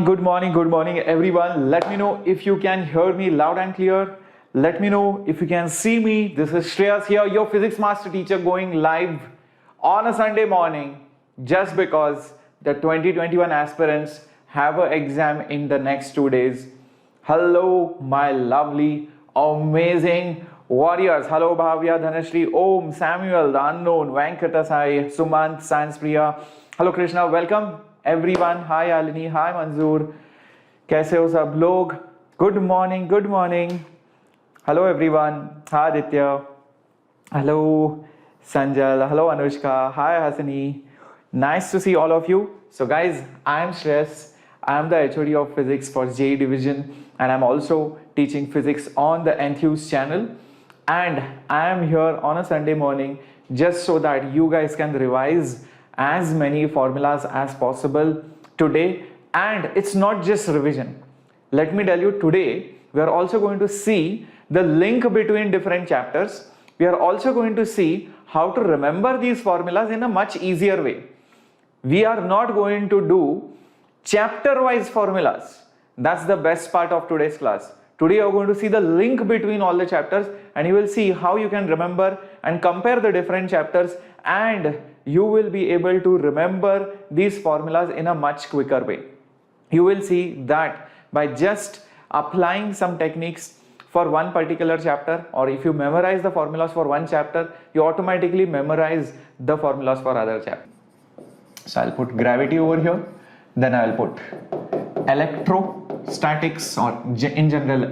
Good morning everyone. Let me know if you can hear me loud and clear. Let me know if you can see me. This is Shreyas here, your physics master teacher, going live on a Sunday morning just because the 2021 aspirants have an exam in the next 2 days. Hello my lovely, amazing warriors. Hello Bhavya, Dhanashri, Om, Samuel, the unknown, Venkatasai, Sumant, Sanspriya. Hello Krishna, welcome everyone. Hi Alini, hi Manzoor. कैसे हो सब लोग? Good morning. Hello everyone. Hi Aditya. Hello Sanjal. Hello Anushka. Hi Hasani. Nice to see all of you. So guys, I am Shreyas. I am the HoD of Physics for JEE Division, and I'm also teaching physics on the Enthuse channel. And I am here on a Sunday morning just so that you guys can revise as many formulas as possible today. And it's not just revision. Let me tell you, today we are also going to see the link between different chapters. We are also going to see how to remember these formulas in a much easier way. We are not going to do chapter-wise formulas. That's the best part of today's class. Today you are going to see the link between all the chapters, and you will see how you can remember and compare the different chapters, and you will be able to remember these formulas in a much quicker way. You will see that by just applying some techniques for one particular chapter, or if you memorize the formulas for one chapter, you automatically memorize the formulas for other chapters. So I'll put gravity over here, then I'll put electrostatics, or in general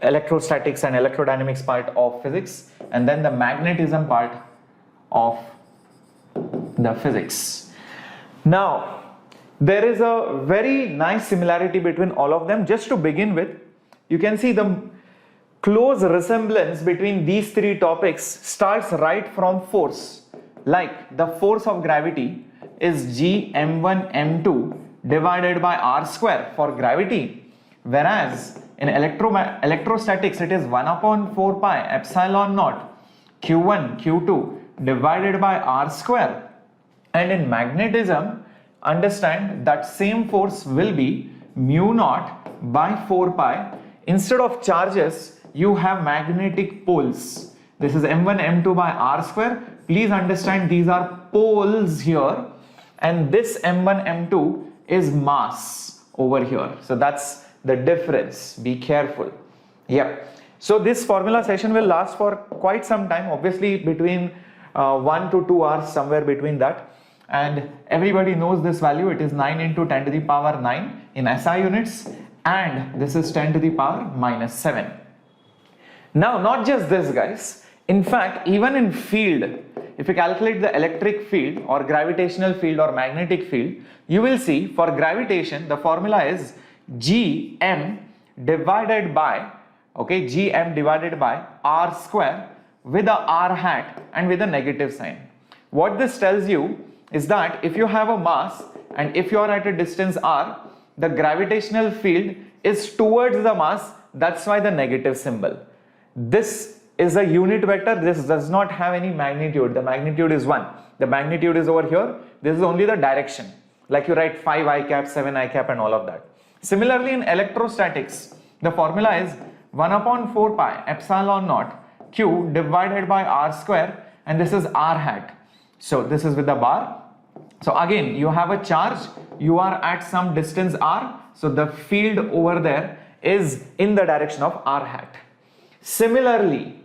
electrostatics and electrodynamics part of physics, and then the magnetism part of the physics. Now there is a very nice similarity between all of them. Just to begin with, you can see the close resemblance between these three topics starts right from force. Like the force of gravity is G m1 m2 divided by r square for gravity, whereas in electrostatics it is 1 upon 4 pi epsilon naught q1 q2 divided by r square. And in magnetism, understand that same force will be mu naught by 4 pi. Instead of charges, you have magnetic poles. This is m1 m2 by r square. Please understand these are poles here, and this m1 m2 is mass over here. So that's the difference. Be careful. Yep. So this formula session will last for quite some time, obviously between 1 to 2 hours, somewhere between that. And everybody knows this value. It is 9 into 10 to the power 9 in SI units, and this is 10 to the power minus 7. Now, not just this, guys. In fact, even in field, if you calculate the electric field or gravitational field or magnetic field, you will see for gravitation the formula is Gm divided by r square with a r hat and with a negative sign. What this tells you is that if you have a mass and if you are at a distance r, the gravitational field is towards the mass. That's why the negative symbol. This is a unit vector. This does not have any magnitude. The magnitude is 1. The magnitude is over here. This is only the direction. Like you write 5 I cap, 7 I cap and all of that. Similarly, in electrostatics, the formula is 1 upon 4 pi epsilon naught q divided by r square, and this is r hat. So this is with the bar. So again, you have a charge. You are at some distance r. So the field over there is in the direction of r hat. Similarly,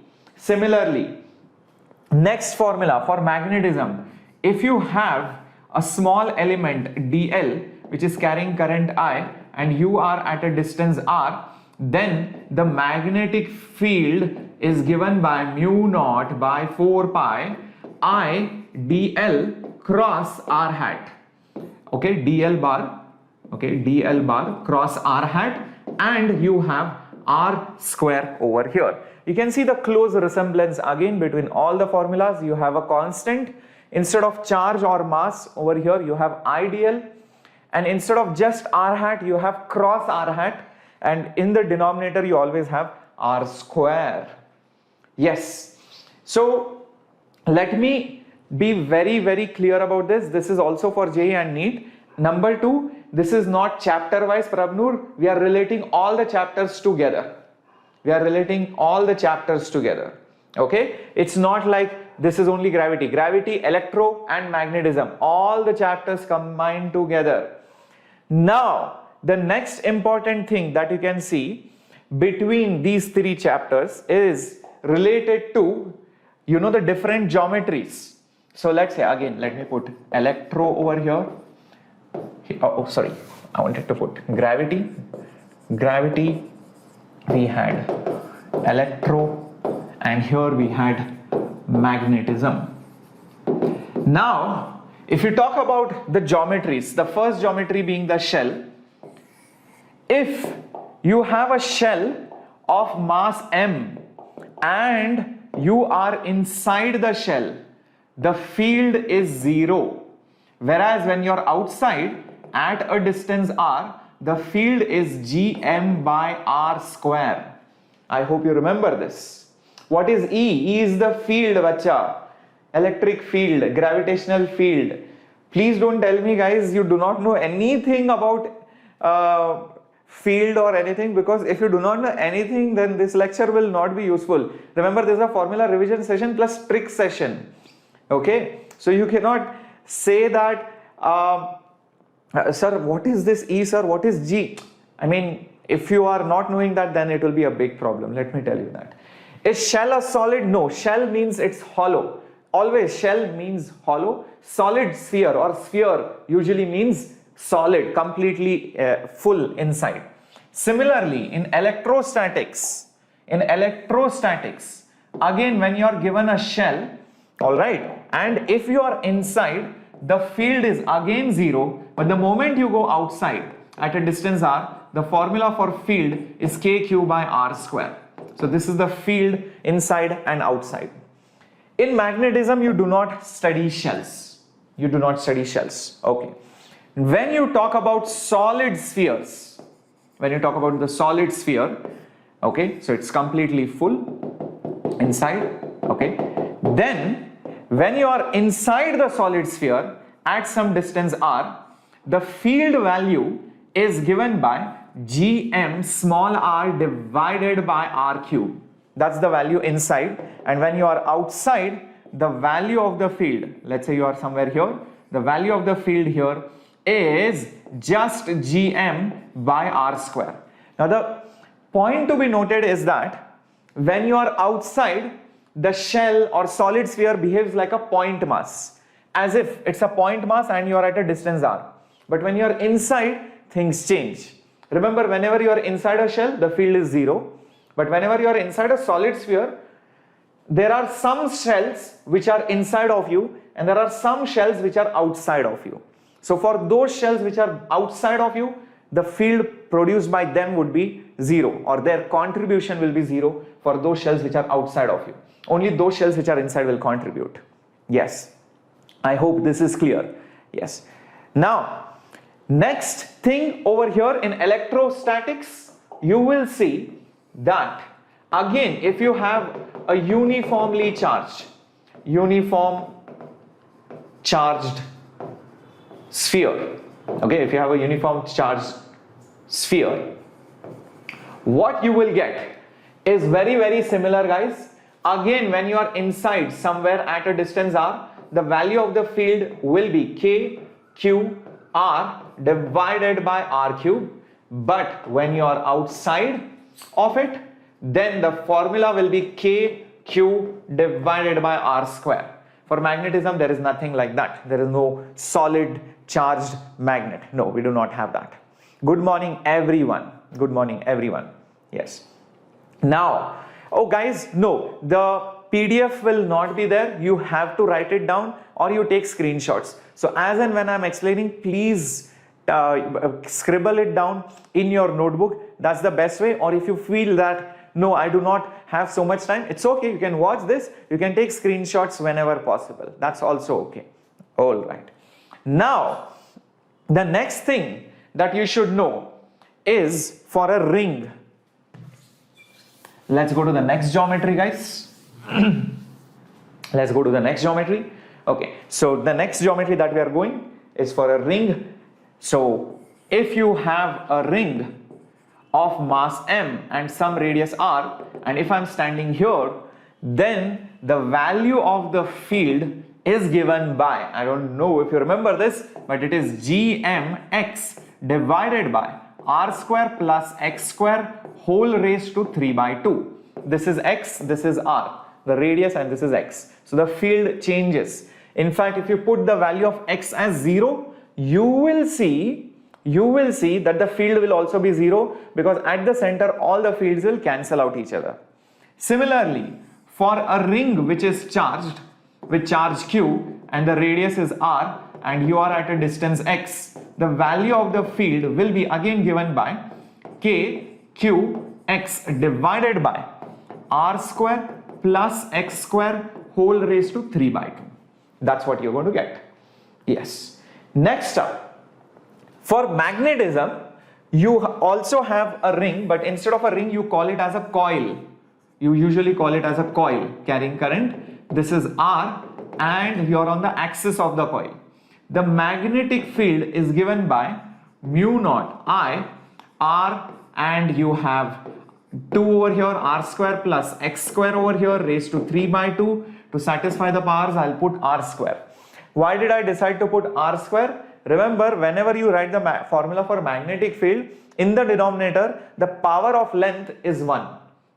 next formula for magnetism, if you have a small element dl which is carrying current I and you are at a distance r, then the magnetic field is given by mu naught by 4 pi I dl cross r hat. Okay, dl bar cross r hat, and you have r square over here. You can see the close resemblance again between all the formulas. You have a constant. Instead of charge or mass over here, you have ideal, and instead of just r hat, you have cross r hat, and in the denominator you always have r square. Yes. So let me be very clear about this. This is also for JEE and NEET. Number 2, this is not chapter wise, Prabnur. We are relating all the chapters together. We are relating all the chapters together. Okay, it's not like this is only gravity. Gravity, electro and magnetism, all the chapters combined together. Now, the next important thing that you can see between these three chapters is related to, you know, the different geometries. So let's say, again, let me put electro over here. Oh, sorry, I wanted to put gravity. Gravity, we had electro, and here we had magnetism. Now, if you talk about the geometries, the first geometry being the shell. If you have a shell of mass m and you are inside the shell, the field is 0. Whereas when you are outside at a distance r, the field is gm by r square. I hope you remember this. What is E? E is the field, bacha. Electric field, gravitational field. Please don't tell me, guys, you do not know anything about field or anything, because if you do not know anything, then this lecture will not be useful. Remember, this is a formula revision session plus trick session. Okay, so you cannot say that, sir, what is this E, sir? What is G? I mean, if you are not knowing that, then it will be a big problem. Let me tell you that. Is shell a solid? No, shell means it's hollow. Always shell means hollow. Solid sphere or sphere usually means solid, completely full inside. Similarly, in electrostatics, again, when you are given a shell, all right, and if you are inside, the field is again 0, but the moment you go outside at a distance r, the formula for field is kq by r square. So this is the field inside and outside. In magnetism, you do not study shells. You do not study shells. Okay. When you talk about solid spheres, when you talk about the solid sphere, okay, so it's completely full inside, okay. Then when you are inside the solid sphere at some distance r, the field value is given by gm small r divided by r cube. That's the value inside. And when you are outside, the value of the field, let's say you are somewhere here, the value of the field here is just gm by r square. Now the point to be noted is that when you are outside, the shell or solid sphere behaves like a point mass, as if it's a point mass and you are at a distance r. But when you are inside, things change. Remember, whenever you are inside a shell, the field is 0. But whenever you are inside a solid sphere, there are some shells which are inside of you and there are some shells which are outside of you. So for those shells which are outside of you, the field produced by them would be 0, or their contribution will be 0 for those shells which are outside of you. Only those shells which are inside will contribute. Yes, I hope this is clear. Yes. Now, next thing over here in electrostatics, you will see that again, if you have a uniformly charged sphere, okay, if you have a uniform charged sphere, what you will get is very, very similar, guys. Again, when you are inside somewhere at a distance r, the value of the field will be k q r divided by r cube. But when you are outside of it, then the formula will be k q divided by r square. For magnetism, there is nothing like that. There is no solid charged magnet. No, we do not have that. Good morning, everyone. Good morning, everyone. Yes. Now, oh guys, no, the PDF will not be there. You have to write it down or you take screenshots. So as and when I'm explaining, please scribble it down in your notebook. That's the best way. Or if you feel that, no, I do not have so much time, it's okay. You can watch this. You can take screenshots whenever possible. That's also okay. All right. Now, the next thing that you should know is for a ring. Let's go to the next geometry, guys. Let's go to the next geometry. Okay, so the next geometry that we are going is for a ring. So if you have a ring of mass m and some radius r, and if I'm standing here, then the value of the field is given by, I don't know if you remember this, but it is gmx divided by r square plus x square whole raised to 3 by 2. This is x, this is r, the radius, and this is x. So the field changes. In fact, if you put the value of x as 0, you will see that the field will also be 0, because at the center all the fields will cancel out each other. Similarly, for a ring which is charged with charge q and the radius is r and you are at a distance x, the value of the field will be again given by k q x divided by r square plus x square whole raised to 3 by 2. That's what you're going to get. Yes. Next up, for magnetism, you also have a ring, but instead of a ring, you call it as a coil. You usually call it as a coil carrying current. This is R, and you're on the axis of the coil. The magnetic field is given by mu naught I, R, and you have 2 over here, r square plus x square over here raised to 3 by 2. To satisfy the powers, I'll put r square. Why did I decide to put r square? Remember, whenever you write the formula for magnetic field, in the denominator, the power of length is 1.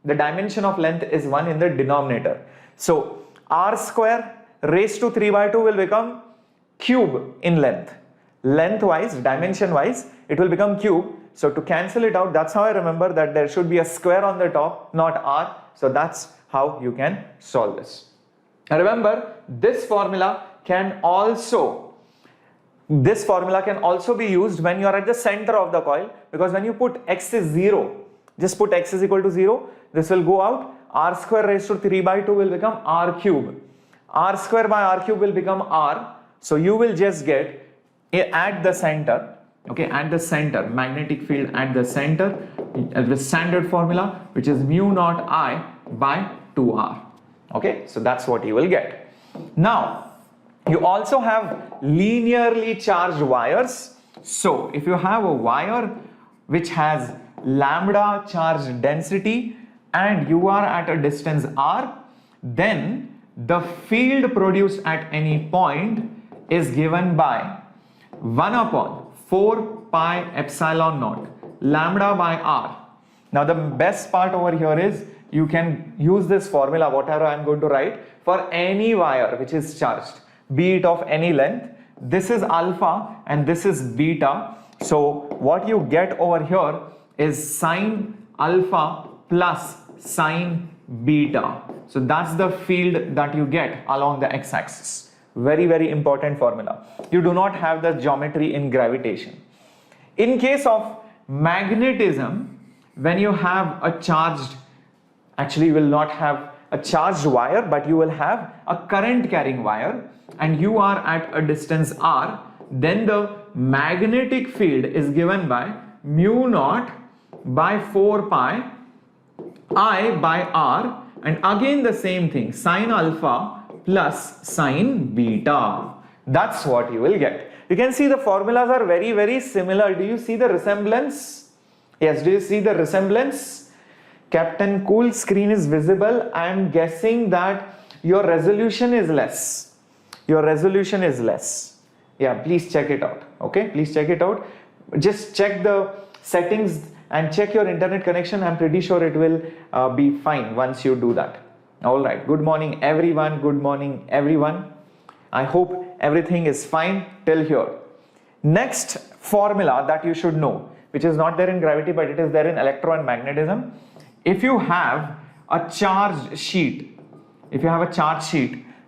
The dimension of length is 1 in the denominator. So, r square raised to 3 by 2 will become cube in length. Lengthwise, dimension-wise, it will become cube. So, to cancel it out, that's how I remember that there should be a square on the top, not r. So, that's how you can solve this. Remember, this formula can also be used when you are at the center of the coil, because when you put x is 0, just put x is equal to 0, this will go out, r square raised to 3 by 2 will become r cube. R square by r cube will become r. So you will just get at the center, okay, at the center, magnetic field at the center, the standard formula, which is mu naught I by 2r. Okay, so that's what you will get. Now, you also have linearly charged wires. So, if you have a wire which has lambda charge density and you are at a distance r, then the field produced at any point is given by 1 upon 4 pi epsilon naught lambda by r. Now, the best part over here is you can use this formula, whatever I am going to write, for any wire which is charged, be it of any length. This is alpha and this is beta. So what you get over here is sine alpha plus sine beta. So that's the field that you get along the x-axis. Very, very important formula. You do not have the geometry in gravitation. In case of magnetism, when you have a charged, actually you will not have a charged wire, but you will have a current carrying wire, and you are at a distance r, then the magnetic field is given by mu naught by 4 pi I by r, and again the same thing, sine alpha plus sine beta. That's what you will get. You can see the formulas are very, very similar. Do you see the resemblance? Yes, do you see the resemblance? Captain Cool, screen is visible. I am guessing that your resolution is less. Your resolution is less. Yeah, please check it out. Okay, please check it out. Just check the settings and check your internet connection. I'm pretty sure it will be fine once you do that. All right. Good morning, everyone. Good morning, everyone. I hope everything is fine till here. Next formula that you should know, which is not there in gravity, but it is there in electro and magnetism. If you have a charged sheet,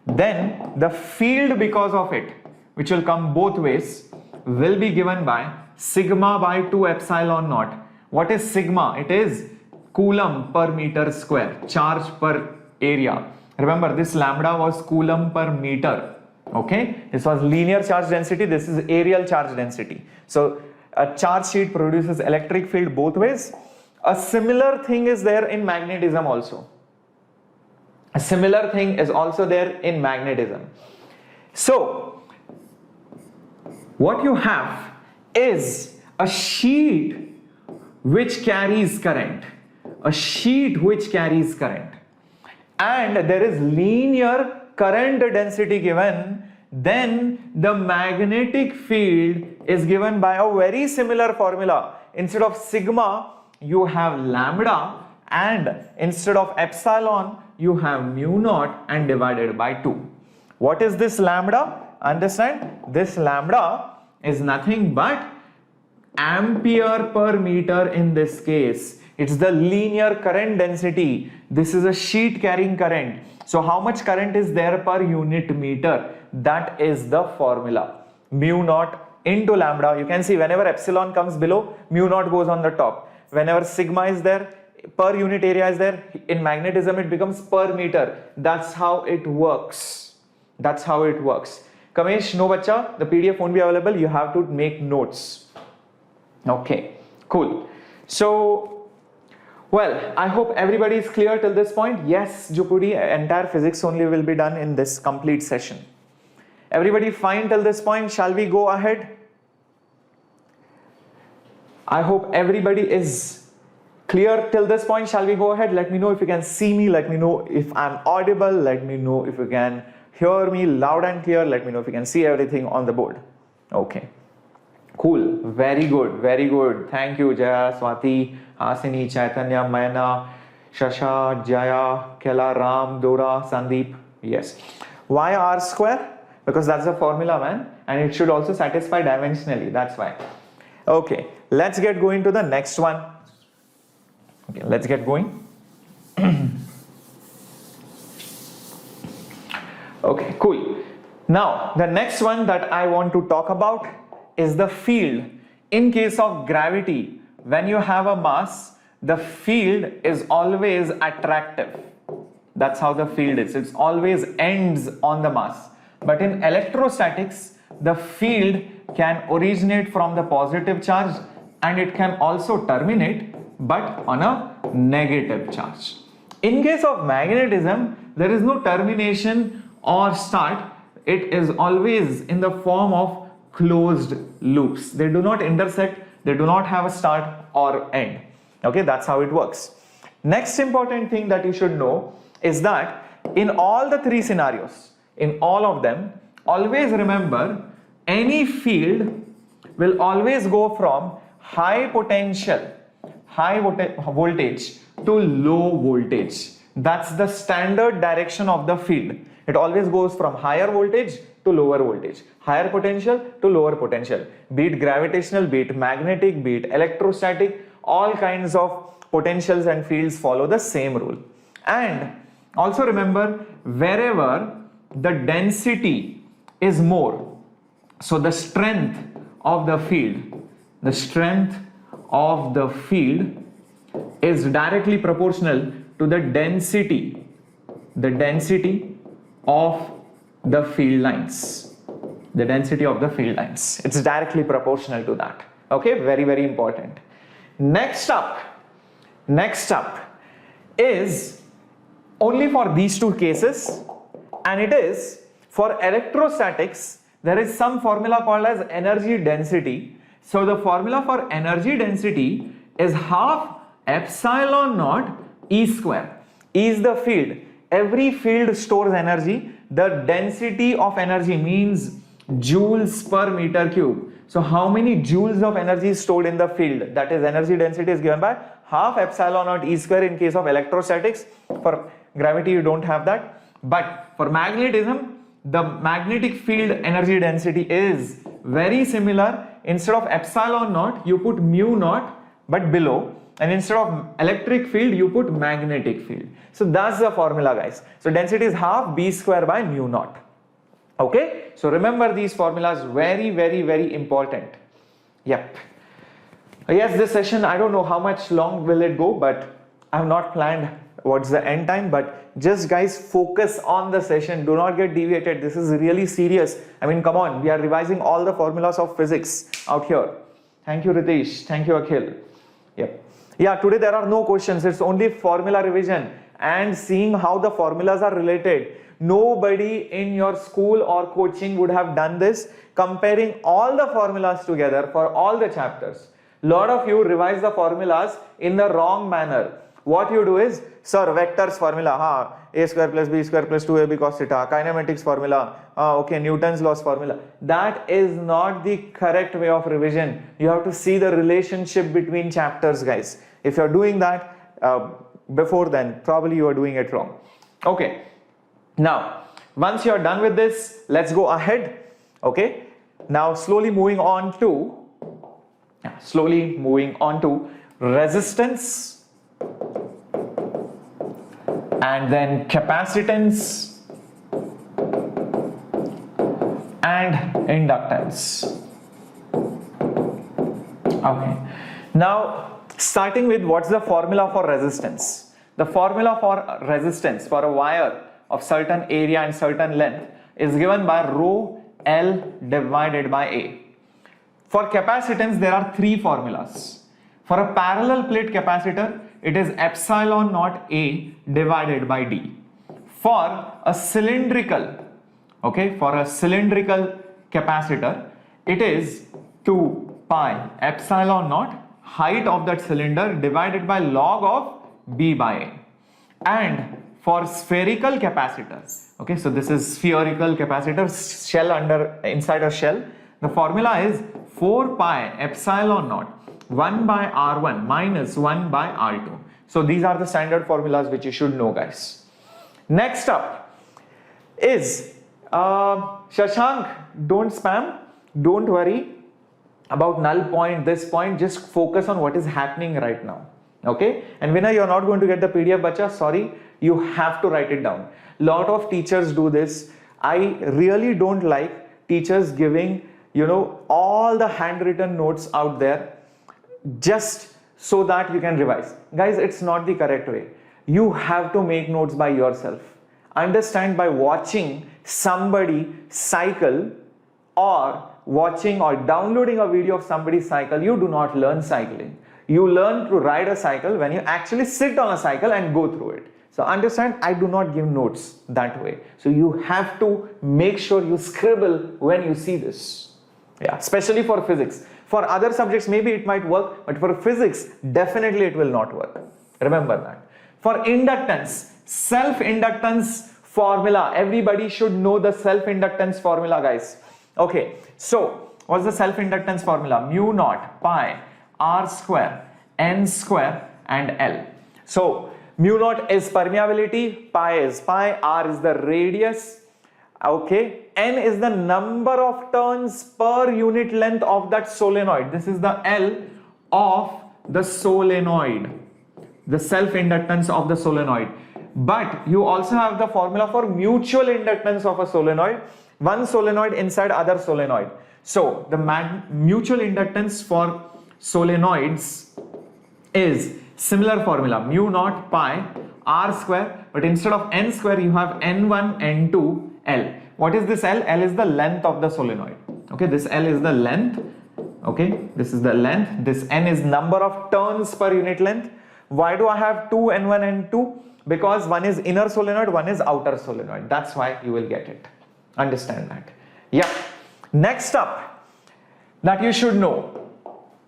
then the field because of it, which will come both ways, will be given by sigma by 2 epsilon naught. What is sigma? It is coulomb per meter square, charge per area. Remember, this lambda was coulomb per meter. Okay, this was linear charge density, this is areal charge density. So a charge sheet produces electric field both ways. A similar thing is there in magnetism also. A similar thing is also there in magnetism. So what you have is a sheet which carries current, a sheet which carries current, and there is linear current density given, then the magnetic field is given by a very similar formula. Instead of sigma, you have lambda, and instead of epsilon, you have mu naught and divided by 2. What is this lambda? Understand? This lambda is nothing but ampere per meter in this case. It's the linear current density. This is a sheet carrying current. So how much current is there per unit meter? That is the formula. Mu naught into lambda. You can see whenever epsilon comes below, mu naught goes on the top. Whenever sigma is there, per unit area is there, in magnetism it becomes per meter. That's how it works. That's how it works. Kamesh, no bacha, the PDF won't be available. You have to make notes. Okay, cool. So, well, I hope everybody is clear till this point. Yes, Jupudi, entire physics only will be done in this complete session. Everybody fine till this point? Shall we go ahead? I hope everybody is clear till this point. Shall we go ahead? Let me know if you can see me. Let me know if I'm audible. Let me know if you can hear me loud and clear. Let me know if you can see everything on the board. Okay. Cool. Very good. Very good. Thank you, Jaya, Swati, Hasini, Chaitanya, Mayana, Shasha, Jaya, Kela, Ram, Dora, Sandeep. Yes. Why R square? Because that's the formula, man. And it should also satisfy dimensionally. That's why. Okay. Let's get going to the next one. Okay. Let's get going. Okay. Cool. Now, the next one that I want to talk about is the field. In case of gravity, when you have a mass, the field is always attractive. That's how the field is. It always ends on the mass. But in electrostatics, the field can originate from the positive charge and it can also terminate, but on a negative charge. In case of magnetism, there is no termination or start. It is always in the form of closed loops. They do not intersect, they do not have a start or end. Okay, that's how it works. Next important thing that you should know is that in all the three scenarios, in all of them, always remember any field will always go from high potential, high voltage to low voltage. That's the standard direction of the field. It always goes from higher voltage to lower voltage, higher potential to lower potential, be it gravitational, be it magnetic, be it electrostatic, all kinds of potentials and fields follow the same rule. And also remember, wherever the density is more, so the strength of the field, is directly proportional to the density of the field lines. The density of the field lines. It's directly proportional to that. Okay, very, very important. Next up is only for these two cases, and it is for electrostatics. There is some formula called as energy density. So the formula for energy density is half epsilon naught E square. E is the field. Every field stores energy. The density of energy means joules per meter cube. So how many joules of energy is stored in the field? That is, energy density is given by half epsilon naught E square in case of electrostatics. For gravity you don't have that. But for magnetism, the magnetic field energy density is very similar. Instead of epsilon naught, you put mu naught but below. And instead of electric field, you put magnetic field. So that's the formula, guys. So density is half B square by mu naught. Okay. So remember these formulas, very, very, very important. Yep. Yes, this session, I don't know how much long will it go, but I have not planned what's the end time, but just guys focus on the session. Do not get deviated. This is really serious. I mean, come on. We are revising all the formulas of physics out here. Thank you, Ritesh. Thank you, Akhil. Yep. Yeah, today there are no questions. It's only formula revision and seeing how the formulas are related. Nobody in your school or coaching would have done this, comparing all the formulas together for all the chapters. Lot of you revise the formulas in the wrong manner. What you do is, sir, vectors formula, a square plus b square plus 2ab cos theta, kinematics formula, okay, Newton's laws formula. That is not the correct way of revision. You have to see the relationship between chapters, guys. If you're doing that before then, probably you are doing it wrong. Okay, now once you're done with this, let's go ahead. Okay, now slowly moving on to resistance, and then capacitance and inductance. Okay, now starting with what's the formula for resistance. The formula for resistance for a wire of certain area and certain length is given by rho L divided by A. For capacitance, there are three formulas. For a parallel plate capacitor, it is epsilon naught A divided by D. For a cylindrical, capacitor, it is 2 pi epsilon naught height of that cylinder divided by log of B by A. And for spherical capacitors, okay, so this is spherical capacitor, shell inside a shell. The formula is 4 pi epsilon naught 1 by R1 minus 1 by R2. So these are the standard formulas which you should know, guys. Next up is Shashank, don't spam, don't worry about null point, this point, just focus on what is happening right now. Okay, and Vinay, you're not going to get the PDF, bacha, sorry, you have to write it down. Lot of teachers do this. I really don't like teachers giving, all the handwritten notes out there just so that you can revise. Guys, it's not the correct way. You have to make notes by yourself. Understand, by watching somebody cycle or watching or downloading a video of somebody's cycle, you do not learn cycling. You learn to ride a cycle when you actually sit on a cycle and go through it. So understand, I do not give notes that way. So you have to make sure you scribble when you see this. Yeah, especially for physics. For other subjects, maybe it might work, but for physics, definitely it will not work. Remember that. For inductance, self-inductance formula. Everybody should know the self-inductance formula, guys. Okay, so what's the self-inductance formula? Mu naught pi R square, N square and L. So mu naught is permeability, pi is pi, R is the radius, okay, N is the number of turns per unit length of that solenoid. This is the L of the solenoid, the self-inductance of the solenoid. But you also have the formula for mutual inductance of a solenoid, one solenoid inside other solenoid. So the mutual inductance for solenoids is similar formula, mu naught pi R square, but instead of N square you have N1, N2, L. What is this L? L is the length of the solenoid. Okay, this L is the length. Okay, this is the length. This N is number of turns per unit length. Why do I have two N1, N2? Because one is inner solenoid, one is outer solenoid. That's why you will get it. Understand that. Yeah. Next up that you should know.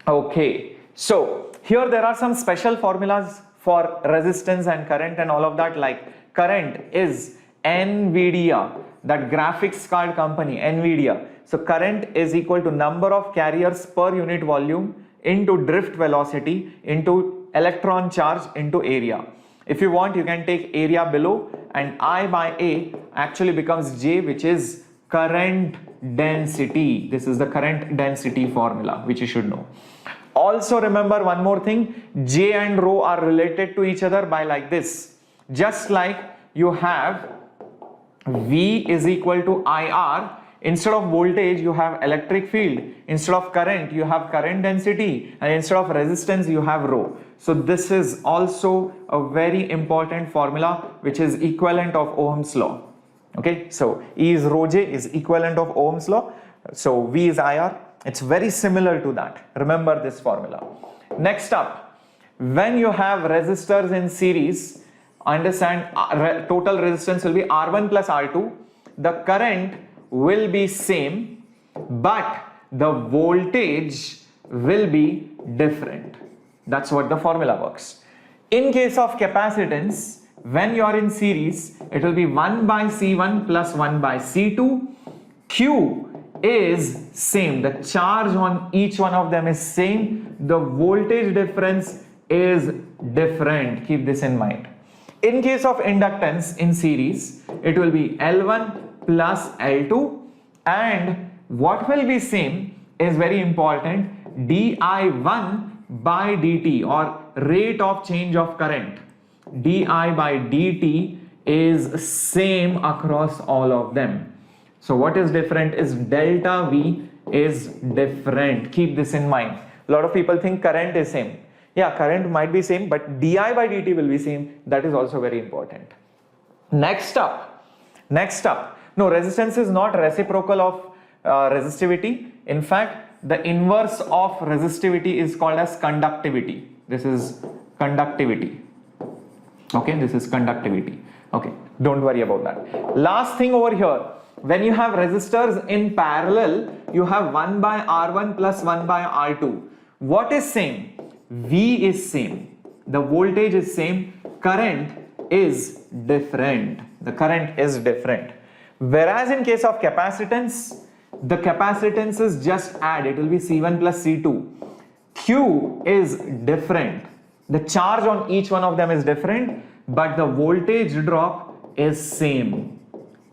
Okay, so here there are some special formulas for resistance and current and all of that. Like current is NVIDIA, that graphics card company, NVIDIA. So current is equal to number of carriers per unit volume into drift velocity into electron charge into area. If you want, you can take area below, and I by A actually becomes J, which is current density. This is the current density formula which you should know. Also remember one more thing, J and rho are related to each other by like this. Just like you have V is equal to IR, instead of voltage you have electric field, instead of current you have current density, and instead of resistance you have rho. So this is also a very important formula which is equivalent of Ohm's law. Okay, so E is rho J is equivalent of Ohm's law. So V is IR. It's very similar to that. Remember this formula. Next up, when you have resistors in series, understand total resistance will be R1 plus R2. The current will be same, but the voltage will be different. That's what the formula works. In case of capacitance, when you are in series, it will be 1 by C1 plus 1 by C2. Q is same. The charge on each one of them is same. The voltage difference is different. Keep this in mind. In case of inductance in series, it will be L1 plus L2, and what will be same is very important, di1 by dt, or rate of change of current. Di by dt is same across all of them. So what is different is delta V is different. Keep this in mind. A lot of people think current is same. Yeah, current might be same, but di by dt will be same. That is also very important. Next up, no, resistance is not reciprocal of resistivity. In fact, the inverse of resistivity is called as conductivity. This is conductivity. Okay, this is conductivity. Okay, don't worry about that. Last thing over here, when you have resistors in parallel, you have 1 by R1 plus 1 by R2. What is same? V is same. The voltage is same. Current is different. The current is different. Whereas in case of capacitance, the capacitance is just add. It will be C1 plus C2. Q is different. The charge on each one of them is different, but the voltage drop is same.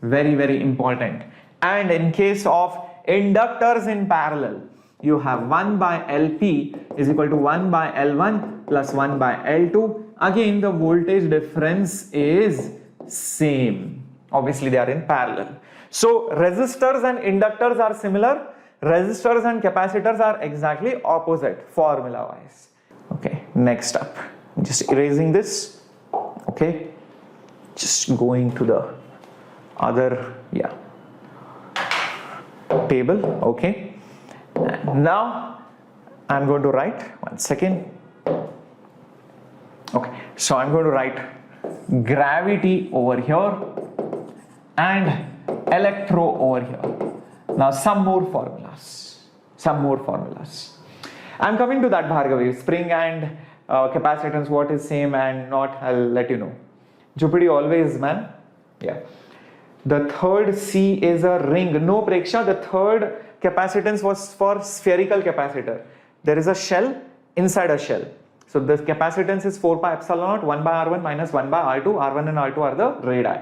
Very, very important. And in case of inductors in parallel, you have 1 by LP is equal to 1 by L1 plus 1 by L2. Again, the voltage difference is same. Obviously, they are in parallel. So, resistors and inductors are similar. Resistors and capacitors are exactly opposite formula-wise. Okay, next up. Just erasing this. Okay, just going to the other, table. Okay, and now I'm going to write, one second. Okay, so I'm going to write gravity over here and electro over here. Now some more formulas. I'm coming to that, Bhargavi. Spring and capacitance, what is same and not, I'll let you know. Jupiter always, man. Yeah. The third C is a ring. No, Preksha, the third capacitance was for spherical capacitor. There is a shell inside a shell. So the capacitance is 4 pi epsilon naught, 1 by R1 minus 1 by R2. R1 and R2 are the radii.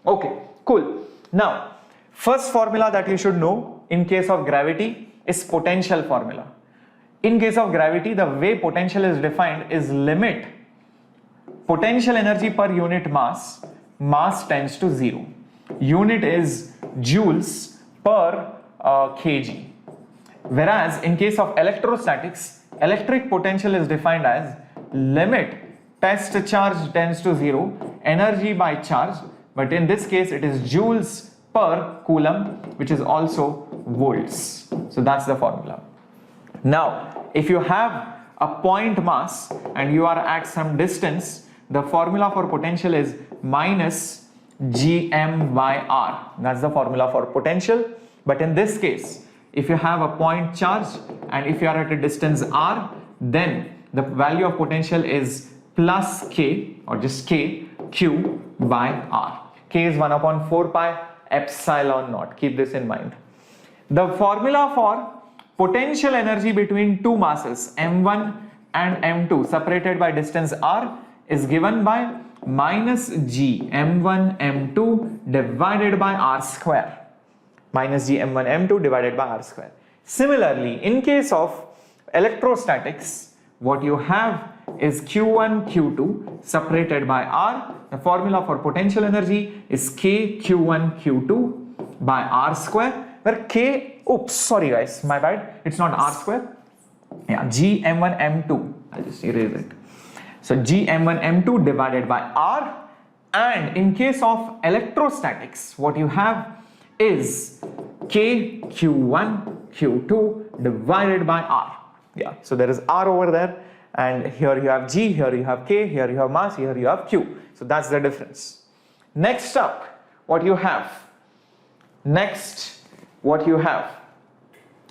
Okay, cool. Now, first formula that you should know in case of gravity is potential formula. In case of gravity, the way potential is defined is limit potential energy per unit mass, mass tends to 0. Unit is joules per kg. Whereas in case of electrostatics, electric potential is defined as limit test charge tends to 0, energy by charge, but in this case it is joules per coulomb, which is also volts. So that's the formula. Now, if you have a point mass and you are at some distance, the formula for potential is minus Gm by R. That's the formula for potential. But in this case, if you have a point charge and if you are at a distance R, then the value of potential is plus K, or just K, Q by R. K is 1 upon 4 pi epsilon naught. Keep this in mind. The formula for potential energy between two masses M1 and M2 separated by distance R is given by minus G M1 M2 divided by R square. Minus G M1 M2 divided by R square. Similarly, in case of electrostatics, what you have is Q1 Q2 separated by R. The formula for potential energy is K Q1 Q2 by R square, where K, oops, sorry guys, my bad, it's not R square. Yeah, G M1 M2, I'll just erase it. So G M1 M2 divided by R, and in case of electrostatics, what you have is K Q1 Q2 divided by R. Yeah, so there is R over there, and here you have G, here you have K, here you have mass, here you have Q. So that's the difference. Next up, what you have?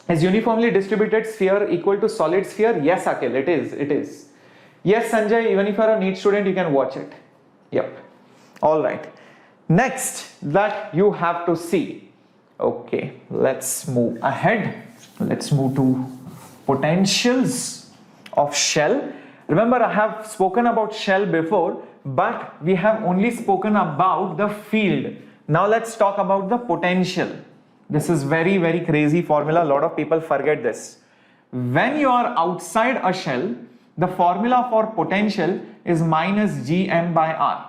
Is uniformly distributed sphere equal to solid sphere? Yes, Akhil, it is. Yes, Sanjay, even if you are a NEET student, you can watch it. Yep. All right. Next, that you have to see. Okay, let's move ahead. Let's move to potentials of shell. Remember, I have spoken about shell before, but we have only spoken about the field. Now let's talk about the potential. This is very, very crazy formula. A lot of people forget this. When you are outside a shell, the formula for potential is minus Gm by R.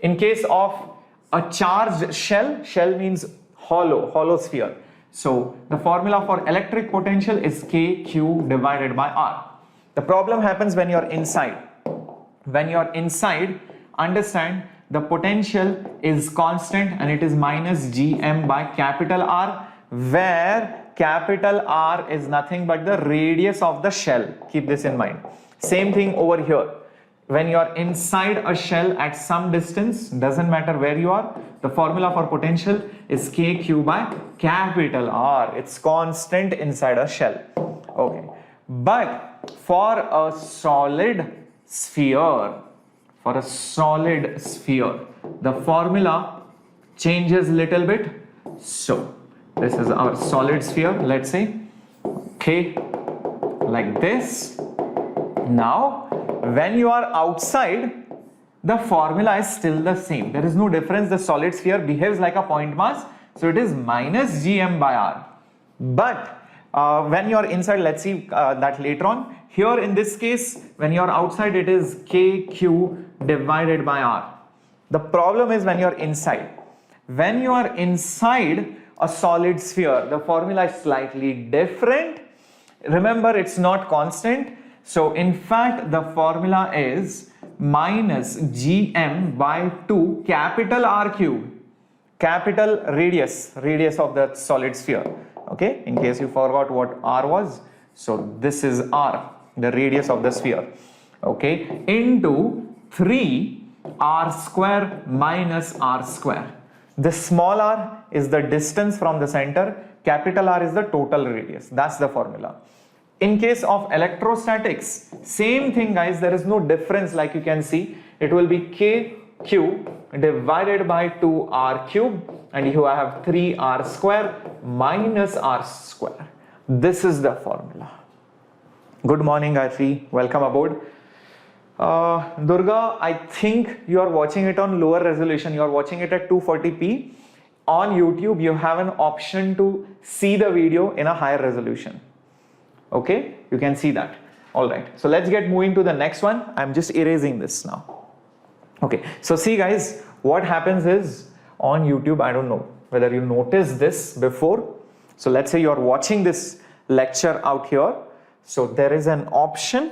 In case of a charged shell, shell means hollow sphere. So the formula for electric potential is Kq divided by R. The problem happens when you're inside. When you're inside, understand the potential is constant and it is minus Gm by capital R, where capital R is nothing but the radius of the shell. Keep this in mind. Same thing over here. When you are inside a shell at some distance, doesn't matter where you are, the formula for potential is Kq by capital R. It's constant inside a shell. Okay. But for a solid sphere, the formula changes little bit. So this is our solid sphere, let's say, okay, like this. Now, when you are outside, the formula is still the same. There is no difference. The solid sphere behaves like a point mass, so it is minus Gm by R. But when you are inside, let's see that later on. Here in this case, when you are outside, it is Kq divided by R. The problem is when you are inside. When you are inside a solid sphere, the formula is slightly different. Remember, it's not constant. So in fact, the formula is minus Gm by 2 capital R cube, capital radius of the solid sphere. Okay, in case you forgot what R was. So this is R, the radius of the sphere. Okay, into 3 R square minus R square. The small r is the distance from the center, capital R is the total radius. That's the formula. In case of electrostatics, same thing guys, there is no difference like you can see. It will be Kq divided by 2R cube and you have 3R square minus R square. This is the formula. Good morning Gayatri, welcome aboard. Durga, I think you are watching it on lower resolution. You are watching it at 240p. On YouTube, you have an option to see the video in a higher resolution. Okay, you can see that. All right, so let's get moving to the next one. I'm just erasing this now. Okay, so see guys, what happens is on YouTube, I don't know whether you noticed this before. So let's say you're watching this lecture out here. So there is an option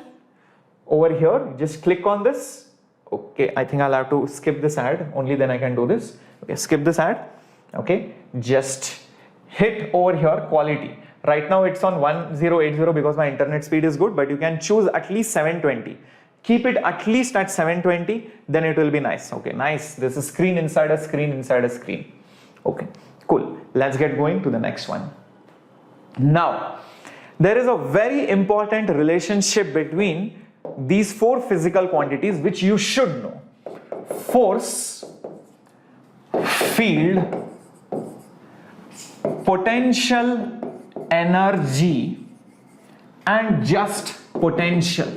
over here. Just click on this. Okay, I think I'll have to skip this ad. Only then I can do this. Okay, skip this ad. Okay, just hit over here quality. Right now it's on 1080 because my internet speed is good, but you can choose at least 720. Keep it at least at 720, then it will be nice. Okay, nice. This is screen inside a screen inside a screen. Okay, cool. Let's get going to the next one. Now, there is a very important relationship between these four physical quantities which you should know. Force, field, potential, energy, and just potential.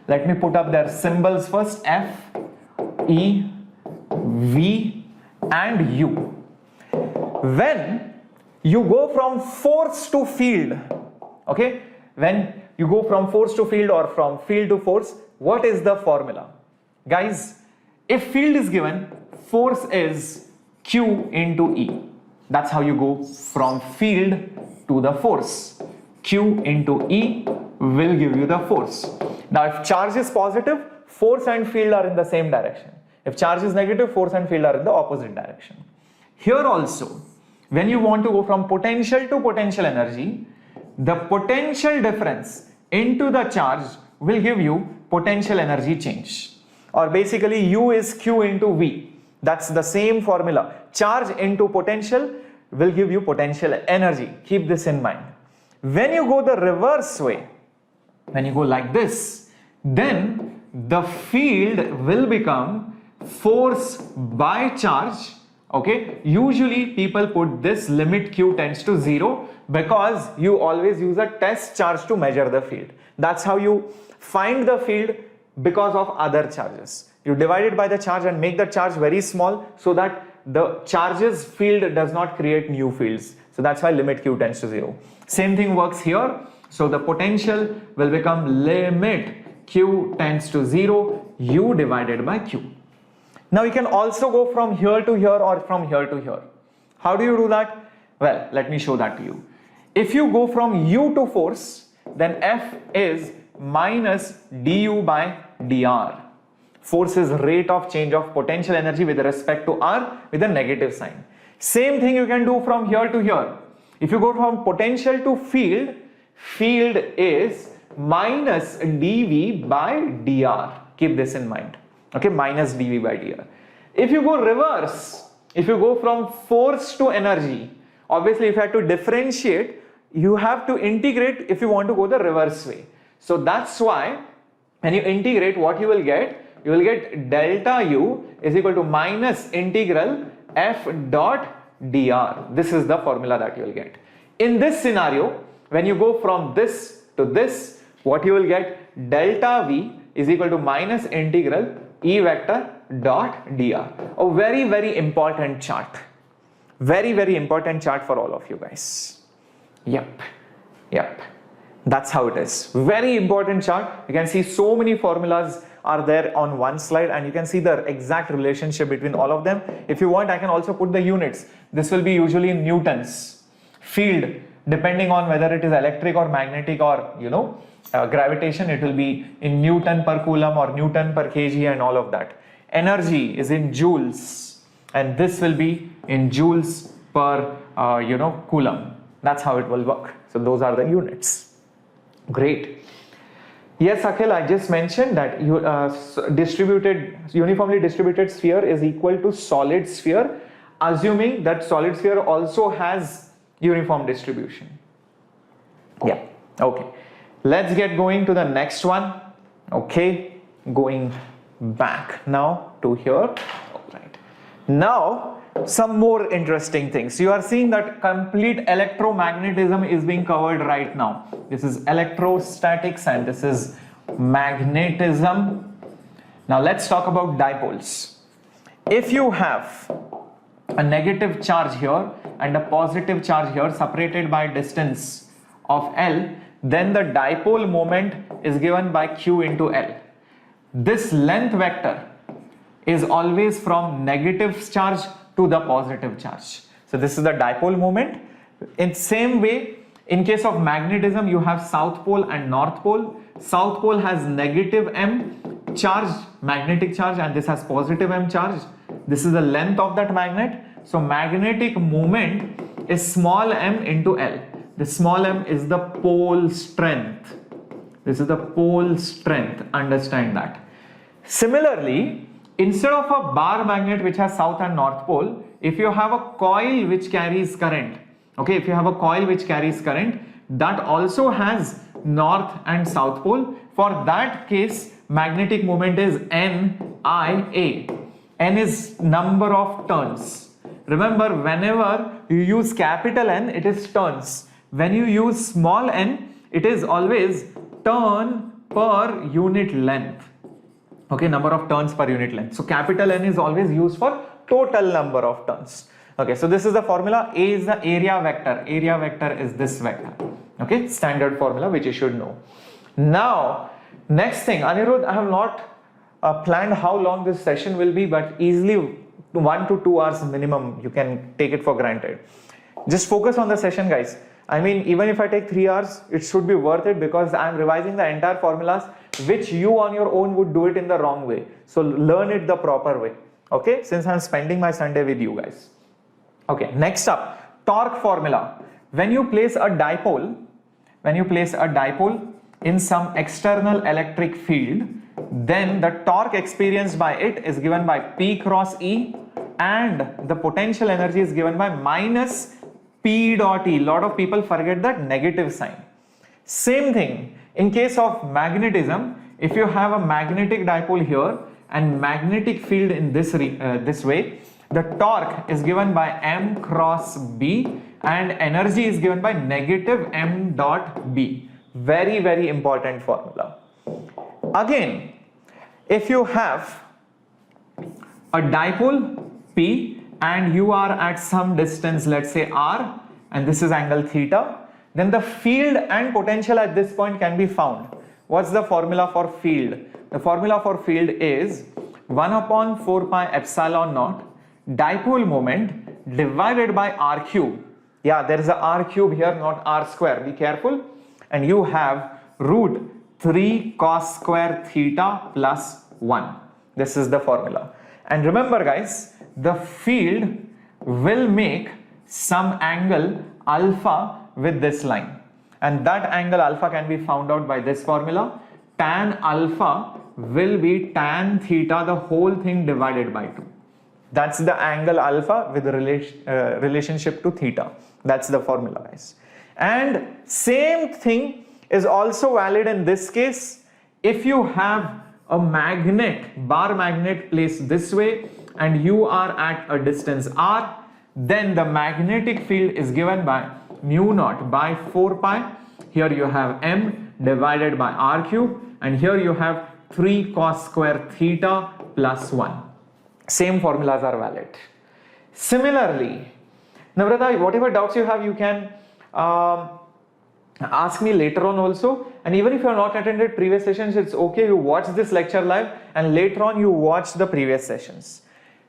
Let me put up their symbols first. F, E, V, and U. When you go from force to field, okay, when you go from force to field or from field to force, what is the formula? Guys, if field is given, force is Q into E. That's how you go from field to the force. Q into E will give you the force. Now, if charge is positive, force and field are in the same direction. If charge is negative, force and field are in the opposite direction. Here also, when you want to go from potential to potential energy, the potential difference into the charge will give you potential energy change. Or basically, U is Q into V. That's the same formula. Charge into potential will give you potential energy. Keep this in mind. When you go the reverse way, when you go like this, then the field will become force by charge. Okay, usually people put this limit q tends to 0 because you always use a test charge to measure the field. That's how you find the field because of other charges. You divide it by the charge and make the charge very small so that the charges field does not create new fields. So that's why limit q tends to 0. Same thing works here. So the potential will become limit q tends to 0 u divided by q. Now you can also go from here to here or from here to here. How do you do that? Well, let me show that to you. If you go from u to force, then F is minus du by dr. Force is rate of change of potential energy with respect to r with a negative sign. Same thing you can do from here to here. If you go from potential to field, field is minus dv by dr. Keep this in mind. Okay, minus dv by dr. If you go reverse, if you go from force to energy, obviously if you have to differentiate, you have to integrate if you want to go the reverse way. So that's why when you integrate, what you will get delta u is equal to minus integral f dot dr. This is the formula that you will get. In this scenario, when you go from this to this, what you will get delta v is equal to minus integral E vector dot dr. A very, very important chart. Very, very important chart for all of you guys. Yep. That's how it is. Very important chart. You can see so many formulas are there on one slide and you can see the exact relationship between all of them. If you want, I can also put the units. This will be usually in newtons. Field, depending on whether it is electric or magnetic or gravitation, it will be in Newton per coulomb or Newton per kg and all of that. Energy is in joules and this will be in joules per coulomb. That's how it will work. So those are the units. Great. Yes, Akhil, I just mentioned that uniformly distributed sphere is equal to solid sphere, assuming that solid sphere also has uniform distribution. Yeah, okay. Let's get going to the next one. Okay, going back now to here. All right. Now, some more interesting things. You are seeing that complete electromagnetism is being covered right now. This is electrostatics and this is magnetism. Now let's talk about dipoles. If you have a negative charge here and a positive charge here separated by distance of L, then the dipole moment is given by Q into L. This length vector is always from negative charge to the positive charge. So this is the dipole moment. In same way, in case of magnetism, you have south pole and north pole. South pole has negative M charge, magnetic charge, and this has positive M charge. This is the length of that magnet. So magnetic moment is small m into L. The small m is the pole strength. This is the pole strength. Understand that. Similarly, instead of a bar magnet which has south and north pole, if you have a coil which carries current, okay, if you have a coil which carries current, that also has north and south pole. For that case, magnetic moment is NIA. N is number of turns. Remember, whenever you use capital N, it is turns. When you use small n, it is always turn per unit length. Okay, number of turns per unit length. So capital N is always used for total number of turns. Okay, so this is the formula. A is the area vector. Area vector is this vector. Okay, standard formula which you should know. Now, next thing, Anirudh, I have not planned how long this session will be, but easily 1 to 2 hours minimum. You can take it for granted. Just focus on the session, guys. I mean, even if I take 3 hours, it should be worth it because I am revising the entire formulas which you on your own would do it in the wrong way. So learn it the proper way. Okay, since I am spending my Sunday with you guys. Okay, next up, torque formula. When you place a dipole, in some external electric field, then the torque experienced by it is given by P cross E and the potential energy is given by minus P dot E. Lot of people forget that negative sign. Same thing in case of magnetism. If you have a magnetic dipole here and magnetic field in this way, the torque is given by M cross B and energy is given by negative M dot B. Very, very important formula. Again, if you have a dipole P and you are at some distance, let's say R, and this is angle theta, then the field and potential at this point can be found. What's the formula for field? The formula for field is 1 upon 4 pi epsilon naught dipole moment divided by r cube. Yeah, there is a r cube here, not r square. Be careful. And you have root 3 cos square theta plus 1. This is the formula. And remember guys, the field will make some angle alpha with this line. And that angle alpha can be found out by this formula. Tan alpha will be tan theta, the whole thing divided by 2. That's the angle alpha with the relationship to theta. That's the formula guys. And same thing is also valid in this case. If you have a magnet, bar magnet placed this way and you are at a distance r, then the magnetic field is given by mu naught by 4 pi. Here you have m divided by r cube and here you have 3 cos square theta plus 1. Same formulas are valid. Similarly, Navrata, whatever doubts you have, you can ask me later on also. And even if you have not attended previous sessions, it's okay. You watch this lecture live and later on you watch the previous sessions.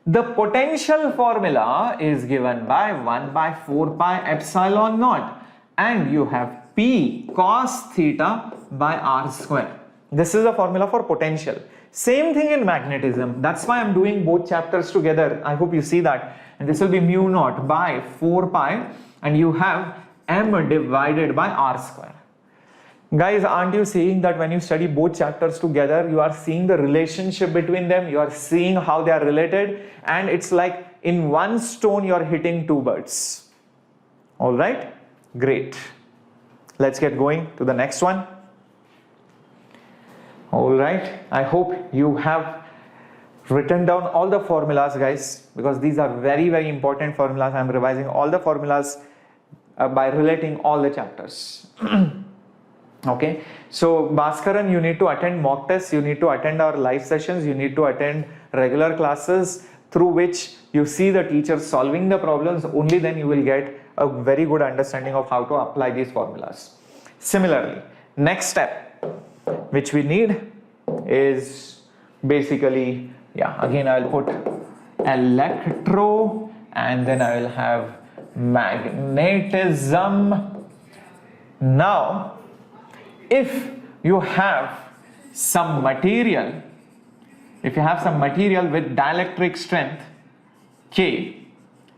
The potential formula is given by 1 by 4 pi epsilon naught and you have P cos theta by r square. This is the formula for potential. Same thing in magnetism. That's why I'm doing both chapters together. I hope you see that. And this will be mu naught by 4 pi and you have m divided by r square. Guys, aren't you seeing that when you study both chapters together, you are seeing the relationship between them, you are seeing how they are related, and it's like in one stone you are hitting two birds. Alright, great. Let's get going to the next one. Alright, I hope you have written down all the formulas guys, because these are very, very important formulas. I'm revising all the formulas by relating all the chapters. Okay, so Bhaskaran, you need to attend mock tests, you need to attend our live sessions, you need to attend regular classes through which you see the teacher solving the problems. Only then you will get a very good understanding of how to apply these formulas. Similarly, next step which we need is basically, yeah, again I'll put electro and then I will have magnetism. Now, if you have some material, with dielectric strength K,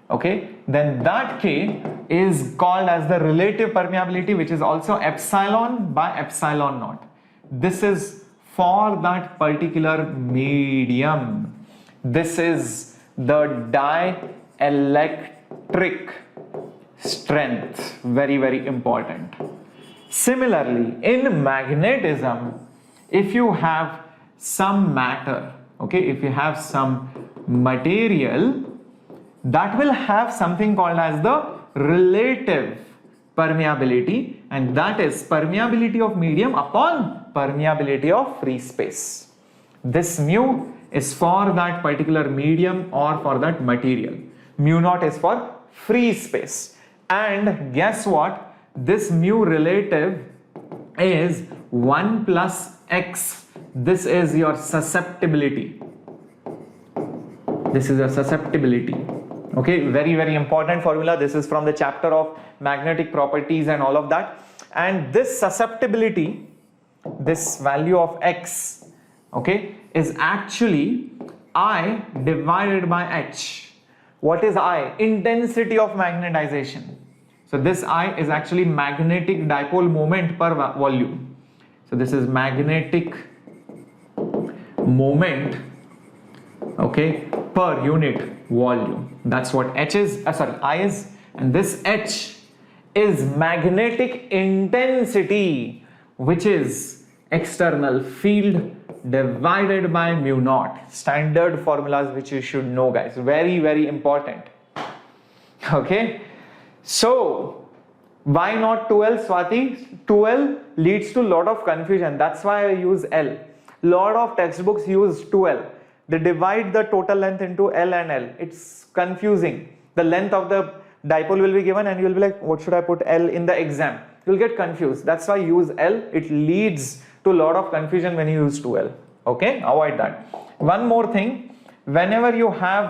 okay, then that K is called as the relative permeability, which is also epsilon by epsilon naught. This is for that particular medium. This is the dielectric strength. Very, very important. Similarly, in magnetism, if you have some matter, okay, if you have some material, that will have something called as the relative permeability, and that is permeability of medium upon permeability of free space. This mu is for that particular medium or for that material. Mu naught is for free space. And guess what? This mu relative is 1 plus x. This is your susceptibility. This is your susceptibility. Okay, very, very important formula. This is from the chapter of magnetic properties and all of that. And this susceptibility, this value of x, okay, is actually I divided by h. What is I? Intensity of magnetization. So this I is actually magnetic dipole moment per volume. So this is magnetic moment, okay, per unit volume. That's what I is, and this H is magnetic intensity, which is external field divided by mu naught. Standard formulas which you should know, guys. Very, very important. Okay. So why not 2L, Swati? 2L leads to a lot of confusion. That's why I use L. Lot of textbooks use 2L. They divide the total length into L and L. It's confusing. The length of the dipole will be given and you will be like, what should I put L in the exam? You'll get confused. That's why I use L. It leads to a lot of confusion when you use 2L. Okay, avoid that. One more thing, whenever you have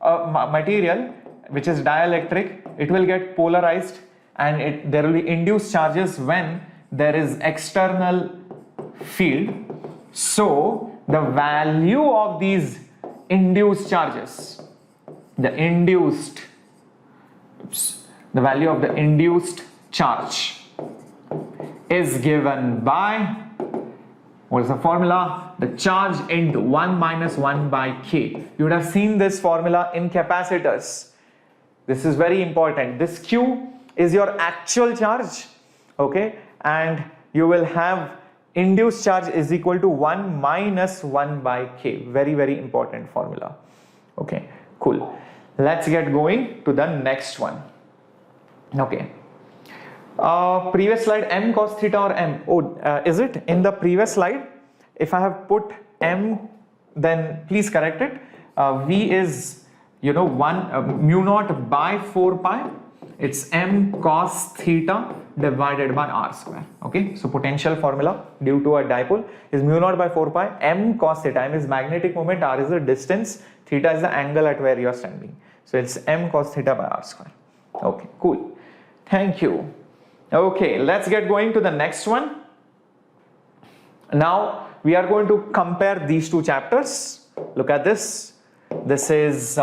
a material which is dielectric, it will get polarized and there will be induced charges when there is external field. So the value of these induced charges, the value of the induced charge is given by, what is the formula? The charge into 1 minus 1 by K. You would have seen this formula in capacitors. This is very important. This Q is your actual charge, okay, and you will have induced charge is equal to 1 minus 1 by K. Very, very important formula. Okay, cool. Let's get going to the next one. Okay. Previous slide, M cos theta or M? Oh, is it in the previous slide? If I have put M, then please correct it. V is, mu naught by 4 pi. It's M cos theta divided by R square. Okay, so potential formula due to a dipole is mu naught by 4 pi. M cos theta. M is magnetic moment, R is the distance, theta is the angle at where you are standing. So it's M cos theta by R square. Okay, cool. Thank you. Okay, let's get going to the next one. Now we are going to compare these two chapters. Look at this. This is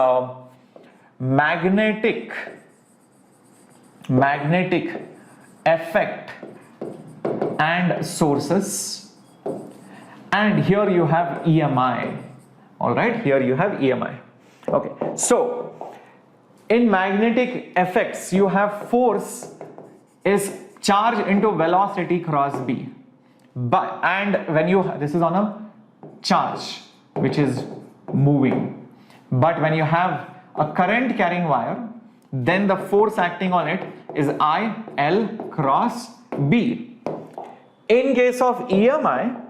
magnetic effect and sources, and here you have EMI. All right, here you have EMI. Okay, so in magnetic effects you have force is charge into velocity cross B, this is on a charge which is moving, but when you have a current carrying wire, then the force acting on it is IL cross B. In case of EMI,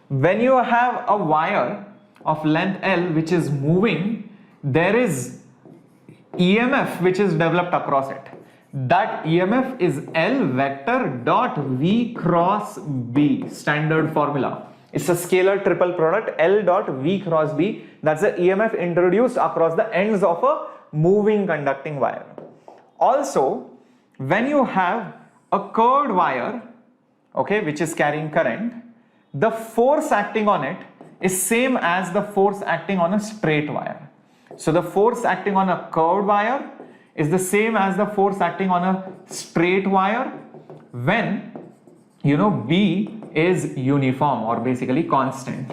when you have a wire of length L which is moving, there is EMF which is developed across it. That EMF is L vector dot V cross B, standard formula. It's a scalar triple product, L dot V cross B. That's the EMF introduced across the ends of a moving conducting wire. Also, when you have a curved wire, okay, which is carrying current, the force acting on it is same as the force acting on a straight wire. So the force acting on a curved wire is the same as the force acting on a straight wire when B is uniform or basically constant.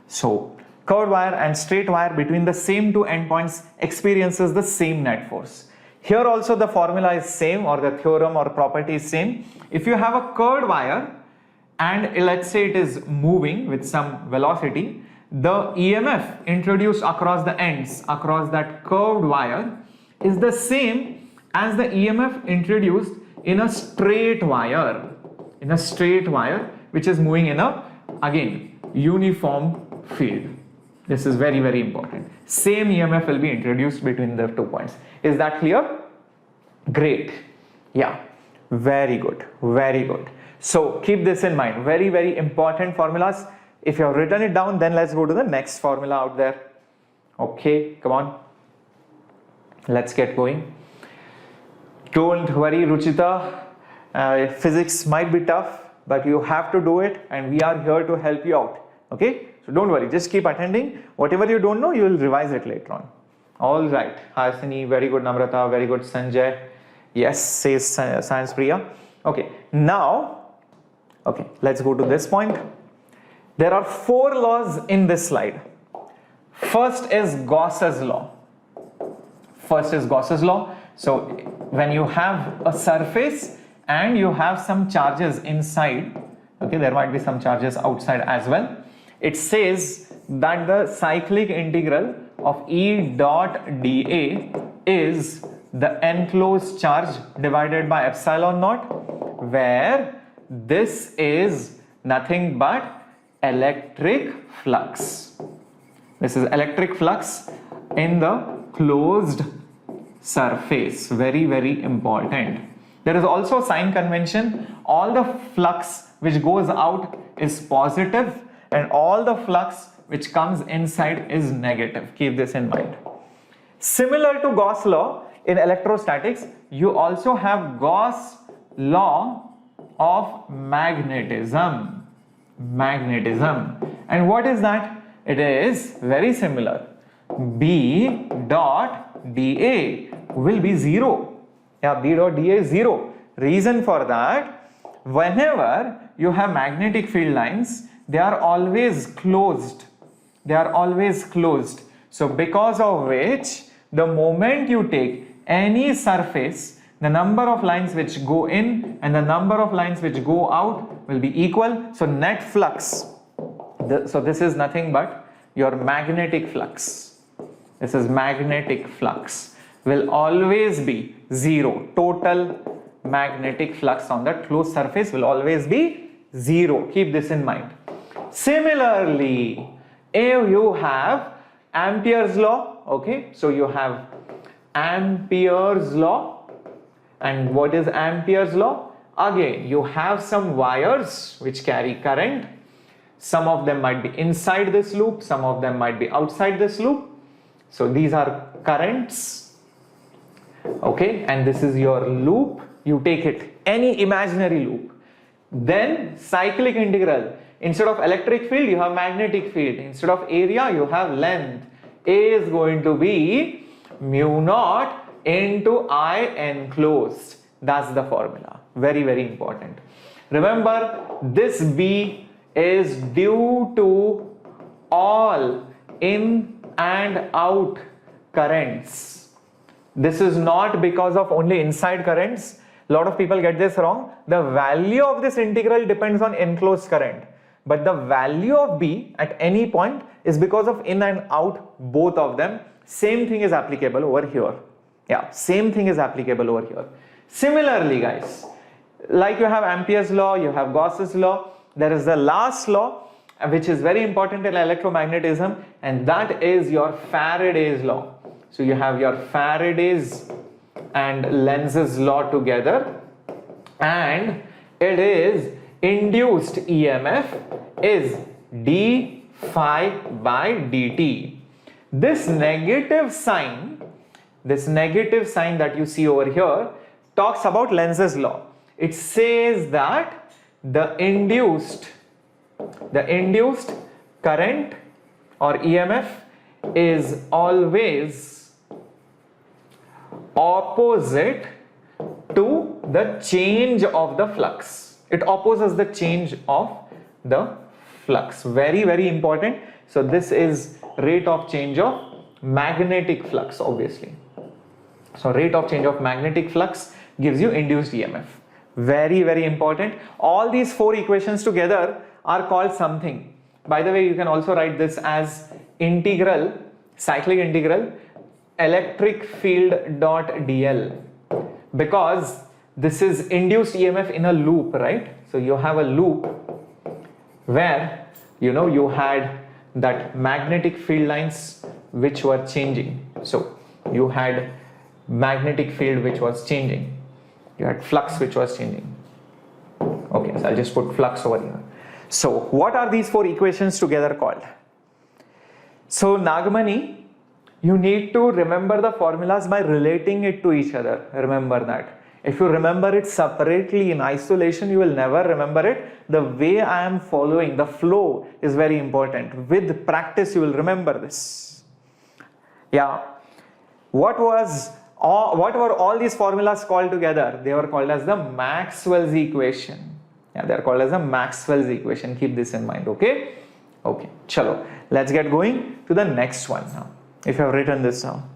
So curved wire and straight wire between the same two endpoints experiences the same net force. Here also the formula is same, or the theorem or property is same. If you have a curved wire and let's say it is moving with some velocity, the EMF introduced across the ends across that curved wire is the same as the EMF introduced in a straight wire, which is moving in a, again, uniform field. This is very, very important. Same EMF will be introduced between the 2 points. Is that clear? Great. Yeah, very good, very good. So keep this in mind. Very, very important formulas. If you have written it down, then let's go to the next formula out there. Okay, come on. Let's get going. Don't worry, Ruchita. Physics might be tough, but you have to do it, and we are here to help you out. Okay, so don't worry, just keep attending. Whatever you don't know, you will revise it later on. All right, Hasini, very good. Namrata, very good. Sanjay, yes, says Science Priya. Okay, now, let's go to this point. There are 4 laws in this slide. First is Gauss's law. First is Gauss's law. So when you have a surface and you have some charges inside, okay, there might be some charges outside as well. It says that the cyclic integral of E dot dA is the enclosed charge divided by epsilon naught, where this is nothing but electric flux. This is electric flux in the closed surface. Very, very important. There is also sign convention. All the flux which goes out is positive and all the flux which comes inside is negative. Keep this in mind. Similar to Gauss law in electrostatics, you also have Gauss law of magnetism. Magnetism. And what is that? It is very similar. B dot dA will be 0. Yeah, B dot dA is 0. Reason for that, whenever you have magnetic field lines, they are always closed. They are always closed. So because of which, the moment you take any surface, the number of lines which go in and the number of lines which go out will be equal. So net flux, so this is nothing but your magnetic flux. This is magnetic flux will always be 0. Total magnetic flux on that closed surface will always be 0. Keep this in mind. Similarly, if you have Ampere's law, okay, so you have Ampere's law. And what is Ampere's law? Again, you have some wires which carry current. Some of them might be inside this loop, some of them might be outside this loop. So these are currents, okay, and this is your loop. You take it, any imaginary loop. Then cyclic integral. Instead of electric field, you have magnetic field. Instead of area, you have length. A is going to be mu naught into I enclosed. That's the formula. Very, very important. Remember, this B is due to all in and out currents. This is not because of only inside currents. A lot of people get this wrong. The value of this integral depends on enclosed current. But the value of B at any point is because of in and out, both of them. Same thing is applicable over here. Yeah, same thing is applicable over here. Similarly, guys, like you have Ampere's law, you have Gauss's law, there is the last law which is very important in electromagnetism, and that is your Faraday's law. So you have your Faraday's and Lenz's law together, and it is induced EMF is d phi by dt. This negative sign that you see over here talks about Lenz's law. It says that the induced current or EMF is always opposite to the change of the flux. It opposes the change of the flux. Very, very important. So this is rate of change of magnetic flux, obviously. So rate of change of magnetic flux gives you induced EMF. Very, very important. All these four equations together are called something. By the way, you can also write this as integral, cyclic integral, electric field dot dl, because this is induced EMF in a loop, right? So you have a loop where you had that magnetic field lines which were changing. So you had magnetic field which was changing. You had flux which was changing. Okay, so I'll just put flux over here. So what are these four equations together called? So Nagamani, you need to remember the formulas by relating it to each other. Remember that. If you remember it separately in isolation, you will never remember it. The way I am following, the flow is very important. With practice, you will remember this. Yeah. What were all these formulas called together? They were called as the Maxwell's equation. Yeah, they are called as the Maxwell's equation. Keep this in mind, okay? Okay, chalo. Let's get going to the next one now. If you have written this down.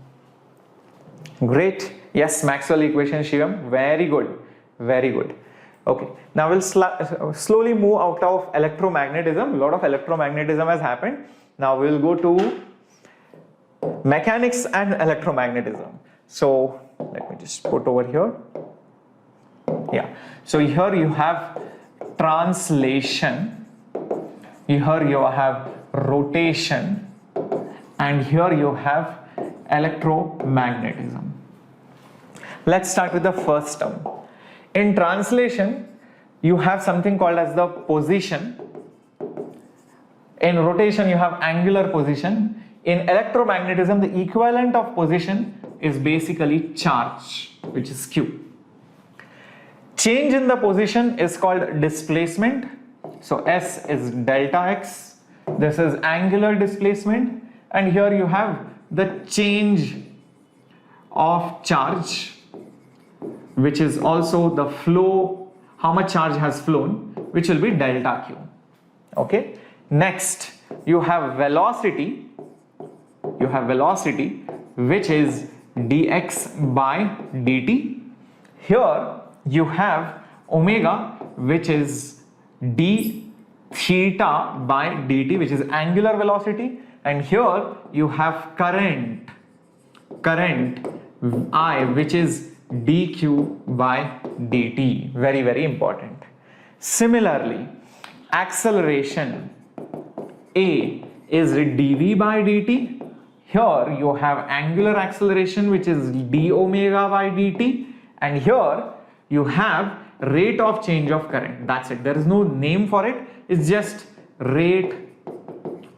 Great. Yes, Maxwell equation, Shivam. Very good. Very good. Okay. Now we'll slowly move out of electromagnetism. A lot of electromagnetism has happened. Now we'll go to mechanics and electromagnetism. So let me just put over here. Yeah. So here you have translation. Here you have rotation. And here you have electromagnetism. Let's start with the first term. In translation, you have something called as the position. In rotation, you have angular position. In electromagnetism, the equivalent of position is basically charge, which is Q. Change in the position is called displacement. So S is delta X. This is angular displacement. And here you have the change of charge, which is also the flow, how much charge has flown, which will be delta Q. Okay. Next, you have velocity. You have velocity, which is dx by dt. Here you have omega, which is d theta by dt, which is angular velocity. And here you have current I, which is dq by dt. Very, very important. Similarly, acceleration A is dv by dt. Here you have angular acceleration, which is d omega by dt. And here you have rate of change of current. That's it. There is no name for it. It's just rate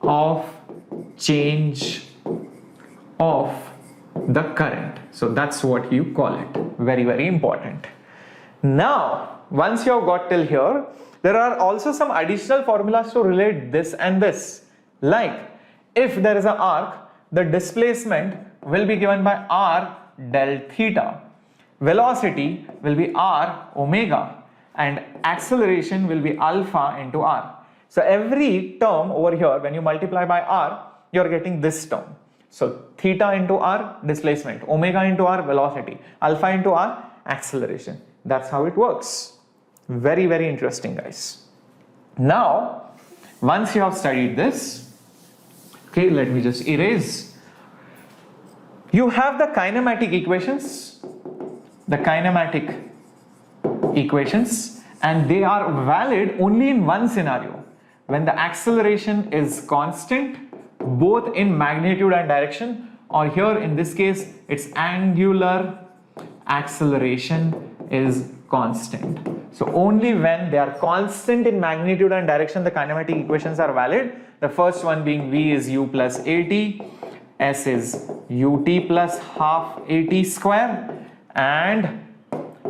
of change of the current. So that's what you call it. Very, very important. Now, once you have got till here, there are also some additional formulas to relate this and this. Like, if there is an arc, the displacement will be given by r del theta. Velocity will be r omega. And acceleration will be alpha into r. So every term over here, when you multiply by r, you are getting this term. So theta into r, displacement, omega into r, velocity, alpha into r, acceleration. That's how it works. Very, very interesting, guys. Now, once you have studied this, okay, let me just erase. You have the kinematic equations, and they are valid only in one scenario, when the acceleration is constant both in magnitude and direction, or here in this case it's angular acceleration is constant. So only when they are constant in magnitude and direction the kinematic equations are valid. The first one being V is U plus AT, S is UT plus half AT square, and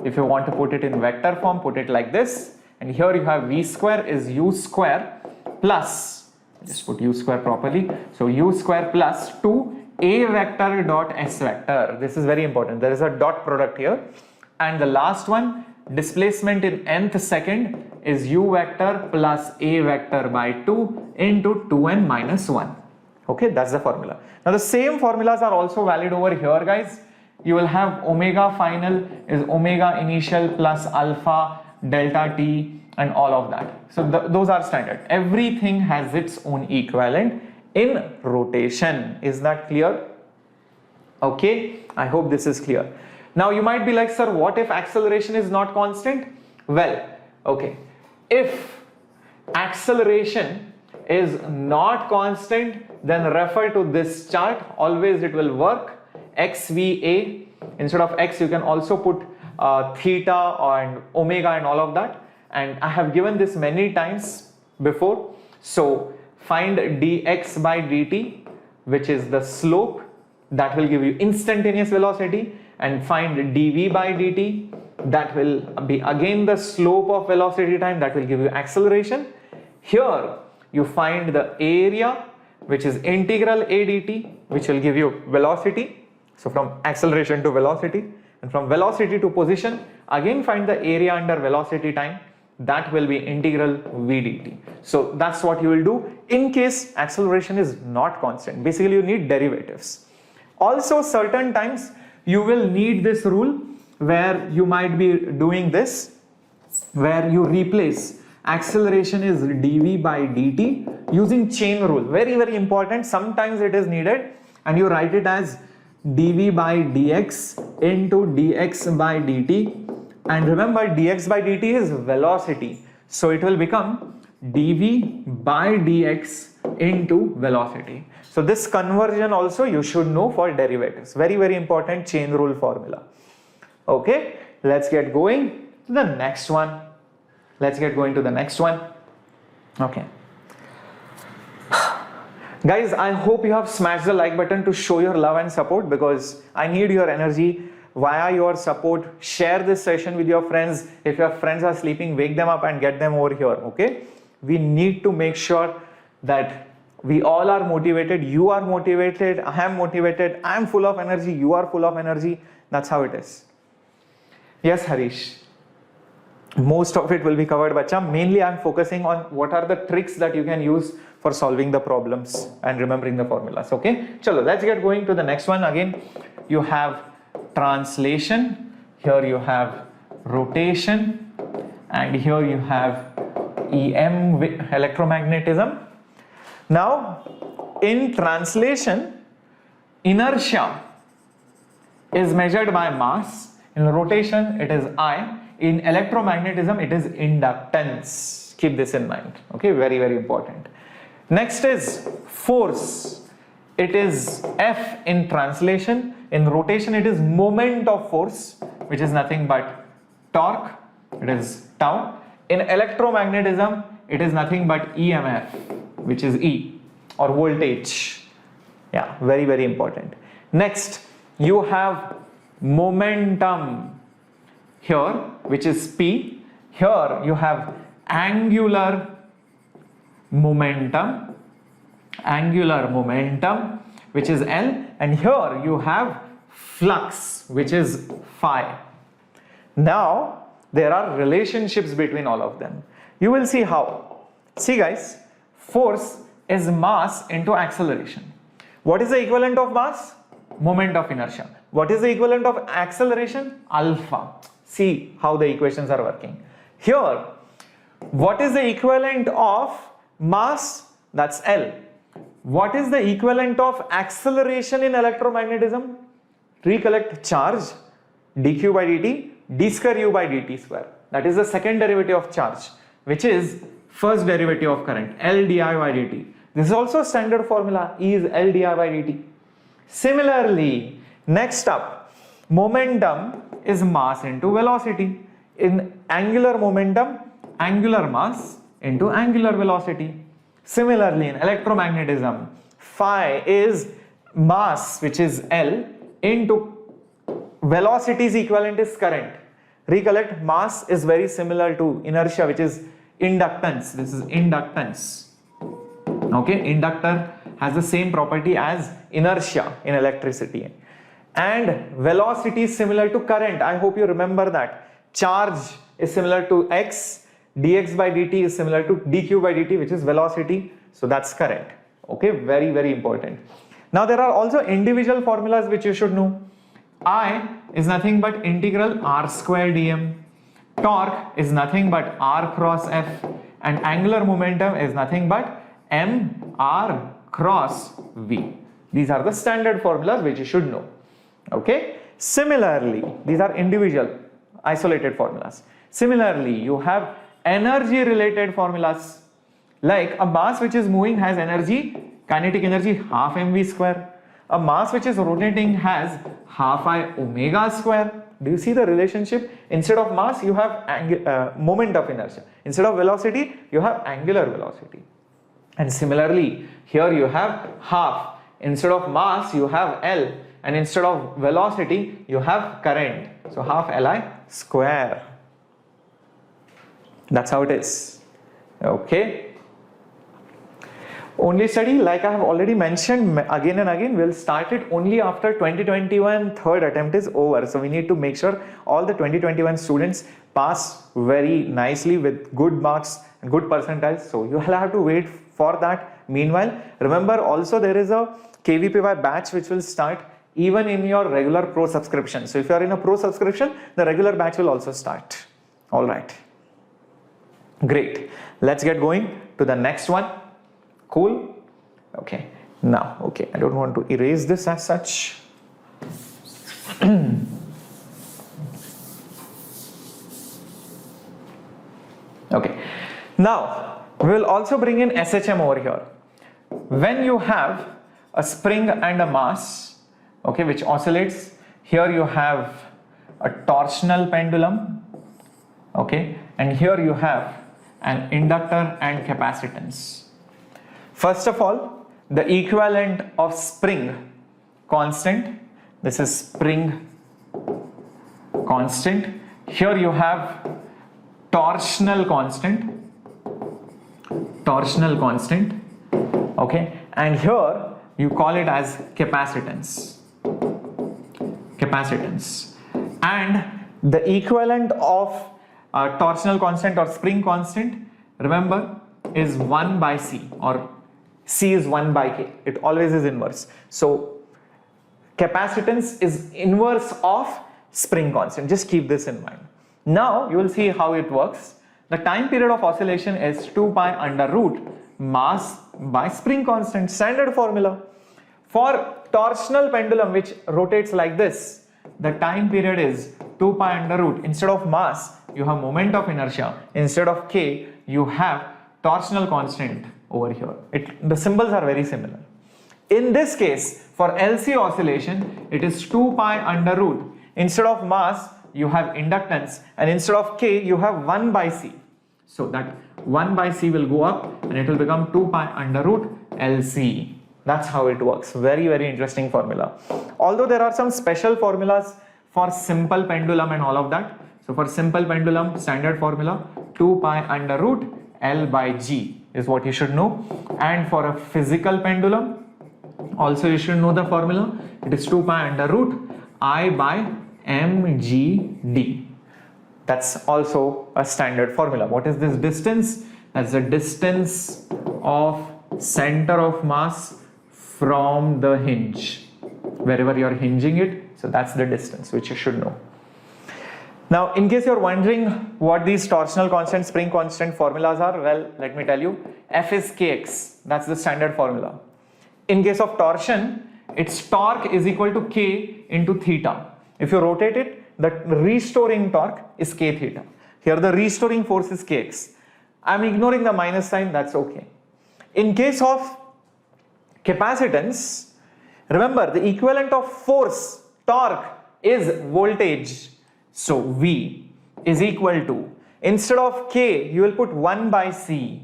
if you want to put it in vector form, put it like this. And here you have V square is U square plus, just put U square properly. So U square plus 2A vector dot S vector. This is very important. There is a dot product here. And the last one, displacement in nth second is U vector plus A vector by 2 into 2n minus 1. Okay, that's the formula. Now the same formulas are also valid over here, guys. You will have omega final is omega initial plus alpha delta t and all of that. So those are standard. Everything has its own equivalent in rotation. Is that clear? Okay, I hope this is clear. Now you might be like, sir, what if acceleration is not constant? Well, okay, if acceleration is not constant, then refer to this chart. Always it will work. XVA, instead of x you can also put theta and omega and all of that, and I have given this many times before. So find dx by dt, which is the slope, that will give you instantaneous velocity, and find dv by dt, that will be again the slope of velocity time, that will give you acceleration. Here you find the area, which is integral a dt, which will give you velocity. So from acceleration to velocity, and from velocity to position, again find the area under velocity time, that will be integral v dt. So that's what you will do in case acceleration is not constant. Basically you need derivatives. Also certain times you will need this rule where you might be doing this, where you replace acceleration is dv by dt using chain rule. Very, very important. Sometimes it is needed, and you write it as dv by dx into dx by dt. And remember, dx by dt is velocity. So it will become dv by dx into velocity. So this conversion also you should know for derivatives. Very, very important chain rule formula. Okay, let's get going to the next one. Okay. Guys, I hope you have smashed the like button to show your love and support, because I need your energy via your support. Share this session with your friends. If your friends are sleeping, wake them up and get them over here. Okay, we need to make sure that we all are motivated. You are motivated, I am motivated, I am full of energy, you are full of energy. That's how it is. Yes, Harish, most of it will be covered, bacha. Mainly I am focusing on what are the tricks that you can use for solving the problems and remembering the formulas. Okay, chalo, let's get going to the next one. Again, you have translation, here you have rotation, and here you have EM, electromagnetism. Now in translation, inertia is measured by mass. In rotation it is I. In electromagnetism it is inductance. Keep this in mind. Okay, very, very important. Next is force. It is F in translation. In rotation it is moment of force, which is nothing but torque. It is tau. In electromagnetism it is nothing but EMF, which is E, or voltage. Yeah, very, very important. Next you have momentum here, which is P. Here you have angular momentum, which is L, and here you have flux, which is phi. Now there are relationships between all of them. You will see how. See guys, force is mass into acceleration. What is the equivalent of mass? Moment of inertia. What is the equivalent of acceleration? Alpha. See how the equations are working. Here, what is the equivalent of mass? That's L. What is the equivalent of acceleration in electromagnetism? Recollect charge, dq by dt, d square u by dt square. That is the second derivative of charge, which is first derivative of current, L di by dt. This is also standard formula, E is L di by dt. Similarly, next up, momentum is mass into velocity. In angular momentum, angular mass into angular velocity. Similarly, in electromagnetism, phi is mass, which is L, into velocity's equivalent is current. Recollect, mass is very similar to inertia, which is inductance. This is inductance. Okay, inductor has the same property as inertia in electricity. And velocity is similar to current. I hope you remember that. Charge is similar to x, dx by dt is similar to dq by dt, which is velocity. So that's current. Okay, very, very important. Now there are also individual formulas which you should know. I is nothing but integral r square dm. Torque is nothing but r cross f. And angular momentum is nothing but m r cross v. These are the standard formulas which you should know. Okay. Similarly, these are individual isolated formulas. Similarly, you have energy related formulas, like a mass which is moving has energy, kinetic energy half mv square. A mass which is rotating has half I omega square. Do you see the relationship? Instead of mass you have moment of inertia. Instead of velocity you have angular velocity. And similarly here you have half. Instead of mass you have L, and instead of velocity you have current. So half Li square. That's how it is. Okay. Only study, like I have already mentioned again and again, we'll start it only after 2021 third attempt is over. So we need to make sure all the 2021 students pass very nicely with good marks and good percentiles. So you will have to wait for that. Meanwhile, remember also there is a KVPY batch which will start even in your regular pro subscription. So if you are in a pro subscription, the regular batch will also start. All right. Great. Let's get going to the next one. Cool. Okay. Now, okay, I don't want to erase this as such. Okay. Now, we will also bring in SHM over here. When you have a spring and a mass, okay, which oscillates, here you have a torsional pendulum, okay, and here you have an inductor and capacitance. First of all, the equivalent of spring constant, this is spring constant. Here you have torsional constant, okay, and here you call it as capacitance. And the equivalent of torsional constant or spring constant, remember, is 1 by C, or C is 1 by K. It always is inverse. So capacitance is inverse of spring constant. Just keep this in mind. Now you will see how it works. The time period of oscillation is 2 pi under root mass by spring constant, standard formula. For torsional pendulum which rotates like this, the time period is 2 pi under root. Instead of mass, you have moment of inertia. Instead of K, you have torsional constant over here. The symbols are very similar. In this case, for LC oscillation, it is 2 pi under root. Instead of mass, you have inductance, and instead of K, you have 1 by C. So that 1 by C will go up and it will become 2 pi under root LC. That's how it works. Very, very interesting formula. Although there are some special formulas for simple pendulum and all of that. So for simple pendulum, standard formula 2 pi under root L by G is what you should know. And for a physical pendulum, also you should know the formula. It is 2 pi under root I by mgd. That's also a standard formula. What is this distance? That's the distance of center of mass from the hinge, wherever you are hinging it. So that's the distance which you should know. Now, in case you're wondering what these torsional constant, spring constant formulas are, well, let me tell you. F is kx. That's the standard formula. In case of torsion, its torque is equal to k into theta. If you rotate it, the restoring torque is k theta. Here the restoring force is kx. I'm ignoring the minus sign, that's okay. In case of capacitance, remember the equivalent of force, torque, is voltage. So V is equal to, instead of K, you will put 1 by C,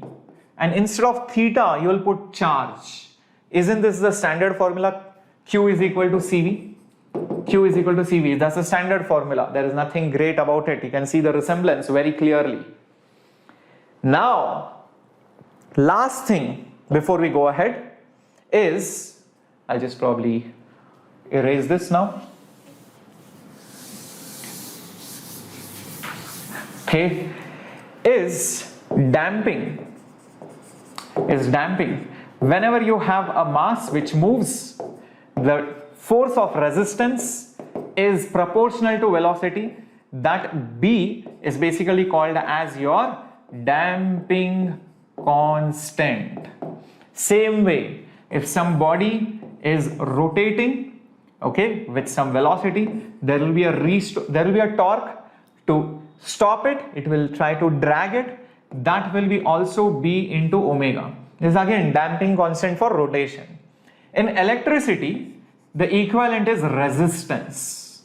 and instead of theta, you will put charge. Isn't this the standard formula? Q is equal to CV. Q is equal to CV. That's the standard formula. There is nothing great about it. You can see the resemblance very clearly. Now, last thing before we go ahead is, I'll just probably erase this now. Okay, is damping. Whenever you have a mass which moves, the force of resistance is proportional to velocity. That B is basically called as your damping constant. Same way, if some body is rotating, okay, with some velocity, there will be a torque to stop it. It will try to drag it. That will be also B into omega. This is again damping constant for rotation. In electricity, the equivalent is resistance.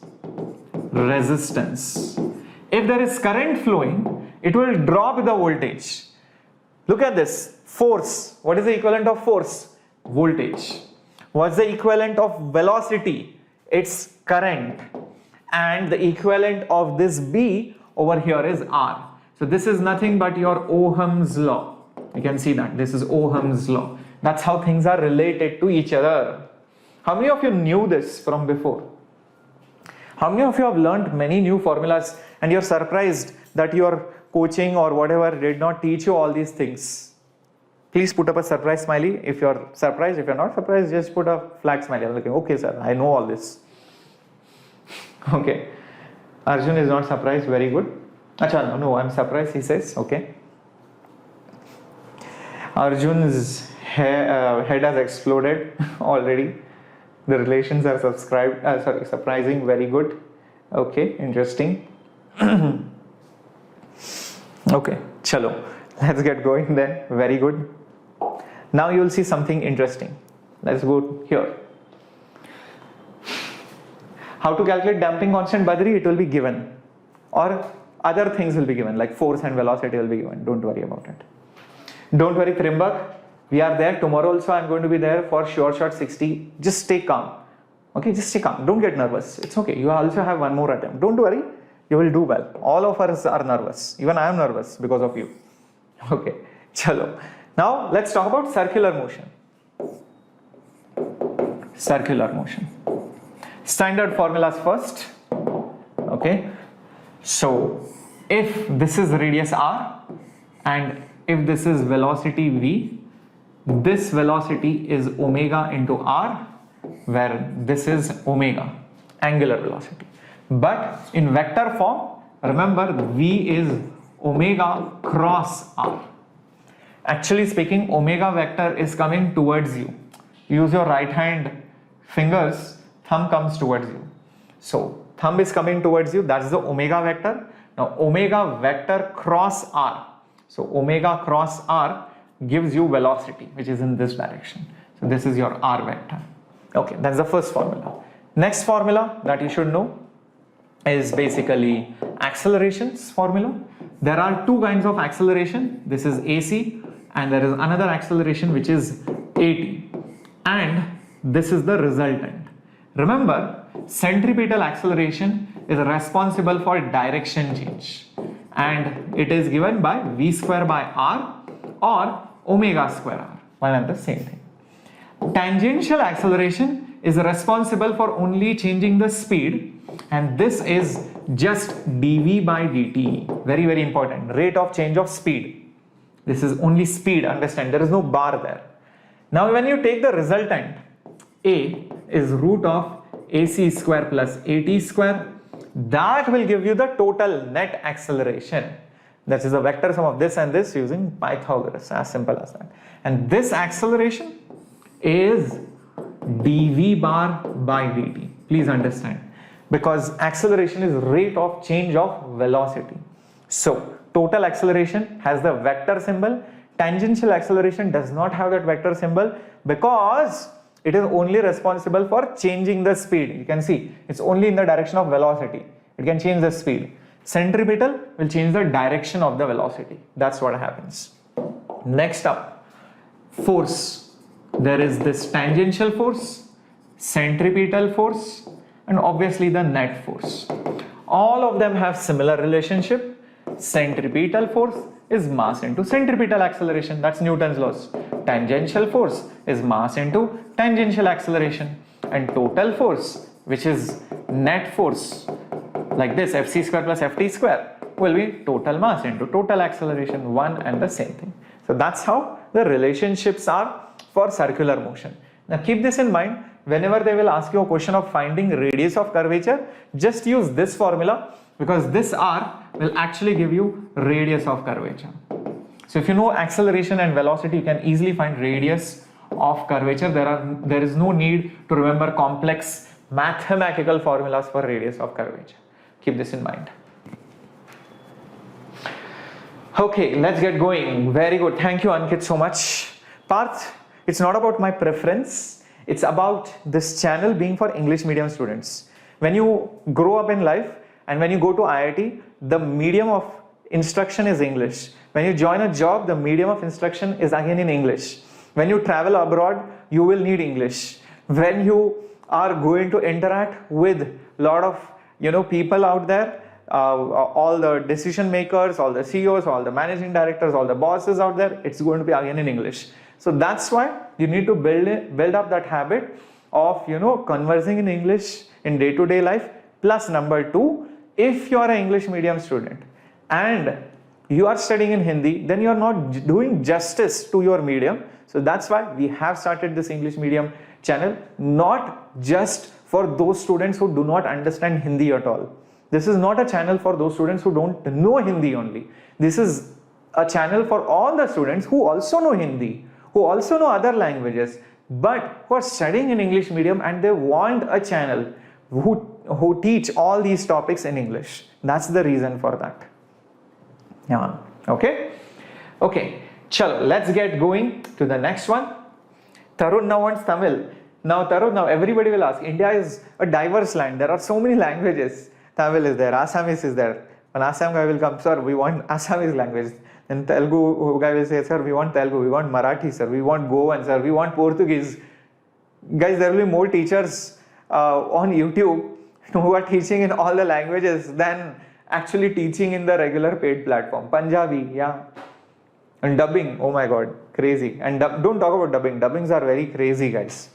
If there is current flowing, it will drop the voltage. Look at this. Force. What is the equivalent of force? Voltage. What's the equivalent of velocity? It's current. And the equivalent of this B over here is R. So this is nothing but your Ohm's law. You can see that this is Ohm's law. That's how things are related to each other. How many of you knew this from before? How many of you have learned many new formulas and you're surprised that your coaching or whatever did not teach you all these things? Please put up a surprise smiley if you're surprised. If you're not surprised, just put a flag smiley. I'm looking, okay sir, I know all this. Okay. Arjun is not surprised, very good. Acha, no, I'm surprised, he says, okay. Arjun's head has exploded already. The relations are surprising, very good. Okay, interesting. Okay, chalo. Let's get going then. Very good. Now you will see something interesting. Let's go here. How to calculate damping constant, Badri? It will be given. Or other things will be given, like force and velocity will be given. Don't worry about it. Don't worry, Trimbak. We are there. Tomorrow also I'm going to be there for sure shot 60. Just stay calm. Okay, just stay calm. Don't get nervous. It's okay. You also have one more attempt. Don't worry. You will do well. All of us are nervous. Even I am nervous because of you. Okay, chalo. Now let's talk about circular motion. Circular motion. Standard formulas first. Okay. So if this is radius r and if this is velocity v, this velocity is omega into r, where this is omega, angular velocity. But in vector form, remember v is omega cross r. Actually speaking, omega vector is coming towards you. Use your right hand fingers, thumb comes towards you. So thumb is coming towards you, that's the omega vector. Now omega vector cross r. So omega cross r gives you velocity, which is in this direction. So this is your r vector. Okay, that's the first formula. Next formula that you should know is basically accelerations formula. There are two kinds of acceleration. This is AC and there is another acceleration which is AT. And this is the resultant. Remember, centripetal acceleration is responsible for direction change. And it is given by v square by r or omega square r. One and the same thing. Tangential acceleration is responsible for only changing the speed, and this is just dv by dt. Very, very important. Rate of change of speed. This is only speed, understand, there is no bar there. Now when you take the resultant, A is root of AC square plus AT square, that will give you the total net acceleration. That is the vector sum of this and this using Pythagoras, as simple as that. And this acceleration is dv bar by dt. Please understand, because acceleration is rate of change of velocity. So total acceleration has the vector symbol. Tangential acceleration does not have that vector symbol because it is only responsible for changing the speed. You can see it's only in the direction of velocity. It can change the speed. Centripetal will change the direction of the velocity. That's what happens. Next up, force. There is this tangential force, centripetal force, and obviously the net force. All of them have similar relationship. Centripetal force is mass into centripetal acceleration. That's Newton's laws. Tangential force is mass into tangential acceleration. And total force, which is net force, like this, Fc square plus Ft square, will be total mass into total acceleration, one and the same thing. So that's how the relationships are for circular motion. Now keep this in mind. Whenever they will ask you a question of finding radius of curvature, just use this formula, because this r will actually give you radius of curvature. So if you know acceleration and velocity, you can easily find radius of curvature. There is no need to remember complex mathematical formulas for radius of curvature. Keep this in mind. Okay, let's get going. Very good. Thank you, Ankit, so much. Parth, it's not about my preference. It's about this channel being for English medium students. When you grow up in life and when you go to IIT, the medium of instruction is English. When you join a job, the medium of instruction is again in English. When you travel abroad, you will need English. When you are going to interact with a lot of people out there, all the decision makers, all the CEOs, all the managing directors, all the bosses out there, it's going to be again in English. So that's why you need to build up that habit of, you know, conversing in English in day-to-day life. Plus number two, if you are an English medium student and you are studying in Hindi, then you are not doing justice to your medium. So that's why we have started this English medium channel, not just for those students who do not understand Hindi at all. This is not a channel for those students who don't know Hindi only. This is a channel for all the students who also know Hindi, who also know other languages, but who are studying in English medium and they want a channel who teach all these topics in English. That's the reason for that. Yeah. Okay. Chalo, let's get going to the next one. Tarun now wants Tamil. Now Tarun, now everybody will ask, India is a diverse land. There are so many languages. Tamil is there, Assamese is there. An Assam guy will come, sir, we want Assamese language. Then Telugu guy will say, sir, we want Telugu, we want Marathi, sir, we want Goan, sir, we want Portuguese. Guys, there will be more teachers on YouTube who are teaching in all the languages than actually teaching in the regular paid platform. Punjabi, yeah. And dubbing, oh my god, crazy. And don't talk about dubbing. Dubbings are very crazy, guys.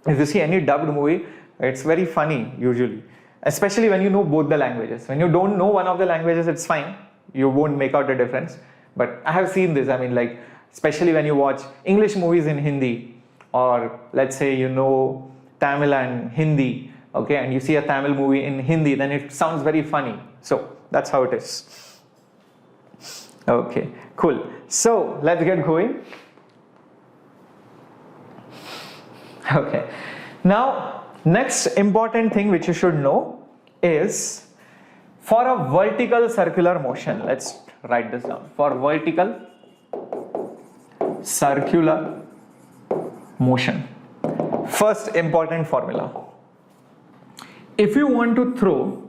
If you see any dubbed movie, it's very funny usually. Especially when you know both the languages. When you don't know one of the languages, it's fine. You won't make out a difference. But I have seen this. I mean, like, especially when you watch English movies in Hindi, or let's say you know Tamil and Hindi, okay, and you see a Tamil movie in Hindi, then it sounds very funny. So that's how it is. Okay, cool. So let's get going. Okay, now next important thing which you should know is for a vertical circular motion. Let's write this down. For vertical circular motion, first important formula. If you want to throw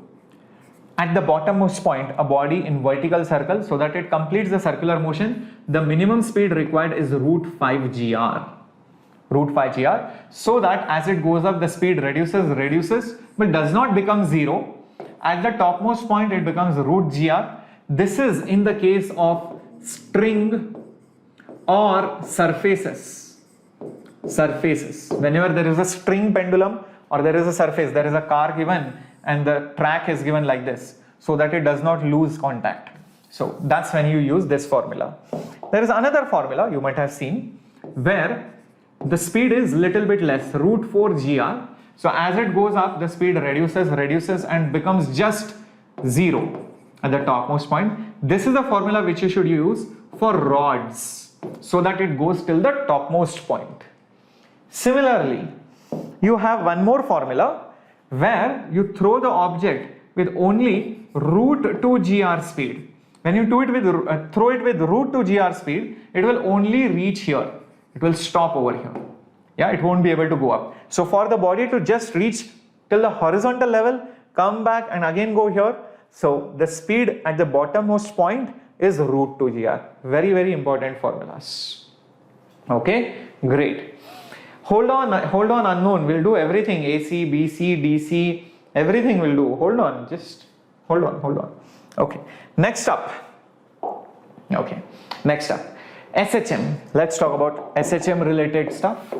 at the bottommost point a body in vertical circle so that it completes the circular motion, the minimum speed required is root 5 gr. Root 5 gr, so that as it goes up the speed reduces but does not become 0. At the topmost point it becomes root gr. This is in the case of string or surfaces. Whenever there is a string pendulum or there is a surface, there is a car given and the track is given like this so that it does not lose contact. So that's when you use this formula. There is another formula you might have seen where the speed is little bit less, root 4 gr. So as it goes up, the speed reduces and becomes just 0 at the topmost point. This is the formula which you should use for rods so that it goes till the topmost point. Similarly, you have one more formula where you throw the object with only root 2 gr speed. When you do it with throw it with root 2 gr speed, it will only reach here. It will stop over here. Yeah, it won't be able to go up. So for the body to just reach till the horizontal level, come back and again go here. So the speed at the bottommost point is root 2 gr. Very, very important formulas. Okay, great. Hold on unknown. We'll do everything. AC, BC, DC, everything we'll do. Hold on, just hold on. Okay, next up. SHM. Let's talk about SHM related stuff.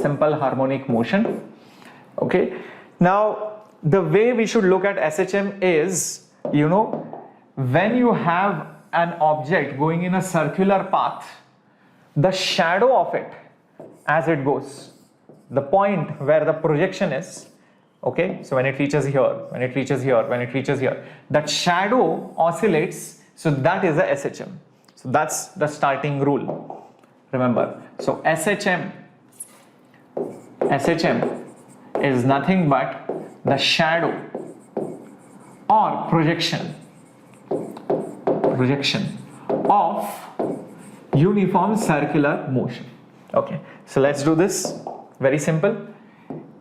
Simple harmonic motion. Okay. Now, the way we should look at SHM is, you know, when you have an object going in a circular path, the shadow of it as it goes, the point where the projection is, okay, so when it reaches here, that shadow oscillates, so that is the SHM. So that's the starting rule, remember. So SHM is nothing but the shadow or projection of uniform circular motion. Okay, so let's do this. Very simple.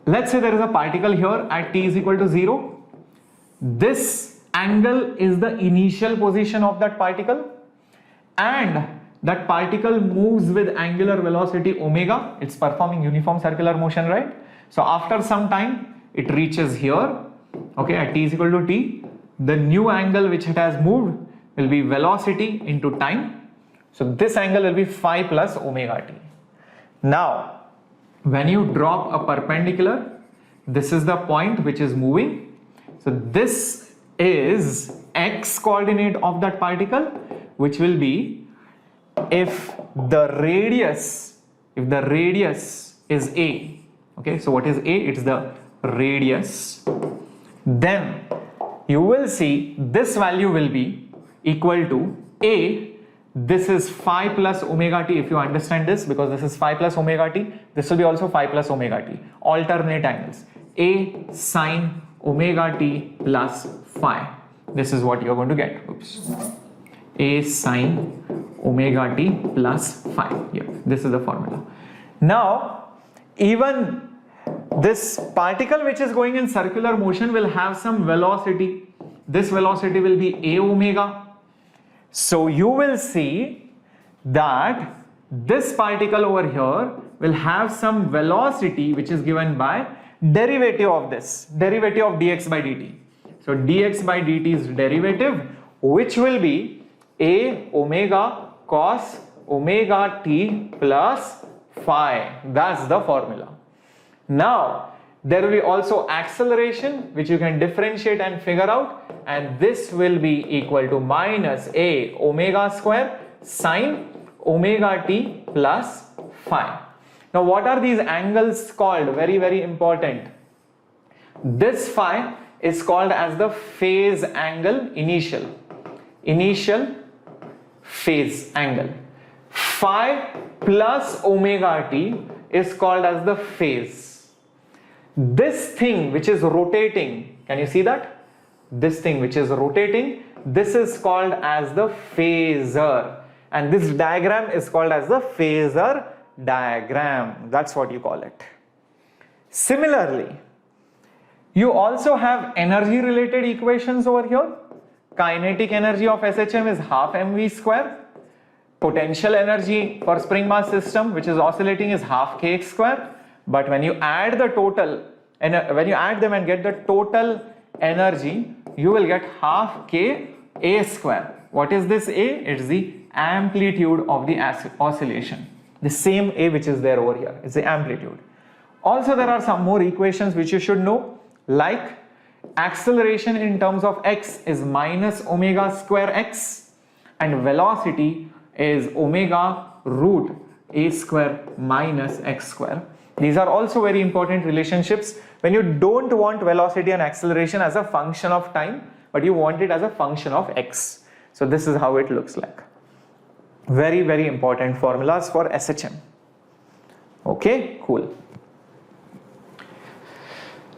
Let's say there is a particle here at t is equal to 0. This angle is the initial position of that particle, and that particle moves with angular velocity omega. It's performing uniform circular motion, right? So after some time it reaches here, okay, at t is equal to t. the new angle which it has moved will be velocity into time. So this angle will be phi plus omega t. Now, when you drop a perpendicular, this is the point which is moving. So this is x coordinate of that particle, which will be if the radius is a. Okay, so what is a? It's the radius. Then you will see this value will be equal to a. This is phi plus omega t, if you understand this, because this is phi plus omega t. This will be also phi plus omega t. Alternate angles. A sine omega t plus phi. This is what you're going to get. Oops. A sine omega t plus phi. Yep, this is the formula. Now, even this particle which is going in circular motion will have some velocity. This velocity will be a omega. So you will see that this particle over here will have some velocity which is given by derivative of this, derivative of dx by dt. So dx by dt is derivative, which will be a omega cos omega t plus phi. That's the formula. Now, there will be also acceleration, which you can differentiate and figure out, and this will be equal to minus a omega square sine omega t plus phi. Now, what are these angles called? Very, very important. This phi is called as the phase angle, initial phase angle. Phi plus omega t is called as the phase. This thing which is rotating, can you see that? This thing which is rotating, this is called as the phasor, and this diagram is called as the phasor diagram. That's what you call it. Similarly, you also have energy related equations over here. Kinetic energy of SHM is half mv square. Potential energy for spring mass system which is oscillating is half kx square. But when you add the total, and when you add them and get the total energy, you will get half k a square. What is this a? It's the amplitude of the oscillation. The same a which is there over here is the amplitude. Also, there are some more equations which you should know, like acceleration in terms of x is minus omega square x, and velocity is omega root a square minus x square. These are also very important relationships when you don't want velocity and acceleration as a function of time, but you want it as a function of x. So this is how it looks like. Very, very important formulas for SHM. Okay, cool.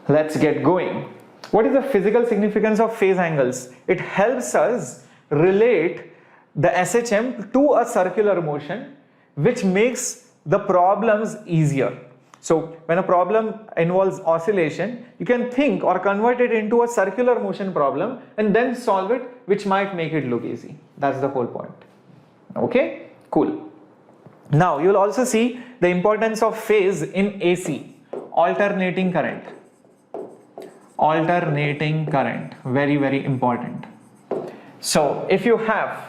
Let's get going. What is the physical significance of phase angles? It helps us relate the SHM to a circular motion, which makes the problems easier. So when a problem involves oscillation, you can think or convert it into a circular motion problem and then solve it, which might make it look easy. That's the whole point. Okay, cool. Now you will also see the importance of phase in AC, alternating current. Alternating current, very, very important. So if you have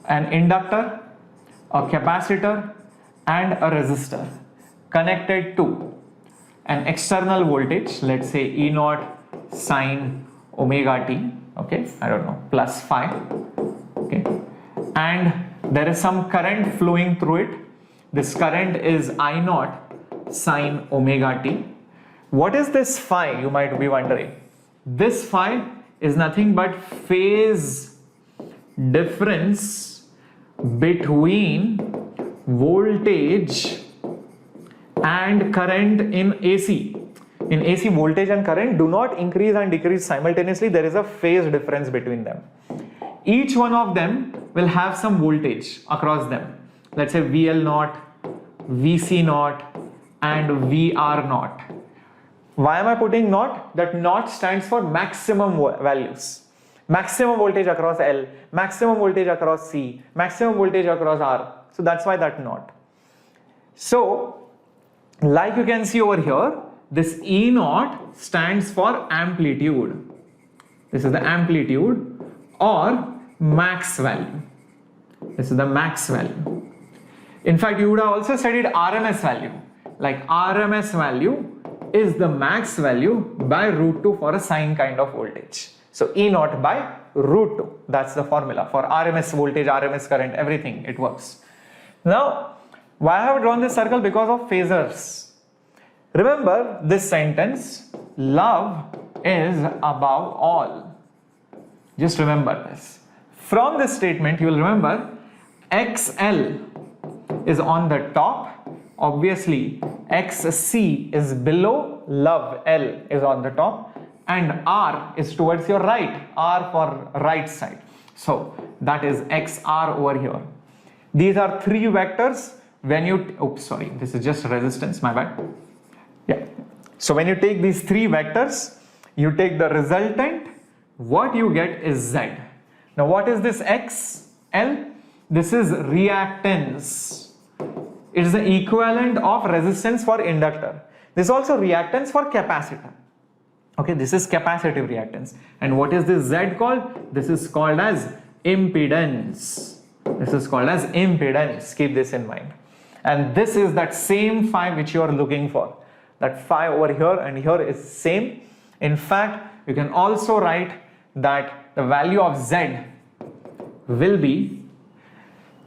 an inductor, a capacitor and a resistor connected to an external voltage, let's say E naught sine omega t, okay, I don't know, plus phi, okay, and there is some current flowing through it. This current is I naught sine omega t. What is this phi, you might be wondering? This phi is nothing but phase difference between voltage and current in AC. In AC, voltage and current do not increase and decrease simultaneously. There is a phase difference between them. Each one of them will have some voltage across them. Let's say VL naught, VC naught and VR naught. Why am I putting naught? That naught stands for maximum values. Maximum voltage across L, maximum voltage across C, maximum voltage across R. So that's why that naught. So like you can see over here, this E naught stands for amplitude. This is the amplitude, or max value. This is the max value. In fact, you would have also studied RMS value. Like RMS value is the max value by root 2 for a sine kind of voltage. So E naught by root 2. That's the formula for RMS voltage, RMS current, everything. It works. Now, why I have drawn this circle? Because of phasors. Remember this sentence, love is above all. Just remember this. From this statement, you will remember XL is on the top. Obviously, XC is below, love L is on the top, and R is towards your right, R for right side. So that is XR over here. These are three vectors. When you, oops, sorry, this is just resistance, my bad. Yeah. So when you take these three vectors, you take the resultant, what you get is Z. Now what is this XL? This is reactance. It is the equivalent of resistance for inductor. This is also reactance for capacitor. Okay, this is capacitive reactance. And what is this Z called? This is called as impedance. This is called as impedance. Keep this in mind. And this is that same phi which you are looking for. That phi over here and here is same. In fact, you can also write that the value of Z will be,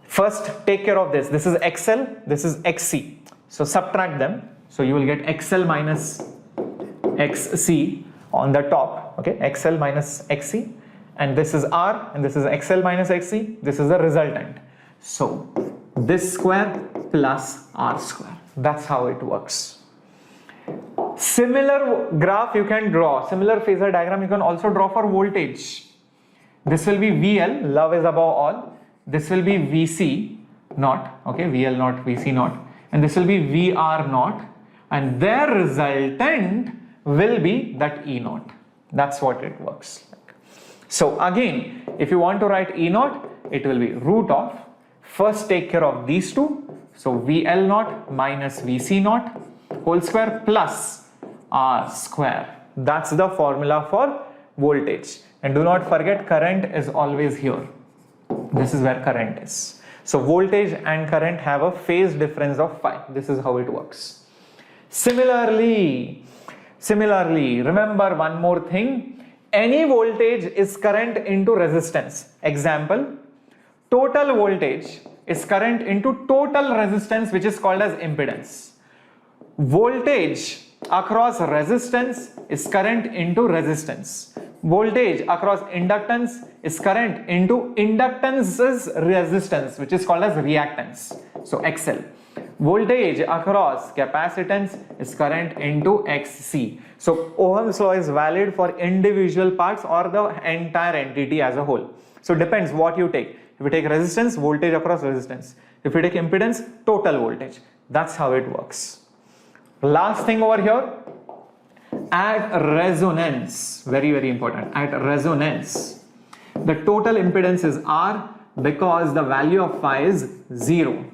first take care of this. This is XL, this is XC. So subtract them. So you will get XL minus XC on the top. Okay, XL minus XC. And this is R, and this is XL minus XC. This is the resultant. So this square plus R square. That's how it works. Similar graph you can draw, similar phasor diagram you can also draw for voltage. This will be VL, love is above all. This will be VC naught, okay, VL naught, VC naught. And this will be VR naught. And their resultant will be that E naught. That's what it works like. So again, if you want to write E naught, it will be root of, first take care of these two. So VL naught minus VC naught whole square plus R square. That's the formula for voltage. And do not forget, current is always here. This is where current is. So voltage and current have a phase difference of phi. This is how it works. Similarly, remember one more thing. Any voltage is current into resistance. Example, total voltage is current into total resistance, which is called as impedance. Voltage across resistance is current into resistance. Voltage across inductance is current into inductance's resistance, which is called as reactance. So XL. Voltage across capacitance is current into XC. So Ohm's law is valid for individual parts or the entire entity as a whole. So it depends what you take. If you take resistance, voltage across resistance. If you take impedance, total voltage. That's how it works. Last thing over here, at resonance, very, very important, at resonance, the total impedance is R because the value of phi is 0.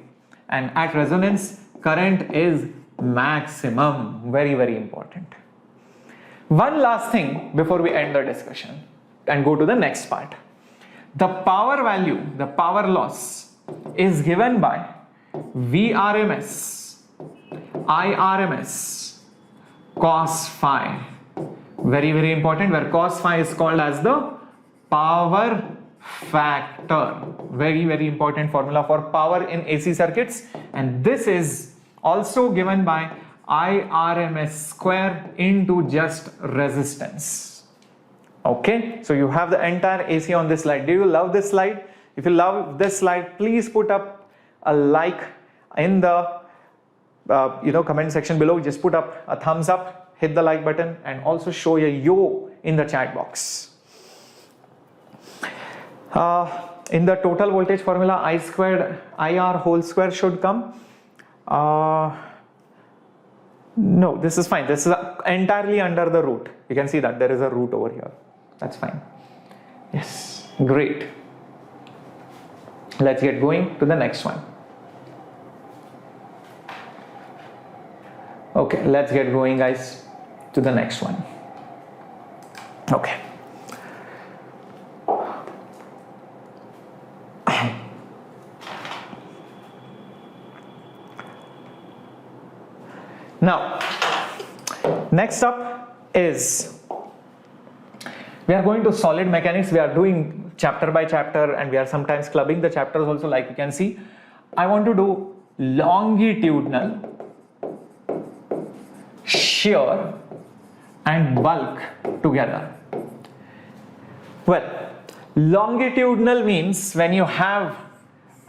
And at resonance, current is maximum, very, very important. One last thing before we end the discussion and go to the next part. The power value, the power loss is given by VRMS, IRMS, cos phi. Very, very important, where cos phi is called as the power factor. Very, very important formula for power in AC circuits. And this is also given by IRMS square into just resistance. Okay, so you have the entire AC on this slide. Do you love this slide? If you love this slide, please put up a like in the comment section below. Just put up a thumbs up, hit the like button, and also show your yo in the chat box. In the total voltage formula, I squared IR whole square should come. No, this is fine. This is entirely under the root. You can see that there is a root over here. That's fine. Yes, great. Let's get going to the next one. Okay, let's get going, guys, to the next one. Okay. Now, next up is, we are going to solid mechanics. We are doing chapter by chapter and we are sometimes clubbing the chapters also, like you can see. I want to do longitudinal, shear and bulk together. Well, longitudinal means when you have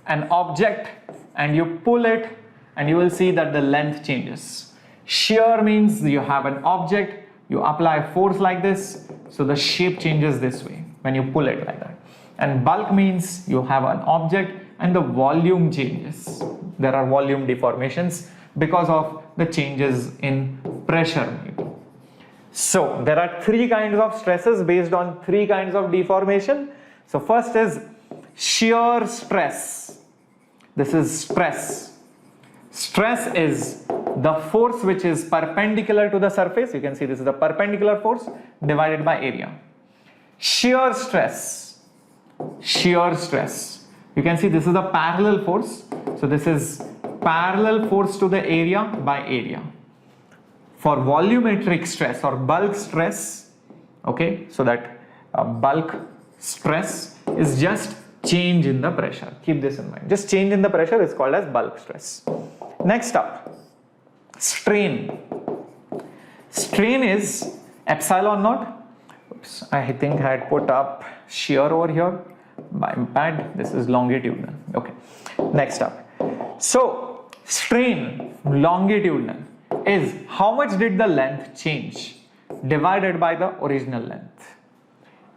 an object and you pull it and you will see that the length changes. Shear means you have an object, you apply force like this, so the shape changes this way when you pull it like that. And bulk means you have an object and the volume changes. There are volume deformations because of the changes in pressure maybe. So there are three kinds of stresses based on three kinds of deformation. So first is shear stress. This is stress. Stress is the force which is perpendicular to the surface. You can see this is the perpendicular force divided by area. Shear stress. Shear stress. You can see this is the parallel force. So this is parallel force to the area by area. For volumetric stress or bulk stress, okay, so that bulk stress is just change in the pressure. Keep this in mind. Just change in the pressure is called as bulk stress. Next up, strain. Strain is epsilon naught. Oops, I think I had put up shear over here. My bad. This is longitudinal. Okay. Next up. So strain longitudinal is how much did the length change divided by the original length.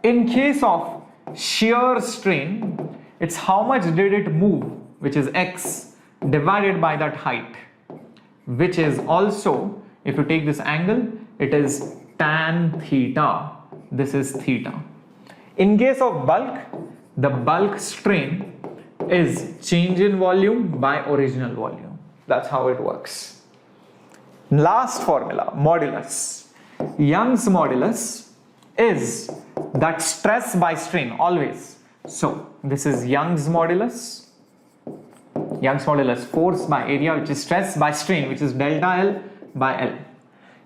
In case of shear strain, it's how much did it move, which is x, divided by that height, which is also, if you take this angle, it is tan theta. This is theta. In case of bulk, the bulk strain is change in volume by original volume. That's how it works. Last formula, modulus. Young's modulus is that stress by strain always. So this is Young's modulus. Young's modulus, force by area, which is stress by strain, which is delta L by L.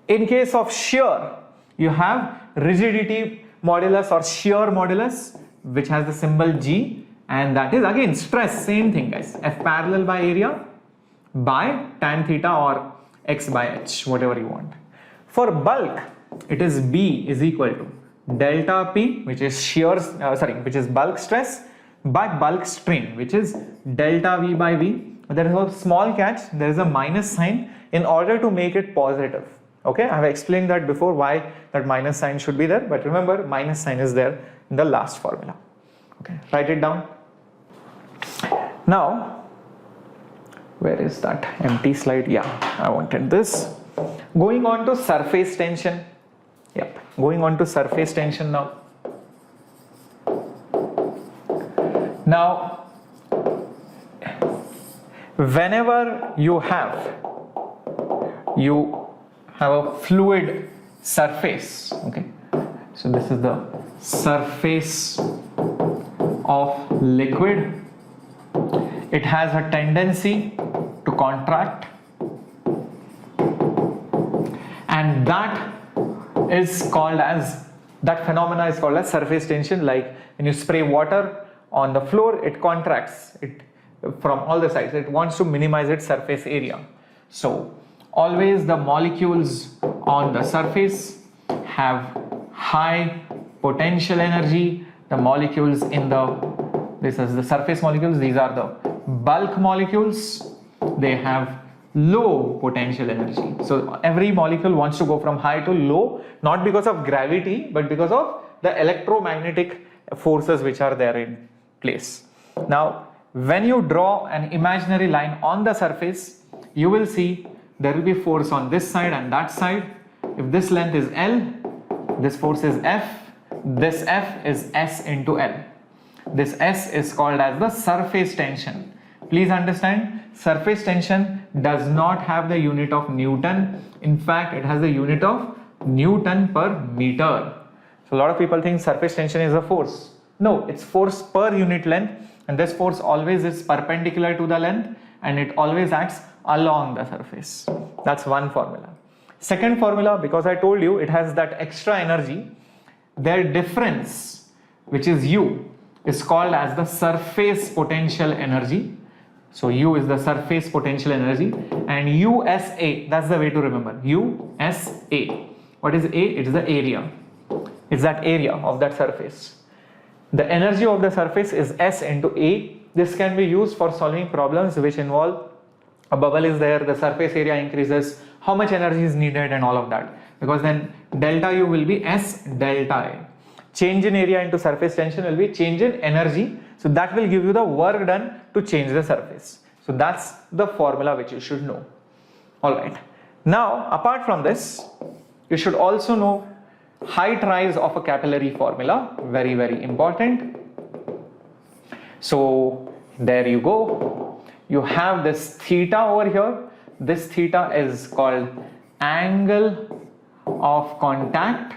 In case of shear, you have rigidity modulus or shear modulus, which has the symbol G, and that is again stress, same thing guys, F parallel by area by tan theta or x by h, whatever you want. For bulk, it is B is equal to delta P, which is which is bulk stress, by bulk strain, which is delta V by V. There is a small catch, there is a minus sign in order to make it positive. Okay, I have explained that before why that minus sign should be there, but remember minus sign is there in the last formula. Okay, write it down. Now, where is that empty slide? Yeah, I wanted this. Going on to surface tension. Yep, going on to surface tension now. Now, whenever you have a fluid surface, okay, so this is the surface of liquid. It has a tendency to contract, and that is called as, that phenomena is called as surface tension. Like when you spray water on the floor, it contracts it from all the sides. It wants to minimize its surface area. So always the molecules on the surface have high potential energy. The molecules in this is the surface molecules, these are the bulk molecules, they have low potential energy. So every molecule wants to go from high to low, not because of gravity, but because of the electromagnetic forces which are there in place. Now, when you draw an imaginary line on the surface, you will see there will be force on this side and that side. If this length is L, this force is F, this F is S into L. This S is called as the surface tension. Please understand, surface tension does not have the unit of Newton. In fact, it has the unit of Newton per meter. So a lot of people think surface tension is a force. No, it's force per unit length, and this force always is perpendicular to the length and it always acts along the surface. That's one formula. Second formula, because I told you it has that extra energy, their difference, which is U, is called as the surface potential energy. So U is the surface potential energy, and USA, that's the way to remember, USA. What is A? It is the area. It's that area of that surface. The energy of the surface is S into A. This can be used for solving problems which involve a bubble is there, the surface area increases, how much energy is needed and all of that. Because then delta U will be S delta A. Change in area into surface tension will be change in energy. So that will give you the work done to change the surface. So that's the formula which you should know. Alright. Now, apart from this, you should also know height rise of a capillary formula. Very, very important. So there you go. You have this theta over here. This theta is called angle of contact.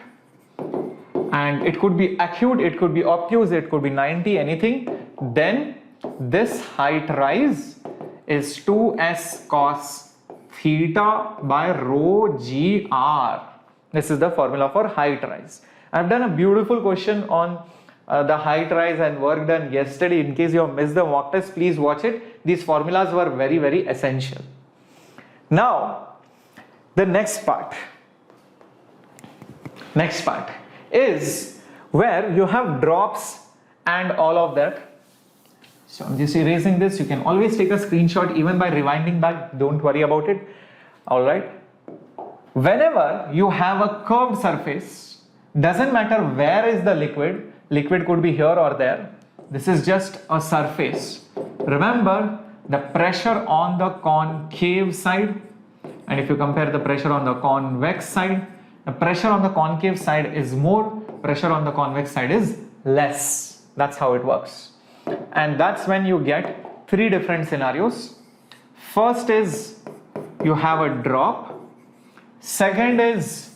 And it could be acute, it could be obtuse, it could be 90, anything. Then this height rise is 2s cos theta by rho gr. This is the formula for height rise. I've done a beautiful question on the height rise and work done yesterday. In case you have missed the mock test, please watch it. These formulas were very, very essential. Now, the next part is where you have drops and all of that. So I'm just erasing this. You can always take a screenshot even by rewinding back. Don't worry about it. Alright. Whenever you have a curved surface, doesn't matter where is the liquid. Liquid could be here or there. This is just a surface. Remember the pressure on the concave side, and if you compare the pressure on the convex side, the pressure on the concave side is more, pressure on the convex side is less. That's how it works. And that's when you get three different scenarios. First is you have a drop. Second is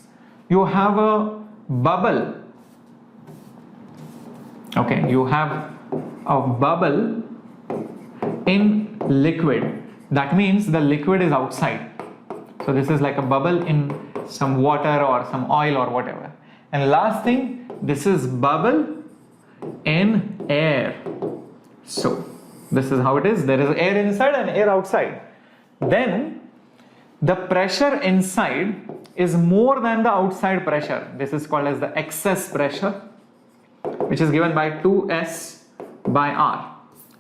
you have a bubble. Okay, you have a bubble in liquid. That means the liquid is outside. So this is like a bubble in some water or some oil or whatever. And last thing, this is bubble in air. So this is how it is. There is air inside and air outside. Then the pressure inside is more than the outside pressure. This is called as the excess pressure, which is given by 2s by r.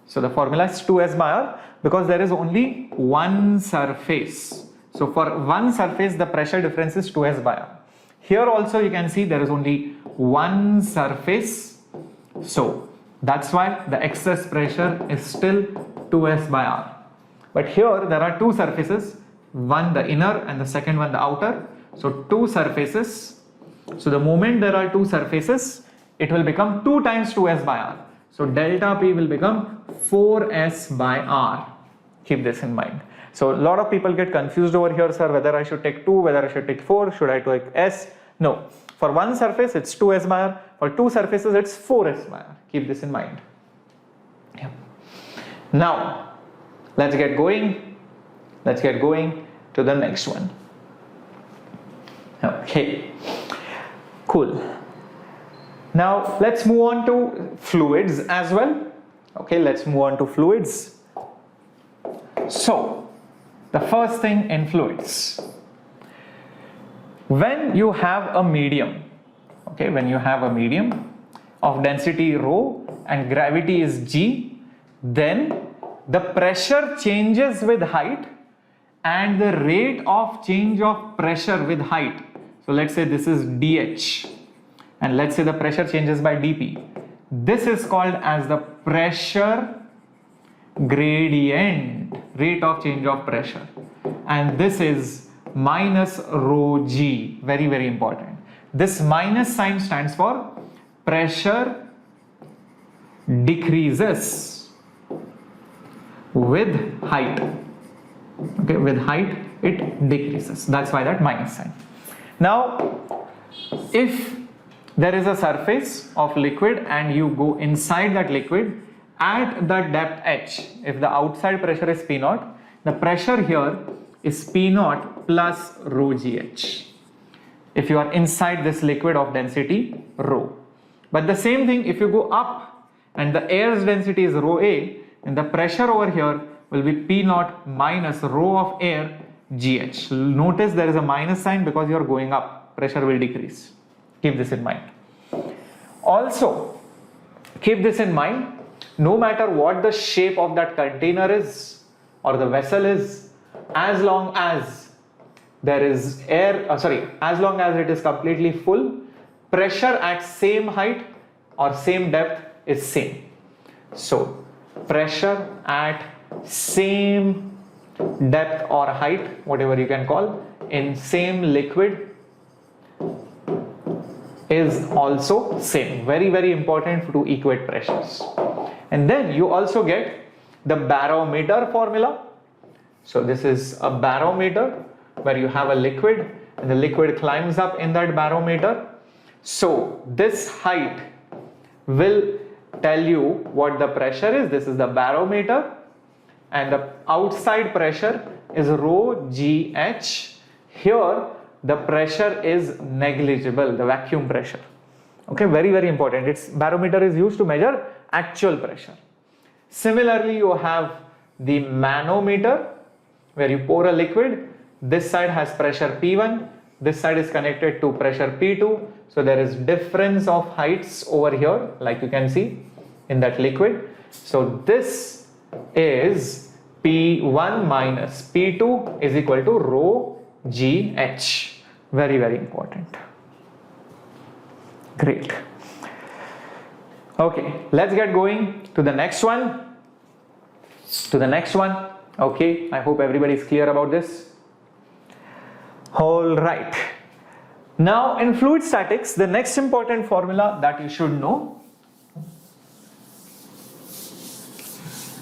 So the formula is 2s by r because there is only one surface. So for one surface, the pressure difference is 2s by r. Here also you can see there is only one surface. So that's why the excess pressure is still 2s by r. But here there are two surfaces, one the inner and the second one the outer. So two surfaces. So the moment there are two surfaces, it will become 2 times 2s by r. So delta P will become 4s by r. Keep this in mind. So a lot of people get confused over here, sir, whether I should take 2, whether I should take 4, should I take s? No. For one surface, it's 2s by r. For two surfaces, it's 4s by r. Keep this in mind. Yeah. Now, let's get going. Let's get going to the next one. Okay. Cool. Now, let's move on to fluids as well. Okay, let's move on to fluids. So, the first thing in fluids, when you have a medium, okay, when you have a medium of density rho and gravity is g, then the pressure changes with height and the rate of change of pressure with height. So let's say this is dH and let's say the pressure changes by dP. This is called as the pressure gradient, rate of change of pressure, and this is minus rho g. Very, very important. This minus sign stands for pressure decreases with height. Okay, with height it decreases. That's why that minus sign. Now, if there is a surface of liquid and you go inside that liquid at the depth h, if the outside pressure is P0, the pressure here is P naught plus rho GH. If you are inside this liquid of density rho. But the same thing, if you go up and the air's density is rho A, then the pressure over here will be P naught minus rho of air GH. Notice there is a minus sign because you are going up. Pressure will decrease. Keep this in mind. Also, keep this in mind, no matter what the shape of that container is or the vessel is, as long as there is air, as long as it is completely full, pressure at same height or same depth is same. So, pressure at same depth or height, whatever you can call, in same liquid is also same. Very, very important to equate pressures. And then you also get the barometer formula. So this is a barometer where you have a liquid and the liquid climbs up in that barometer. So this height will tell you what the pressure is. This is the barometer and the outside pressure is rho GH. Here the pressure is negligible, the vacuum pressure. Okay, very, very important. Its barometer is used to measure actual pressure. Similarly, you have the manometer where you pour a liquid. This side has pressure P1, this side is connected to pressure P2. So there is difference of heights over here, like you can see in that liquid. So this is P1 minus P2 is equal to rho GH. Very, very important. Great. Okay, let's get going to the next one. Okay, I hope everybody is clear about this. All right. Now in fluid statics, the next important formula that you should know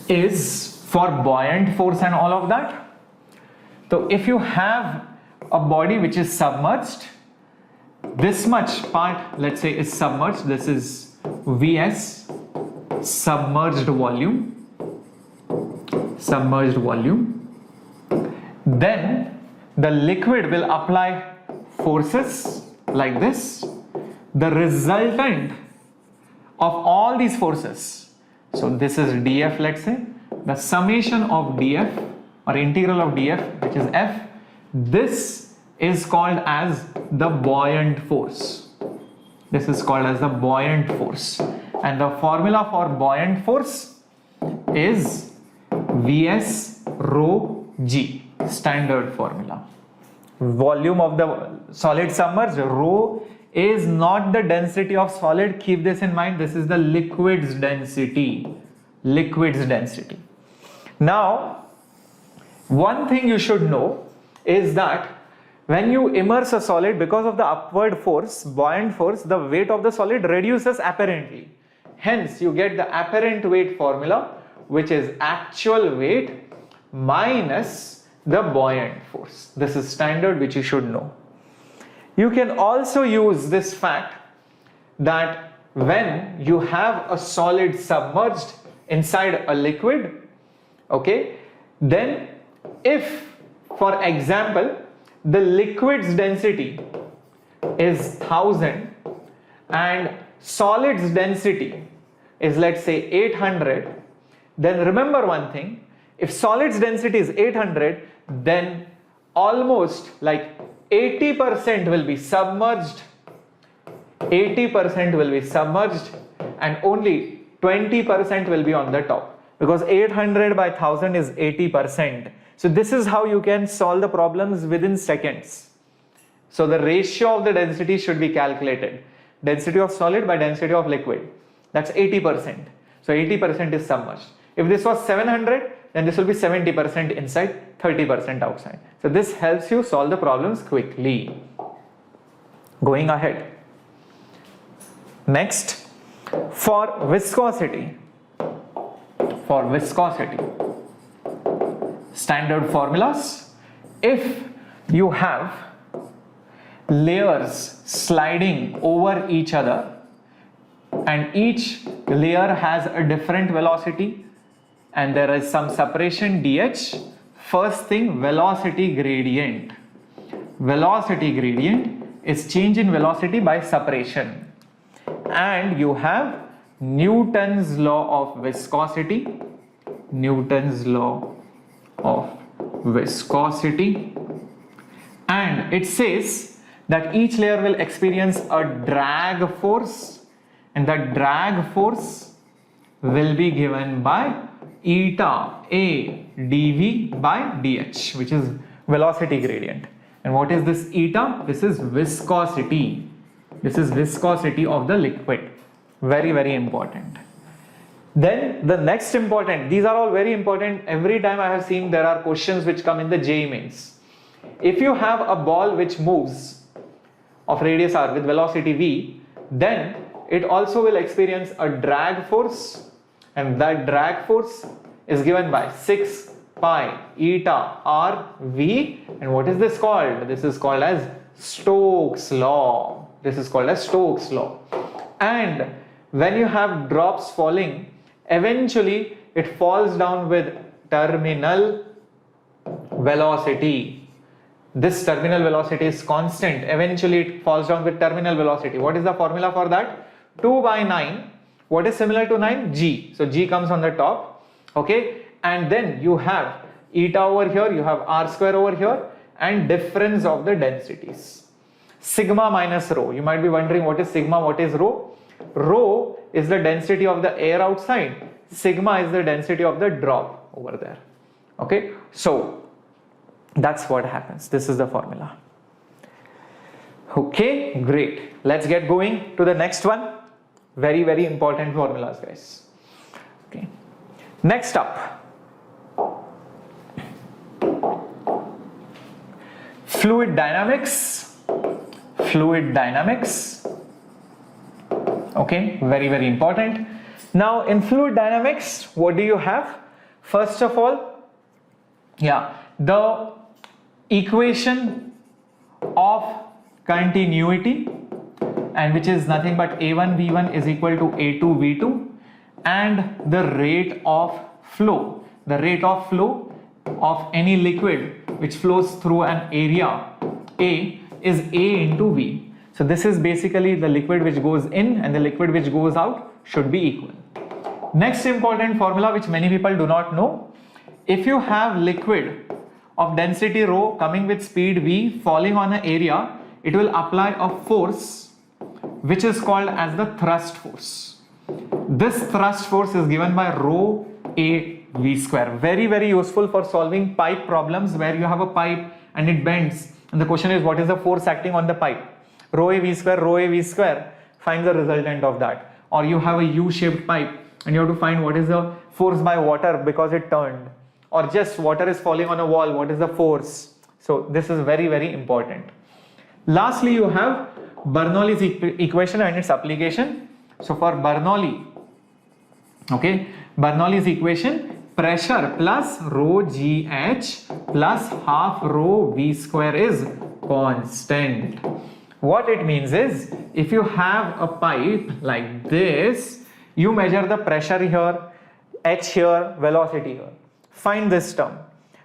is for buoyant force and all of that. So if you have a body which is submerged, this much part, let's say, is submerged. This is Vs, submerged volume. Then the liquid will apply forces like this. The resultant of all these forces, so this is dF, let's say, the summation of dF or integral of dF, which is F, this is called as the buoyant force. This is called as the buoyant force. And the formula for buoyant force is Vs rho G, standard formula. Volume of the solid submerged, rho is not the density of solid. Keep this in mind. This is the liquid's density. Now, one thing you should know is that when you immerse a solid, because of the upward force, buoyant force, the weight of the solid reduces apparently. Hence, you get the apparent weight formula, which is actual weight minus the buoyant force. This is standard, which you should know. You can also use this fact that when you have a solid submerged inside a liquid, okay, then if, for example, the liquid's density is 1000 and solid's density is, let's say, 800, then remember one thing, if solid's density is 800, then almost like 80% will be submerged, and only 20% will be on the top, because 800 by 1000 is 80%. So this is how you can solve the problems within seconds. So the ratio of the density should be calculated. Density of solid by density of liquid. That's 80%. So 80% is submerged. If this was 700, then this will be 70% inside, 30% outside. So this helps you solve the problems quickly. Going ahead. Next, for viscosity. Standard formulas. If you have layers sliding over each other and each layer has a different velocity and there is some separation dH First thing, velocity gradient. Velocity gradient is change in velocity by separation. And you have Newton's law of viscosity. Newton's law of viscosity. And it says that each layer will experience a drag force, and the drag force will be given by eta A dv by dh, which is velocity gradient. And what is this eta? This is viscosity. This is viscosity of the liquid. Very, very important. Then the next important, these are all very important. Every time I have seen there are questions which come in the JEE mains. If you have a ball which moves of radius r with velocity v, then it also will experience a drag force, and that drag force is given by 6 pi eta r v. And what is this called? This is called as Stokes law. This is called as Stokes law. And when you have drops falling, eventually it falls down with terminal velocity. This terminal velocity is constant. Eventually it falls down with terminal velocity. What is the formula for that? 2 by 9. What is similar to 9? G. So G comes on the top. Okay. And then you have eta over here. You have r square over here. And difference of the densities. Sigma minus rho. You might be wondering what is sigma, what is rho? Rho is the density of the air outside. Sigma is the density of the drop over there. Okay. So that's what happens. This is the formula. Okay, great. Let's get going to the next one. Very, very important formulas, guys. Okay. Next up, fluid dynamics. Fluid dynamics. Okay, very, very important. Now, in fluid dynamics, what do you have? First of all, the equation of continuity, and which is nothing but a1 v1 is equal to a2 v2, and the rate of flow. The rate of flow of any liquid which flows through an area A is a into v. So this is basically the liquid which goes in and the liquid which goes out should be equal. Next important formula which many people do not know. If you have liquid of density rho coming with speed v falling on an area, it will apply a force which is called as the thrust force. This thrust force is given by rho a v square. Very, very useful for solving pipe problems where you have a pipe and it bends, and the question is what is the force acting on the pipe? Rho a v square, find the resultant of that. Or you have a U-shaped pipe and you have to find what is the force by water because it turned, or just water is falling on a wall, what is the force? So this is very, very important. Lastly, you have Bernoulli's equation and its application. So for Bernoulli, okay, Bernoulli's equation, pressure plus rho gh plus half rho v square is constant. What it means is, if you have a pipe like this, you measure the pressure here, h here, velocity here. Find this term.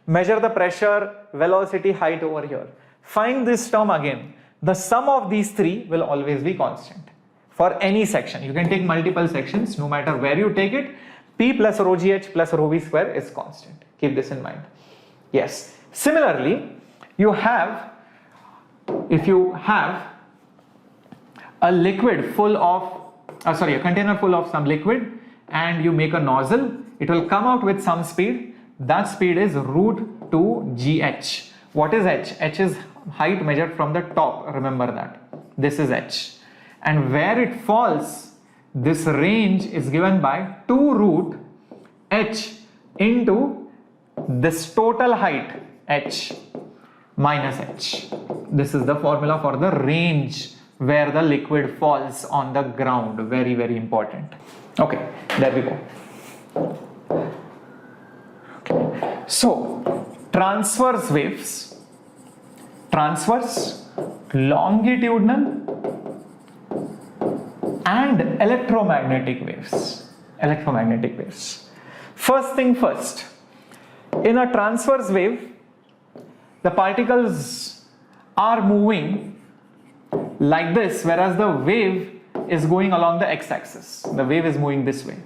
Measure the pressure, velocity, height over here. Find this term again. The sum of these three will always be constant. For any section, you can take multiple sections, no matter where you take it, P plus rho gh plus rho v square is constant. Keep this in mind. Yes. Similarly, you have, if you have a liquid full of, a container full of some liquid, and you make a nozzle, it will come out with some speed. That speed is root 2 gh. What is h? H is height measured from the top. Remember that. This is h. And where it falls, this range is given by 2 root h into this total height h minus h. This is the formula for the range where the liquid falls on the ground. Very, very important. Okay, there we go. Okay. So, transverse waves, transverse, longitudinal, and electromagnetic waves. Electromagnetic waves. First thing first, In a transverse wave, the particles are moving like this, whereas the wave is going along the x-axis. The wave is moving this way.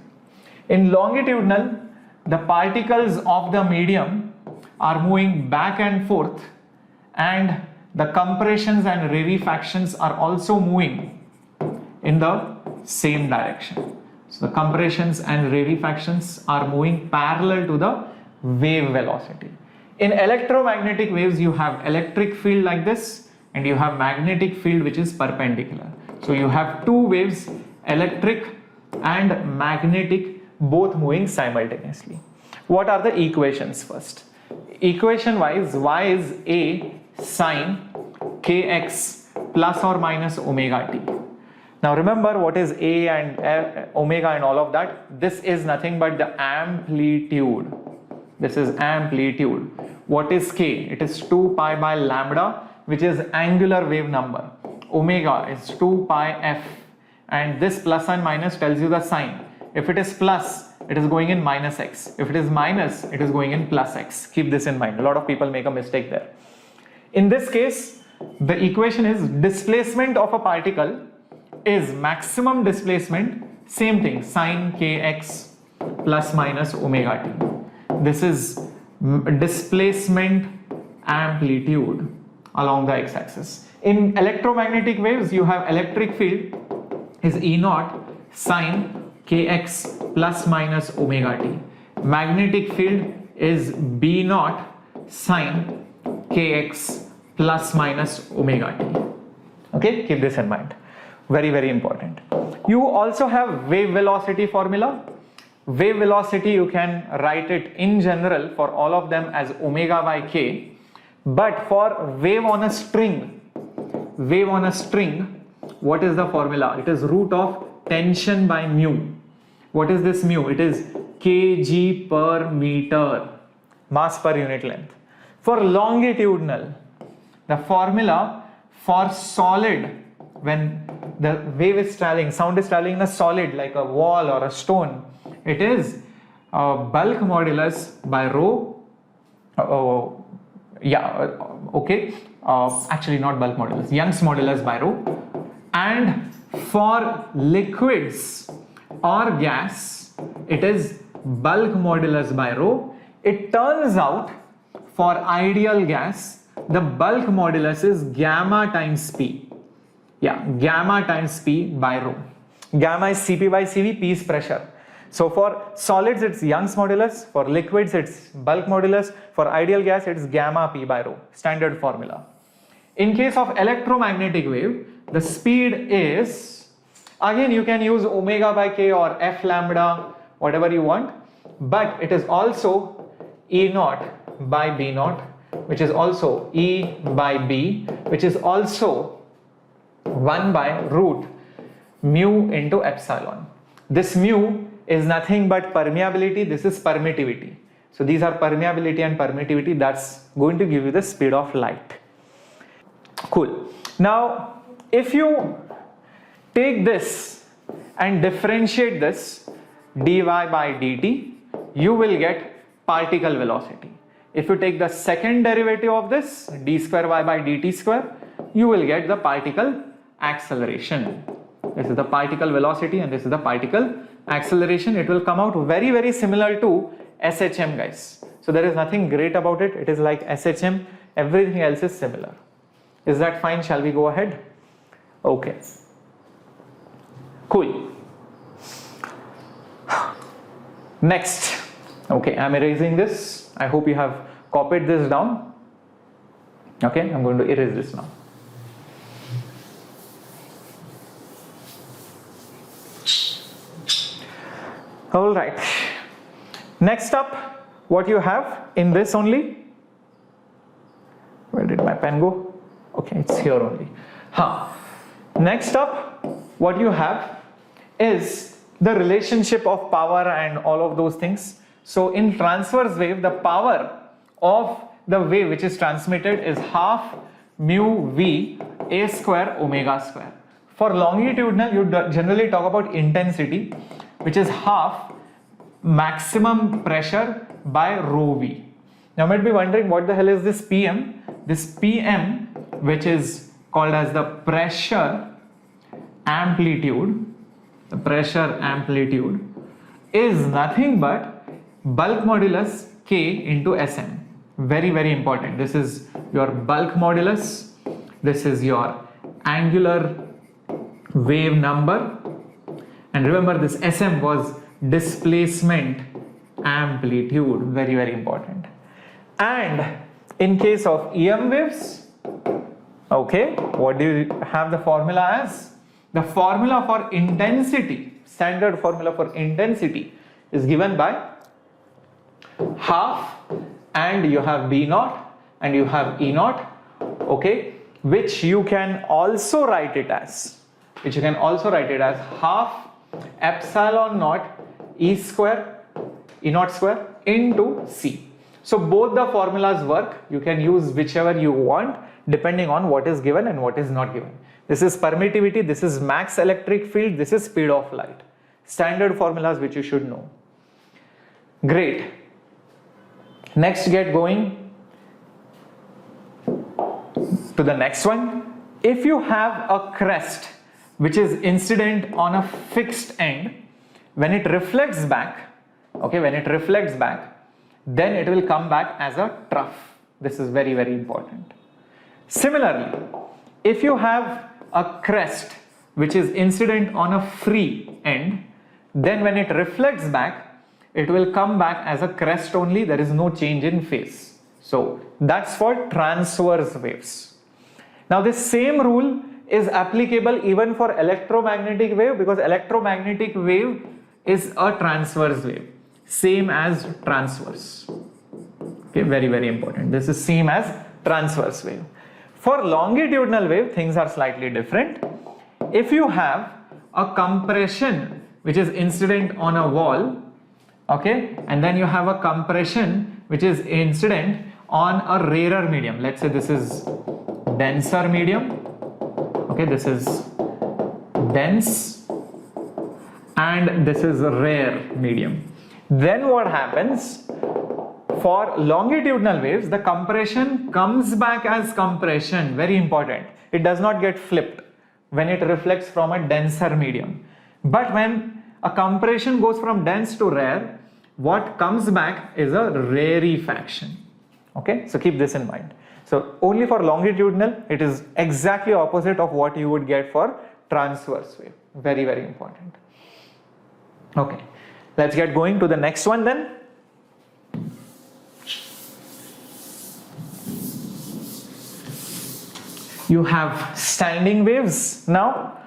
In longitudinal, the particles of the medium are moving back and forth, and the compressions and rarefactions are also moving in the same direction. So the compressions and rarefactions are moving parallel to the wave velocity. In electromagnetic waves, you have electric field like this, and you have magnetic field which is perpendicular. So you have two waves, electric and magnetic, both moving simultaneously. What are the equations first? Equation wise, y is a sine kx plus or minus omega t. Now remember what is a and omega and all of that. This is nothing but the amplitude. This is amplitude. What is k? It is 2 pi by lambda, which is angular wave number. Omega is 2 pi f, and this plus and minus tells you the sign. If it is plus, it is going in minus x. If it is minus, it is going in plus x. Keep this in mind. A lot of people make a mistake there. In this case, the equation is displacement of a particle is maximum displacement, same thing, sine kx plus minus omega t. This is displacement amplitude along the x-axis. In electromagnetic waves, you have electric field is E naught sine kx plus minus omega t. Magnetic field is B naught sine kx plus minus omega t. Okay, keep this in mind. Very, very important. You also have wave velocity formula. Wave velocity, you can write it in general for all of them as omega by k. But for wave on a string, what is the formula? It is root of tension by mu. What is this mu? It is kg per meter, mass per unit length. For longitudinal, the formula for solid, when the wave is traveling, sound is traveling in a solid like a wall or a stone, it is bulk modulus by rho. Actually not bulk modulus, Young's modulus by rho. And for liquids or gas, it is bulk modulus by rho. It turns out for ideal gas, the bulk modulus is gamma times P. Gamma times P by rho. Gamma is Cp by Cv, P is pressure. So for solids, it's Young's modulus. For liquids, it's bulk modulus. For ideal gas, it's gamma P by rho. Standard formula. In case of electromagnetic wave, the speed is, again you can use omega by k or f lambda, whatever you want. But it is also E naught by B naught, which is also E by B, which is also 1 by root mu into epsilon. This mu is nothing but permeability. This is permittivity. So these are permeability and permittivity. That's going to give you the speed of light. Cool. Now, if you take this and differentiate this dy by dt, you will get particle velocity. If you take the second derivative of this, d square y by dt square, you will get the particle acceleration. This is the particle velocity and this is the particle acceleration. It will come out very, very similar to SHM, guys. So there is nothing great about it. It is like SHM. Everything else is similar. Is that fine? Shall we go ahead? Okay. Cool. Next. Okay, I'm erasing this. I hope you have copied this down. Okay, I'm going to erase this now. All right. Next up, what you have in this only. Where did my pen go? Okay, it's here only. Next up, what you have is the relationship of power and all of those things. So in transverse wave, the power of the wave which is transmitted is half mu v a square omega square. For longitudinal, you generally talk about intensity, which is half maximum pressure by rho v. Now you might be wondering what the hell is this PM? This PM, which is called as the pressure amplitude, the pressure amplitude is nothing but bulk modulus K into Sm. Very, very important. This is your bulk modulus. This is your angular wave number. And remember, this Sm was displacement amplitude. Very, very important. And in case of EM waves, okay, what do you have the formula as? The formula for intensity, standard formula for intensity is given by half, and you have B naught and you have E naught, okay, which you can also write it as, half epsilon naught E square, E naught square into C. So both the formulas work. You can use whichever you want depending on what is given and what is not given. This is permittivity, this is max electric field, this is speed of light. Standard formulas which you should know. Great. Next, get going to the next one. If you have a crest which is incident on a fixed end, when it reflects back, okay, then it will come back as a trough. This is very, very important. Similarly, if you have a crest which is incident on a free end, then when it reflects back, it will come back as a crest only. There is no change in phase. So that's for transverse waves. Now this same rule is applicable even for electromagnetic wave, because electromagnetic wave is a transverse wave, same as transverse. Okay, very, very important. This is same as transverse wave. For longitudinal wave, things are slightly different. If you have a compression which is incident on a wall, okay, and then you have a compression which is incident on a rarer medium. Let's say this is denser medium, okay, this is dense and this is a rare medium. Then what happens? For longitudinal waves, the compression comes back as compression. Very important. It does not get flipped when it reflects from a denser medium. But when a compression goes from dense to rare, what comes back is a rarefaction. Okay, so keep this in mind. So only for longitudinal, it is exactly opposite of what you would get for transverse wave. Very, very important. Okay, let's get going to the next one then. You have standing waves now.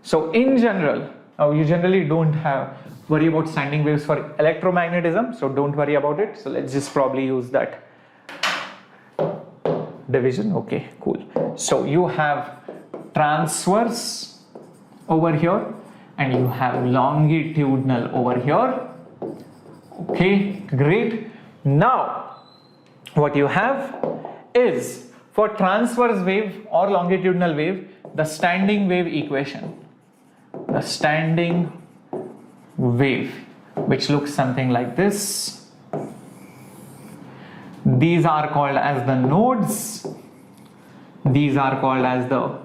So in general, you generally don't worry about standing waves for electromagnetism, so don't worry about it. So let's just probably use that division. Okay, cool. So you have transverse over here and you have longitudinal over here. Okay, great. Now what you have is, for transverse wave or longitudinal wave, the standing wave equation. The standing wave, which looks something like this. These are called as the nodes. These are called as the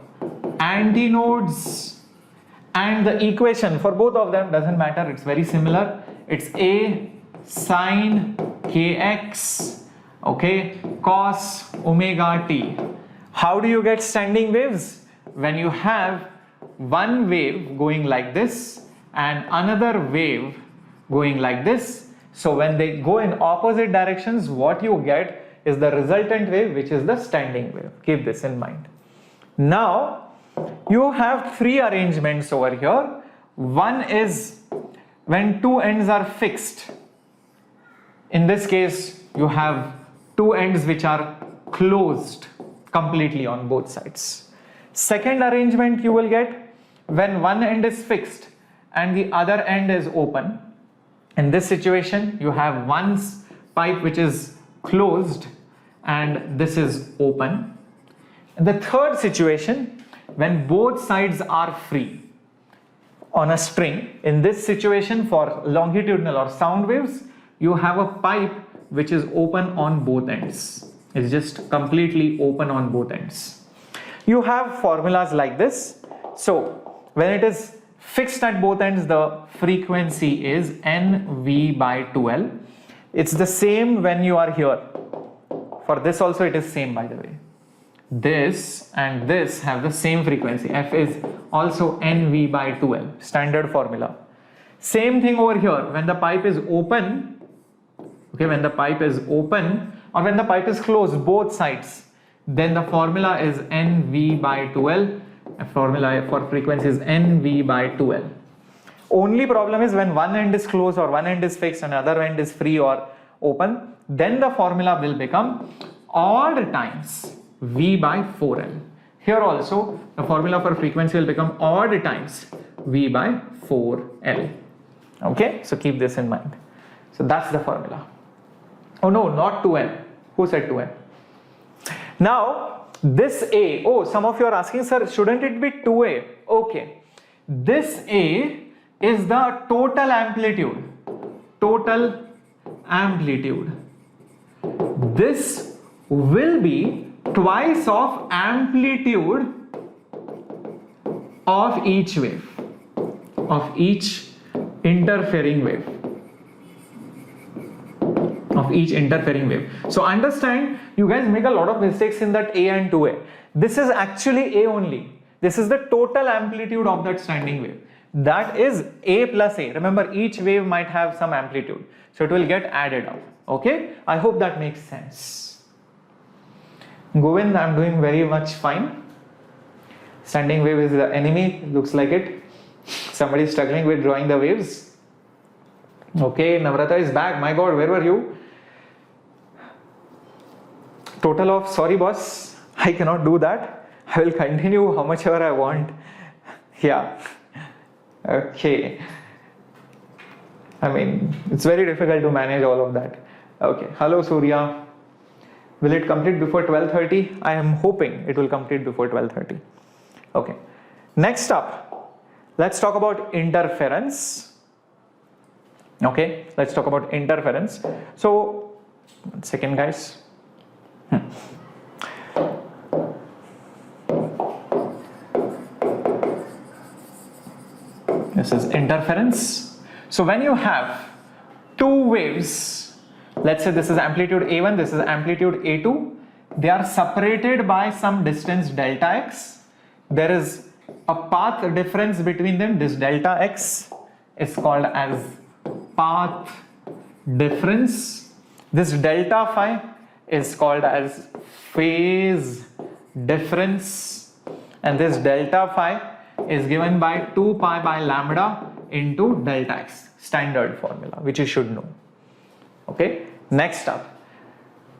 antinodes. And the equation for both of them doesn't matter, it's very similar. It's A sine kx, okay, cos omega t. How do you get standing waves? When you have one wave going like this and another wave going like this. So when they go in opposite directions, what you get is the resultant wave, which is the standing wave. Keep this in mind. Now you have three arrangements over here. One is when two ends are fixed. In this case, you have two ends which are closed completely on both sides. Second arrangement you will get when one end is fixed and the other end is open. In this situation, you have one pipe which is closed and this is open. And the third situation, when both sides are free on a string. In this situation, for longitudinal or sound waves, you have a pipe which is open on both ends. It's just completely open on both ends. You have formulas like this. So when it is fixed at both ends, the frequency is NV by 2L. It's the same when you are here. For this also it is same, by the way. This and this have the same frequency. F is also NV by 2L, standard formula. Same thing over here. When the pipe is open, okay, when the pipe is open or when the pipe is closed, both sides, then the formula is NV by 2L. A formula for frequency is NV by 2L. Only problem is when one end is closed or one end is fixed and other end is free or open, then the formula will become odd times V by 4L. Here also the formula for frequency will become odd times V by 4L. Okay, so keep this in mind. So that's the formula. Oh no, not 2N. Who said 2N? Now this A, oh, some of you are asking, sir, shouldn't it be 2A? Okay, this A is the total amplitude. Total amplitude. This will be twice of amplitude of each wave, of each interfering wave, of each interfering wave. So understand, you guys make a lot of mistakes in that A and 2A. This is actually A only. This is the total amplitude of that standing wave. That is A plus A. Remember, each wave might have some amplitude, so it will get added up. Okay, I hope that makes sense. Govind, I'm doing very much fine. Standing wave is the enemy, looks like it. Somebody is struggling with drawing the waves. Okay, Navrata is back. My God, where were you? Total of, sorry boss, I cannot do that. I will continue how much ever I want. Yeah. Okay. I mean, it's very difficult to manage all of that. Okay. Hello, Surya. Will it complete before 12:30? I am hoping it will complete before 12:30. Okay. Next up, let's talk about interference. Okay. Let's talk about interference. So, 1 second, guys. This is interference. So when you have two waves, let's say this is amplitude A1, this is amplitude A2, they are separated by some distance delta x. There is a path difference between them. This delta x is called as path difference. This delta phi is called as phase difference, and this delta phi is given by 2 pi by lambda into delta x, standard formula, which you should know. Okay, next up,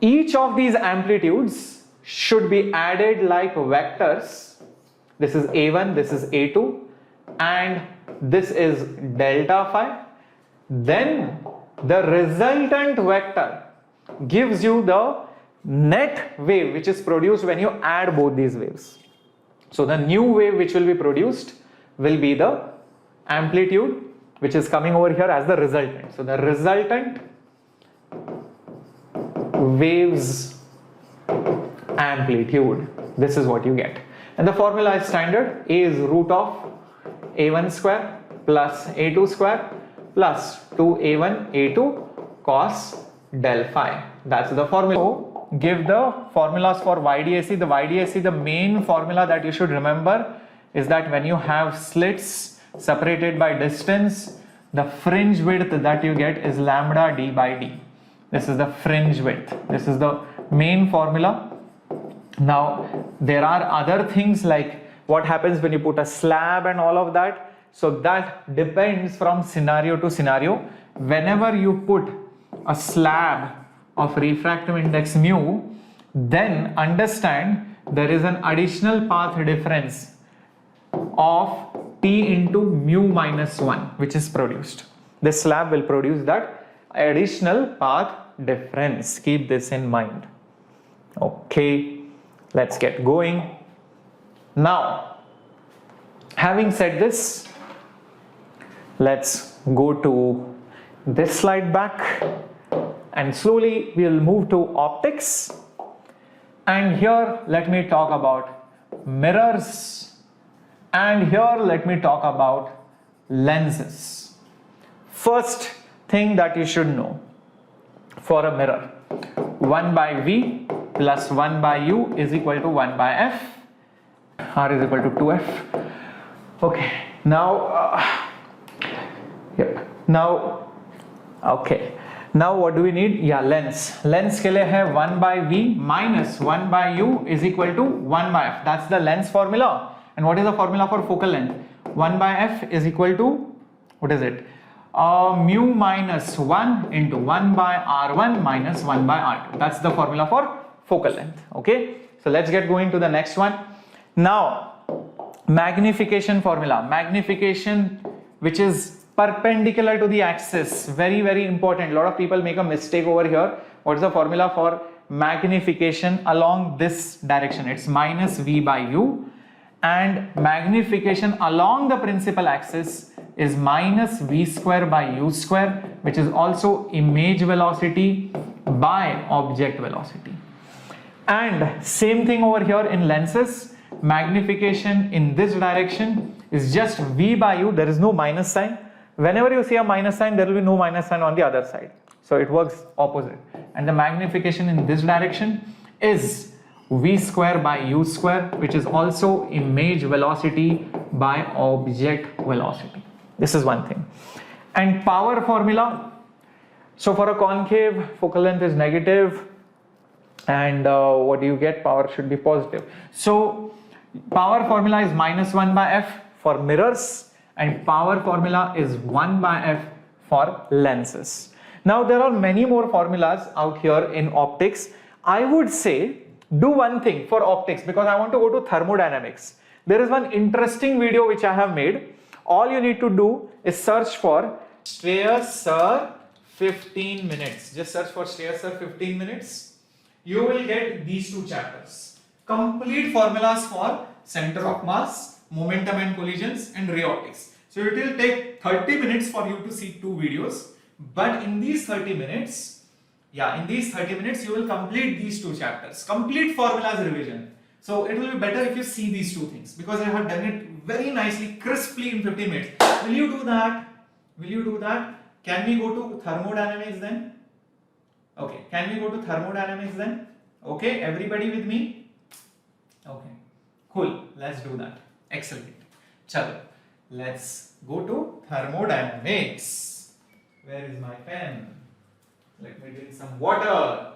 each of these amplitudes should be added like vectors. This is A1, this is A2, and this is delta phi. Then the resultant vector gives you the net wave which is produced when you add both these waves. So the new wave which will be produced will be the amplitude which is coming over here as the resultant. So the resultant waves amplitude, this is what you get. And the formula is standard. A is root of A1 square plus A2 square plus 2A1 A2 cos del phi. That's the formula. So, give the formulas for YDAC. The YDAC, the main formula that you should remember is that when you have slits separated by distance, the fringe width that you get is lambda d by d. This is the fringe width. This is the main formula. Now, there are other things like what happens when you put a slab and all of that. So that depends from scenario to scenario. Whenever you put a slab of refractive index mu, then understand there is an additional path difference of T into mu minus 1 which is produced. This slab will produce that additional path difference. Keep this in mind. Okay, let's get going. Now, having said this, let's go to this slide back and slowly we will move to optics. And here let me talk about mirrors, and here let me talk about lenses. First thing that you should know for a mirror, 1 by V plus 1 by U is equal to 1 by F, R is equal to 2F. Okay, now now what do we need? Yeah, lens के लिए है 1 by V minus 1 by U is equal to 1 by F. That's the lens formula. And what is the formula for focal length? 1 by F is equal to, what is it? Mu minus 1 into 1 by R1 minus 1 by R2. That's the formula for focal length. Okay, so let's get going to the next one. Now, magnification formula. Magnification which is perpendicular to the axis. Very, very important. A lot of people make a mistake over here. What is the formula for magnification along this direction? It's minus V by U. And magnification along the principal axis is minus V square by U square, which is also image velocity by object velocity. And same thing over here in lenses. Magnification in this direction is just V by U. There is no minus sign. Whenever you see a minus sign, there will be no minus sign on the other side. So it works opposite. And the magnification in this direction is V square by U square, which is also image velocity by object velocity. This is one thing. And power formula. So for a concave, focal length is negative, and what do you get? Power should be positive. So power formula is minus 1 by F for mirrors, and power formula is 1 by F for lenses. Now there are many more formulas out here in optics. I would say do one thing for optics, because I want to go to thermodynamics. There is one interesting video which I have made. All you need to do is search for Shreyas Sir 15 minutes. Just search for Shreyas Sir 15 minutes. You will get these two chapters. Complete formulas for center of mass, momentum and collisions, and ray optics. So it will take 30 minutes for you to see two videos. But in these 30 minutes, you will complete these two chapters. Complete formulas revision. So it will be better if you see these two things, because I have done it very nicely, crisply in 15 minutes. Will you do that? Will you do that? Can we go to thermodynamics then? Okay, can we go to thermodynamics then? Okay, everybody with me? Okay, cool. Let's do that. Excellent. Chalo, let's go to thermodynamics. Where is my pen? Let me drink some water.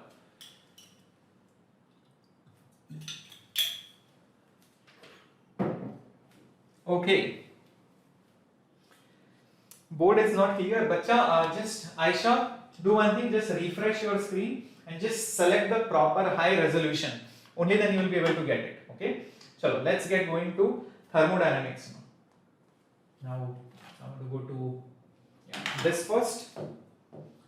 Okay. Board is not clear. Bacha, just Aisha, do one thing. Just refresh your screen and just select the proper high resolution. Only then you will be able to get it. Okay. So let's get going to thermodynamics now. Now I want to go to this first.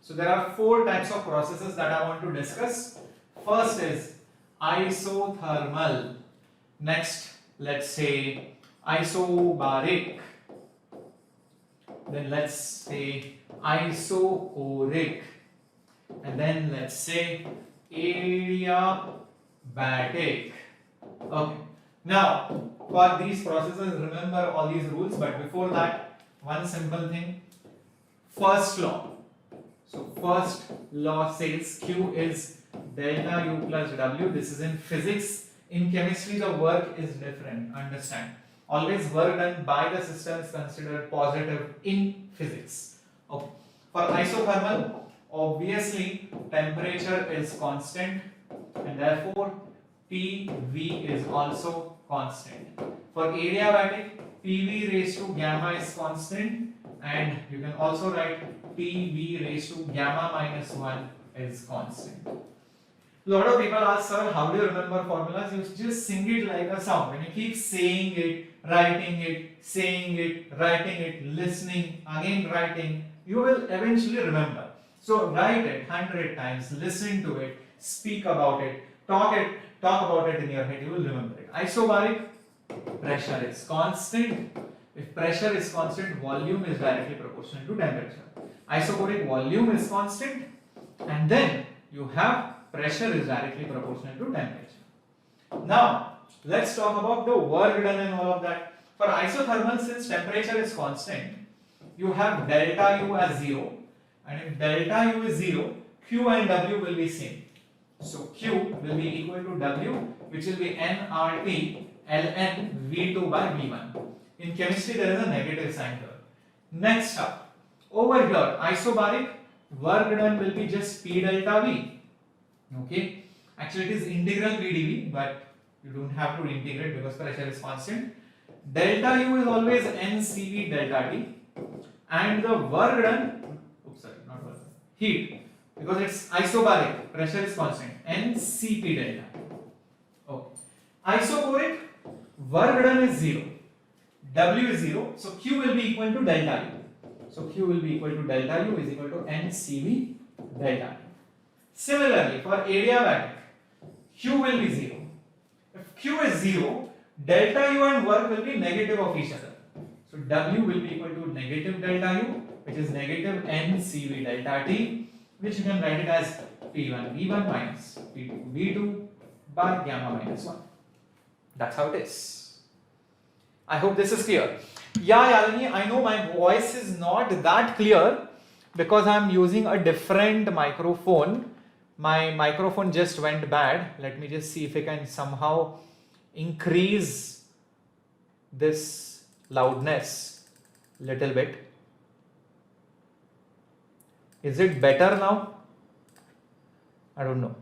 So there are 4 types of processes that I want to discuss. First is isothermal. Next, let's say isobaric. Then let's say isochoric. And then let's say adiabatic. Okay. Now, for these processes, remember all these rules. But before that, one simple thing. First law. So first law says Q is delta U plus W. This is in physics. In chemistry, the work is different. Understand? Always work done by the system is considered positive in physics. Okay. For isothermal, obviously temperature is constant, and therefore PV is also constant. For adiabatic, PV raised to gamma is constant, and you can also write PV raised to gamma minus 1 is constant. A lot of people ask, sir, how do you remember formulas? You just sing it like a song. When you keep saying it, writing it, saying it, writing it, listening, again writing, you will eventually remember. So write it 100 times, listen to it, speak about it, talk about it in your head, you will remember it. Isobaric, pressure is constant. If pressure is constant, volume is directly proportional to temperature. Isochoric, volume is constant and then you have pressure is directly proportional to temperature. Now let's talk about the work done and all of that. For isothermal, since temperature is constant, you have delta U as 0, and if delta U is 0, Q and W will be same. So Q will be equal to W, which will be nRT ln V2 by V1. In chemistry there is a negative sign here. Next up, over here isobaric, work done will be just P delta V. Okay, actually it is integral P dV, but you don't have to integrate because pressure is constant. Delta U is always NCV delta T, and the work done, heat, because it's isobaric, pressure is constant, NCP delta. Okay. Isobaric, work done is 0, W is 0, so Q will be equal to delta U. So Q will be equal to delta U is equal to NCV delta T. Similarly, for adiabatic, Q will be 0. If Q is 0, delta U and work will be negative of each other. So W will be equal to negative delta U, which is negative NCV delta T, which you can write it as P1 V1 minus P2 V2 by gamma minus 1. That's how it is. I hope this is clear. Yeah, Yalini, I know my voice is not that clear because I'm using a different microphone. My microphone just went bad. Let me just see if I can somehow increase this loudness little bit. Is it better now? I don't know.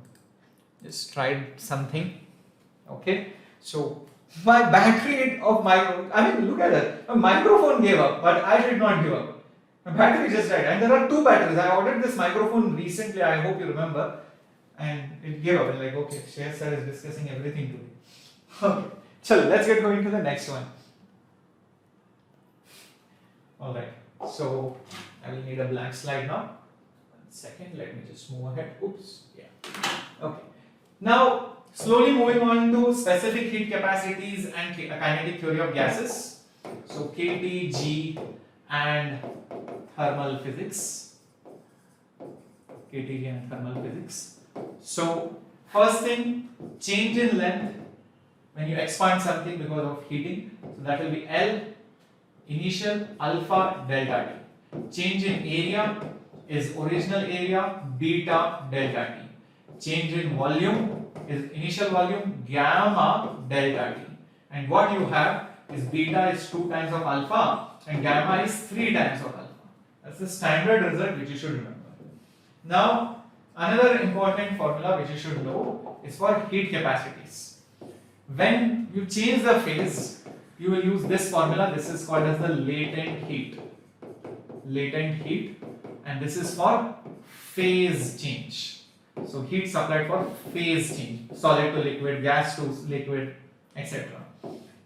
Just tried something. Okay. So my battery of look at it. My microphone gave up, but I did not give up. My battery just died. And there are two batteries. I ordered this microphone recently. I hope you remember. And it gave up. And like, okay, Shreyas Sir is discussing everything today. Okay. So let's get going to the next one. Alright. So I will need a blank slide now. Second, let me just move ahead. Oops, yeah. Okay. Now, slowly moving on to specific heat capacities and kinetic theory of gases. So, KT, G, and thermal physics. KT, G, and thermal physics. So, first thing, change in length when you expand something because of heating. So, that will be L, initial, alpha, delta T. Change in area is original area, beta, delta T. Change in volume is initial volume, gamma, delta T. And what you have is beta is 2 times of alpha and gamma is 3 times of alpha. That's the standard result which you should remember. Now, another important formula which you should know is for heat capacities. When you change the phase, you will use this formula. This is called as the latent heat. Latent heat. And this is for phase change. So heat supplied for phase change, solid to liquid, gas to liquid, etc.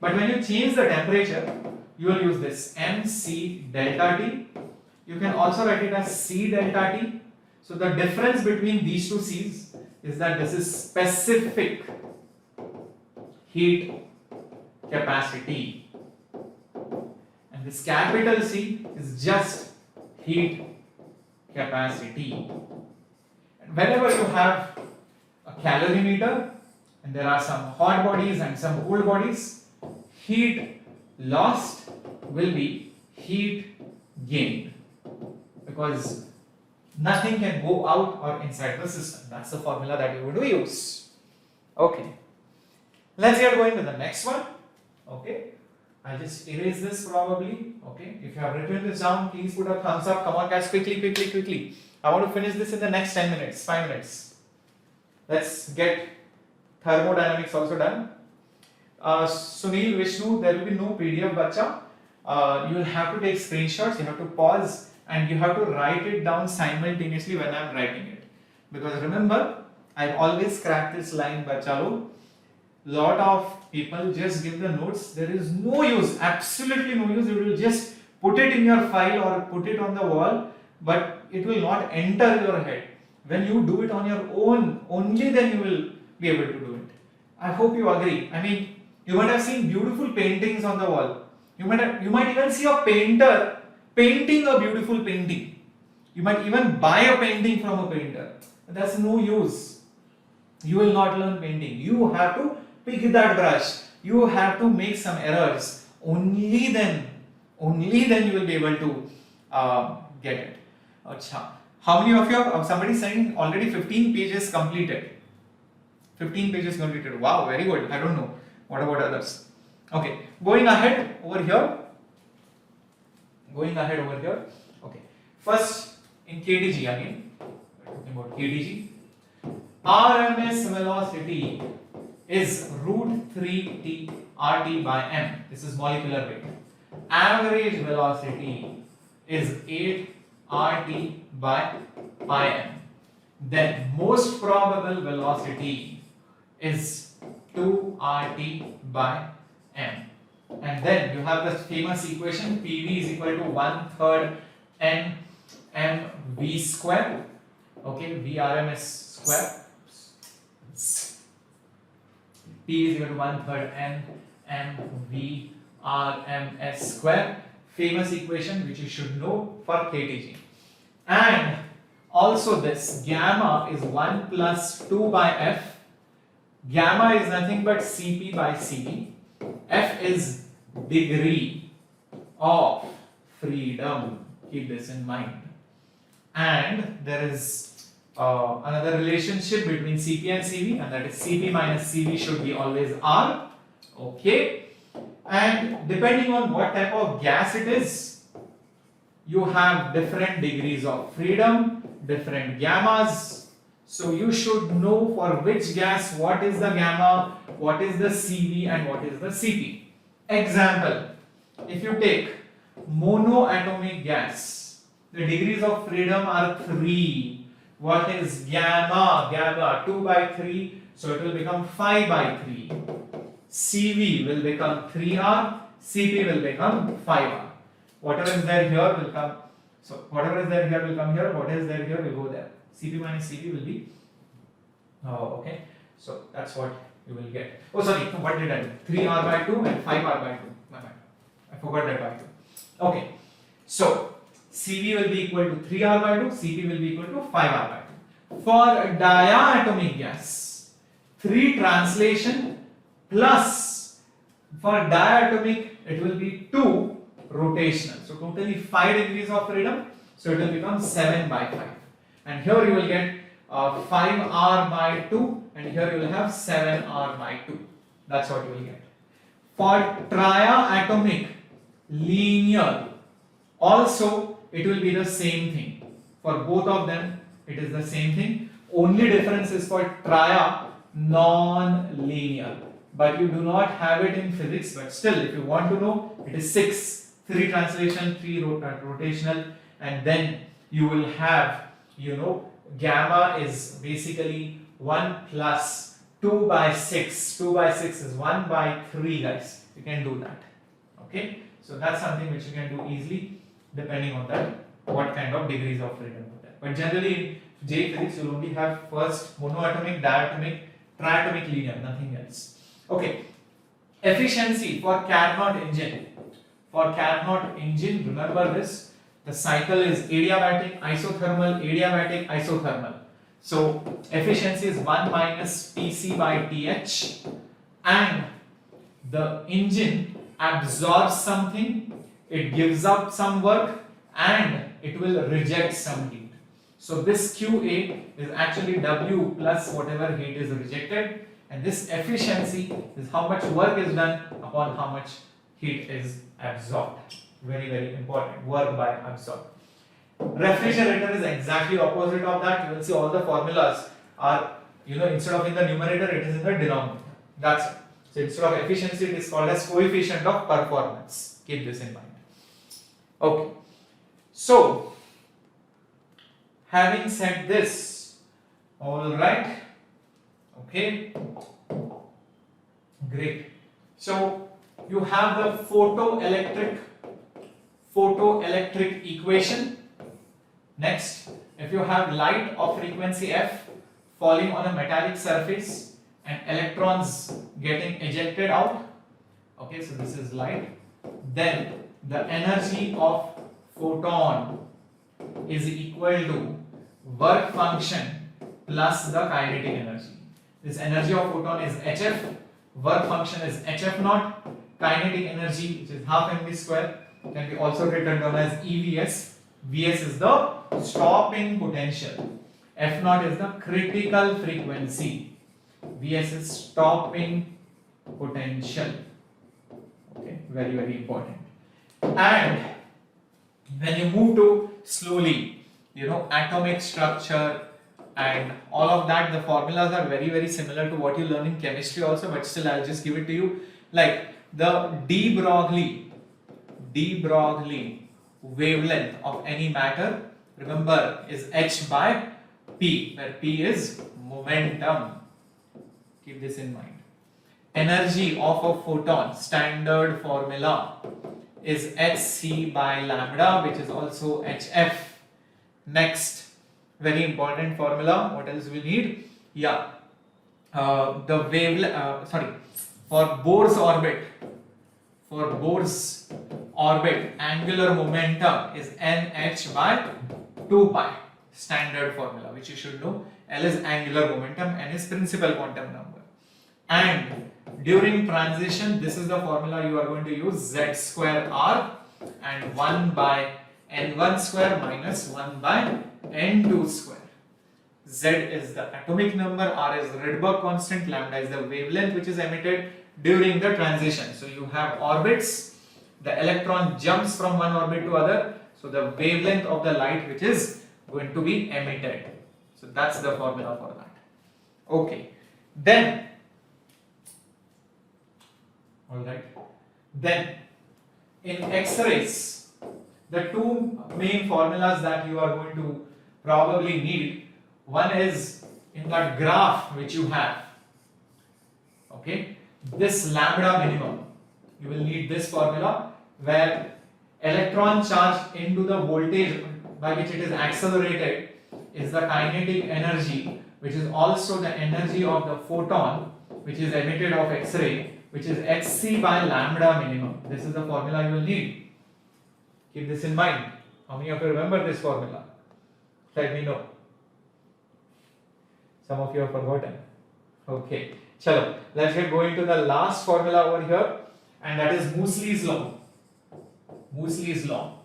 But when you change the temperature, you will use this MC delta T. You can also write it as C delta T. So the difference between these two C's is that this is specific heat capacity, and this capital C is just heat capacity. And whenever you have a calorimeter and there are some hot bodies and some cold bodies, heat lost will be heat gained, because nothing can go out or inside the system. That's the formula that you're going to use. Okay, let's get going to the next one. Okay, I'll just erase this probably. Okay, if you have written this down, please put a thumbs up. Come on guys, quickly. I want to finish this in the next 10 minutes, 5 minutes. Let's get thermodynamics also done. Sunil, Vishnu, there will be no PDF bacha. You will have to take screenshots, you have to pause and you have to write it down simultaneously when I am writing it. Because remember, I always crack this line, bachalo. Lot of people just give the notes. There is no use, absolutely no use. You will just put it in your file or put it on the wall, but it will not enter your head. When you do it on your own, only then you will be able to do it. I hope you agree. I mean, you might have seen beautiful paintings on the wall. You might even see a painter painting a beautiful painting. You might even buy a painting from a painter. But that's no use. You will not learn painting. You have to pick that brush. You have to make some errors. Only then you will be able to get it. Achha. How many of you, somebody saying already 15 pages completed. 15 pages completed. Wow, very good. I don't know. What about others? Okay, going ahead over here. Okay, first in KTG again. We're talking about KTG. RMS velocity is root 3t RT by m. This is molecular weight. Average velocity is 8 RT by pi m. Then most probable velocity is 2 RT by m. And then you have the famous equation PV is equal to 1/3 n m v square. Okay, VRMS square. P is equal to 1/3 n m v RMS square. Famous equation which you should know for KTG. And also this gamma is 1 plus 2 by f. Gamma is nothing but Cp by Cv. F is degree of freedom. Keep this in mind. And there is another relationship between Cp and Cv, and that is Cp minus Cv should be always R. Okay. And depending on what type of gas it is, you have different degrees of freedom, different gammas. So you should know for which gas what is the gamma, what is the Cv and what is the Cp. Example, if you take monoatomic gas, the degrees of freedom are 3. What is gamma? Gamma 2 by 3, so it will become 5 by 3. Cv will become 3R, Cp will become 5R. Whatever is there here will come. So whatever is there here will come here. What is there here will go there. Cp minus Cv will be. Okay. So that's what you will get. Oh sorry, what did I do? 3R by 2 and 5R by 2. My bad. I forgot that by 2. Okay. So Cv will be equal to 3R by 2. Cp will be equal to 5R by 2. For diatomic gas, 3 translation plus for diatomic it will be 2 rotational. So totally 5 degrees of freedom. So it will become 7 by 5. And here you will get 5R by 2 and here you will have 7R by 2. That's what you will get. For triatomic linear also it will be the same thing. For both of them it is the same thing. Only difference is for tria non-linear. But you do not have it in physics, but still if you want to know, it is 6, 3 translation, 3 rotational, and then you will have, gamma is basically 1 plus 2 by 6. 2 by 6 is 1 by 3, guys. You can do that. Okay, so that's something which you can do easily depending on that, what kind of degrees of freedom you have. But generally in JEE Physics, you will only have first monoatomic, diatomic, triatomic linear, nothing else. Okay, efficiency for Carnot engine. For Carnot engine, remember this, the cycle is adiabatic, isothermal, adiabatic, isothermal. So efficiency is 1 minus Tc by Th, and the engine absorbs something, it gives up some work, and it will reject some heat. So this QA is actually W plus whatever heat is rejected. And this efficiency is how much work is done upon how much heat is absorbed. Very, very important. Work by absorb. Refrigerator is exactly opposite of that. You will see all the formulas are, instead of in the numerator, it is in the denominator. That's it. So instead of efficiency, it is called as coefficient of performance. Keep this in mind. Okay. So, having said this, all right. Okay, great. So you have the photoelectric equation. Next, if you have light of frequency f falling on a metallic surface and electrons getting ejected out, okay, so this is light, then the energy of photon is equal to work function plus the kinetic energy. This energy of photon is hf, work function is hf naught, kinetic energy, which is half mv square, can be also written down as EVS. Vs is the stopping potential, f naught is the critical frequency, Vs is stopping potential. Okay, very very important. And when you move to slowly, atomic structure and all of that, the formulas are very very similar to what you learn in chemistry also, but still I'll just give it to you. Like the de Broglie wavelength of any matter, remember, is h by p, where p is momentum. Keep this in mind. Energy of a photon, standard formula, is hc by lambda, which is also hf. Next, very important formula. What else we need? Yeah, the wavelength. For Bohr's orbit, angular momentum is nh by 2 pi. Standard formula, which you should know. L is angular momentum, n is principal quantum number. And during transition, this is the formula you are going to use: z square r and 1 by n1 square minus 1 by n2 square. Z is the atomic number, r is Rydberg constant, lambda is the wavelength which is emitted during the transition. So you have orbits, the electron jumps from one orbit to other, so the wavelength of the light which is going to be emitted. So that's the formula for that. Okay, then in X-rays, the two main formulas that you are going to probably need, one is in that graph which you have, okay, this lambda minimum, you will need this formula, where electron charge into the voltage by which it is accelerated is the kinetic energy, which is also the energy of the photon which is emitted of X-ray, which is hc by lambda minimum. This is the formula you will need. Keep this in mind. How many of you remember this formula? Let me know. Some of you have forgotten. Okay, chalo. Let's get going to the last formula over here, and that is Moseley's law. Moseley's law.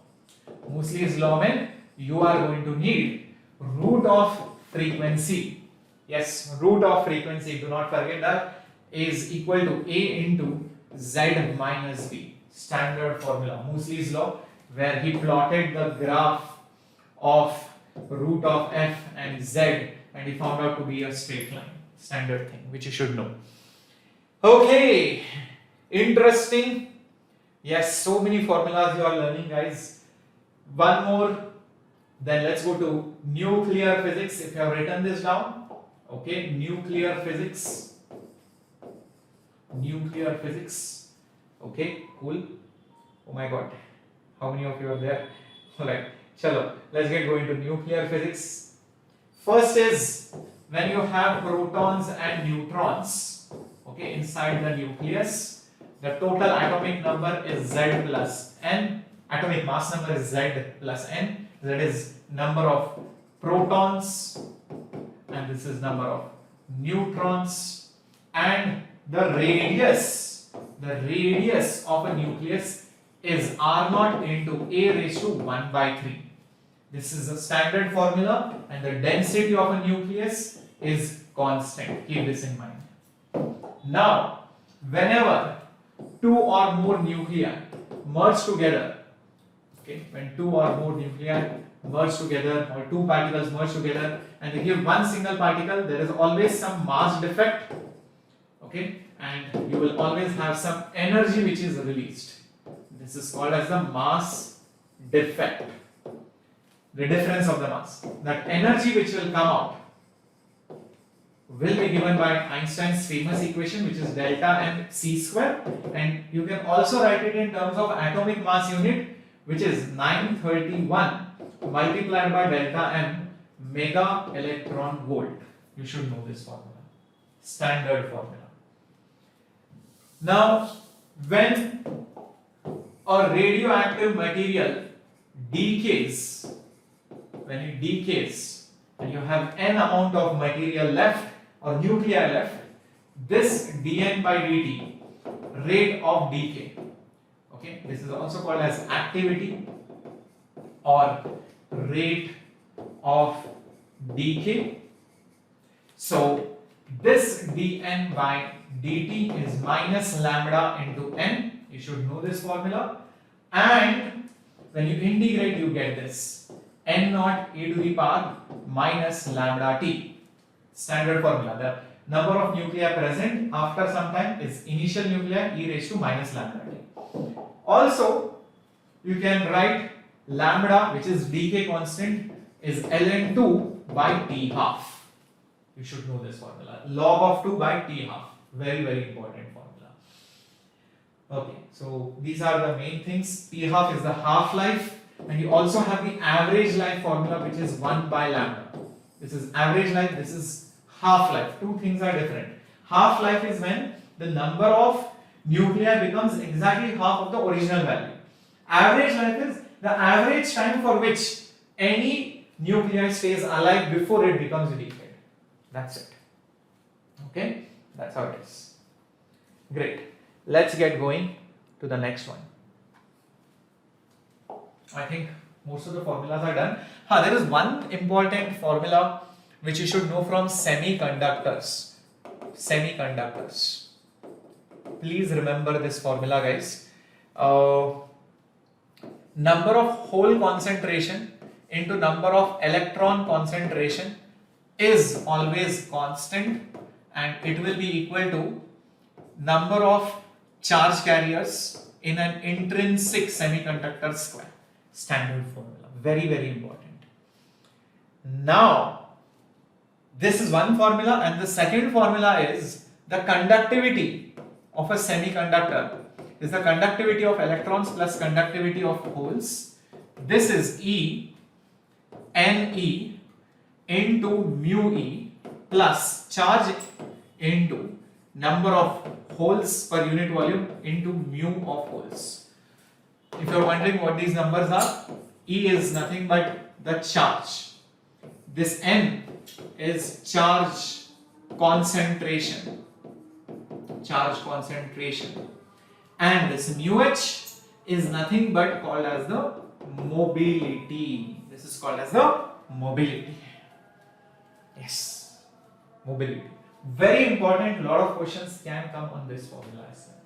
Moseley's law means you are going to need root of frequency. Yes, root of frequency. Do not forget that is equal to A into Z minus B. Standard formula. Moseley's law, where he plotted the graph of root of f and z, and he found out to be a straight line. Standard thing which you should know. Okay, interesting. Yes, so many formulas you are learning, guys. One more, then let's go to nuclear physics. If you have written this down, okay, nuclear physics. Okay, cool. Oh my god, how many of you are there? Alright, chalo, let's get going to nuclear physics. First is when you have protons and neutrons, okay, inside the nucleus, the total atomic number is Z plus N, atomic mass number is Z plus N, Z is number of protons and this is number of neutrons, and the radius of a nucleus is R naught into A raised to 1 by 3. This is a standard formula, and the density of a nucleus is constant. Keep this in mind. Now, whenever two or more nuclei merge together, okay, when two or more nuclei merge together or two particles merge together and they give one single particle, there is always some mass defect, okay, and you will always have some energy which is released. This is called as the mass defect, the difference of the mass. That energy which will come out will be given by Einstein's famous equation, which is delta m c square, and you can also write it in terms of atomic mass unit, which is 931 multiplied by delta m mega electron volt. You should know this formula, standard formula. Now, when a radioactive material decays, when it decays and you have n amount of material left or nuclei left, this dN by dt, rate of decay, okay, this is also called as activity or rate of decay. So this dN by dt is minus lambda into n. You should know this formula. And when you integrate, you get this n naught e to the power minus lambda t. Standard formula. The number of nuclei present after some time is initial nuclei e raised to minus lambda t. Also, you can write lambda, which is decay constant, is ln2 by t half. You should know this formula. Log of 2 by t half. Very, very important formula. Okay, so these are the main things. T half is the half-life, and you also have the average life formula, which is 1 by lambda. This is average life, this is half-life. Two things are different. Half-life is when the number of nuclei becomes exactly half of the original value. Average life is the average time for which any nuclei stays alive before it becomes decayed. That's it. Okay, that's how it is. Great. Let's get going to the next one. I think most of the formulas are done. There is one important formula which you should know from semiconductors. Semiconductors. Please remember this formula, guys. Number of hole concentration into number of electron concentration is always constant, and it will be equal to number of charge carriers in an intrinsic semiconductor square. Standard formula. Very, very important. Now, this is one formula, and the second formula is the conductivity of a semiconductor is the conductivity of electrons plus conductivity of holes. This is E Ne into mu E plus charge into number of holes per unit volume into mu of holes. If you are wondering what these numbers are, E is nothing but the charge. This N is charge concentration. Charge concentration. And this mu H is nothing but called as the mobility. This is called as the mobility. Yes, mobility. Very important. A lot of questions can come on this formula as well.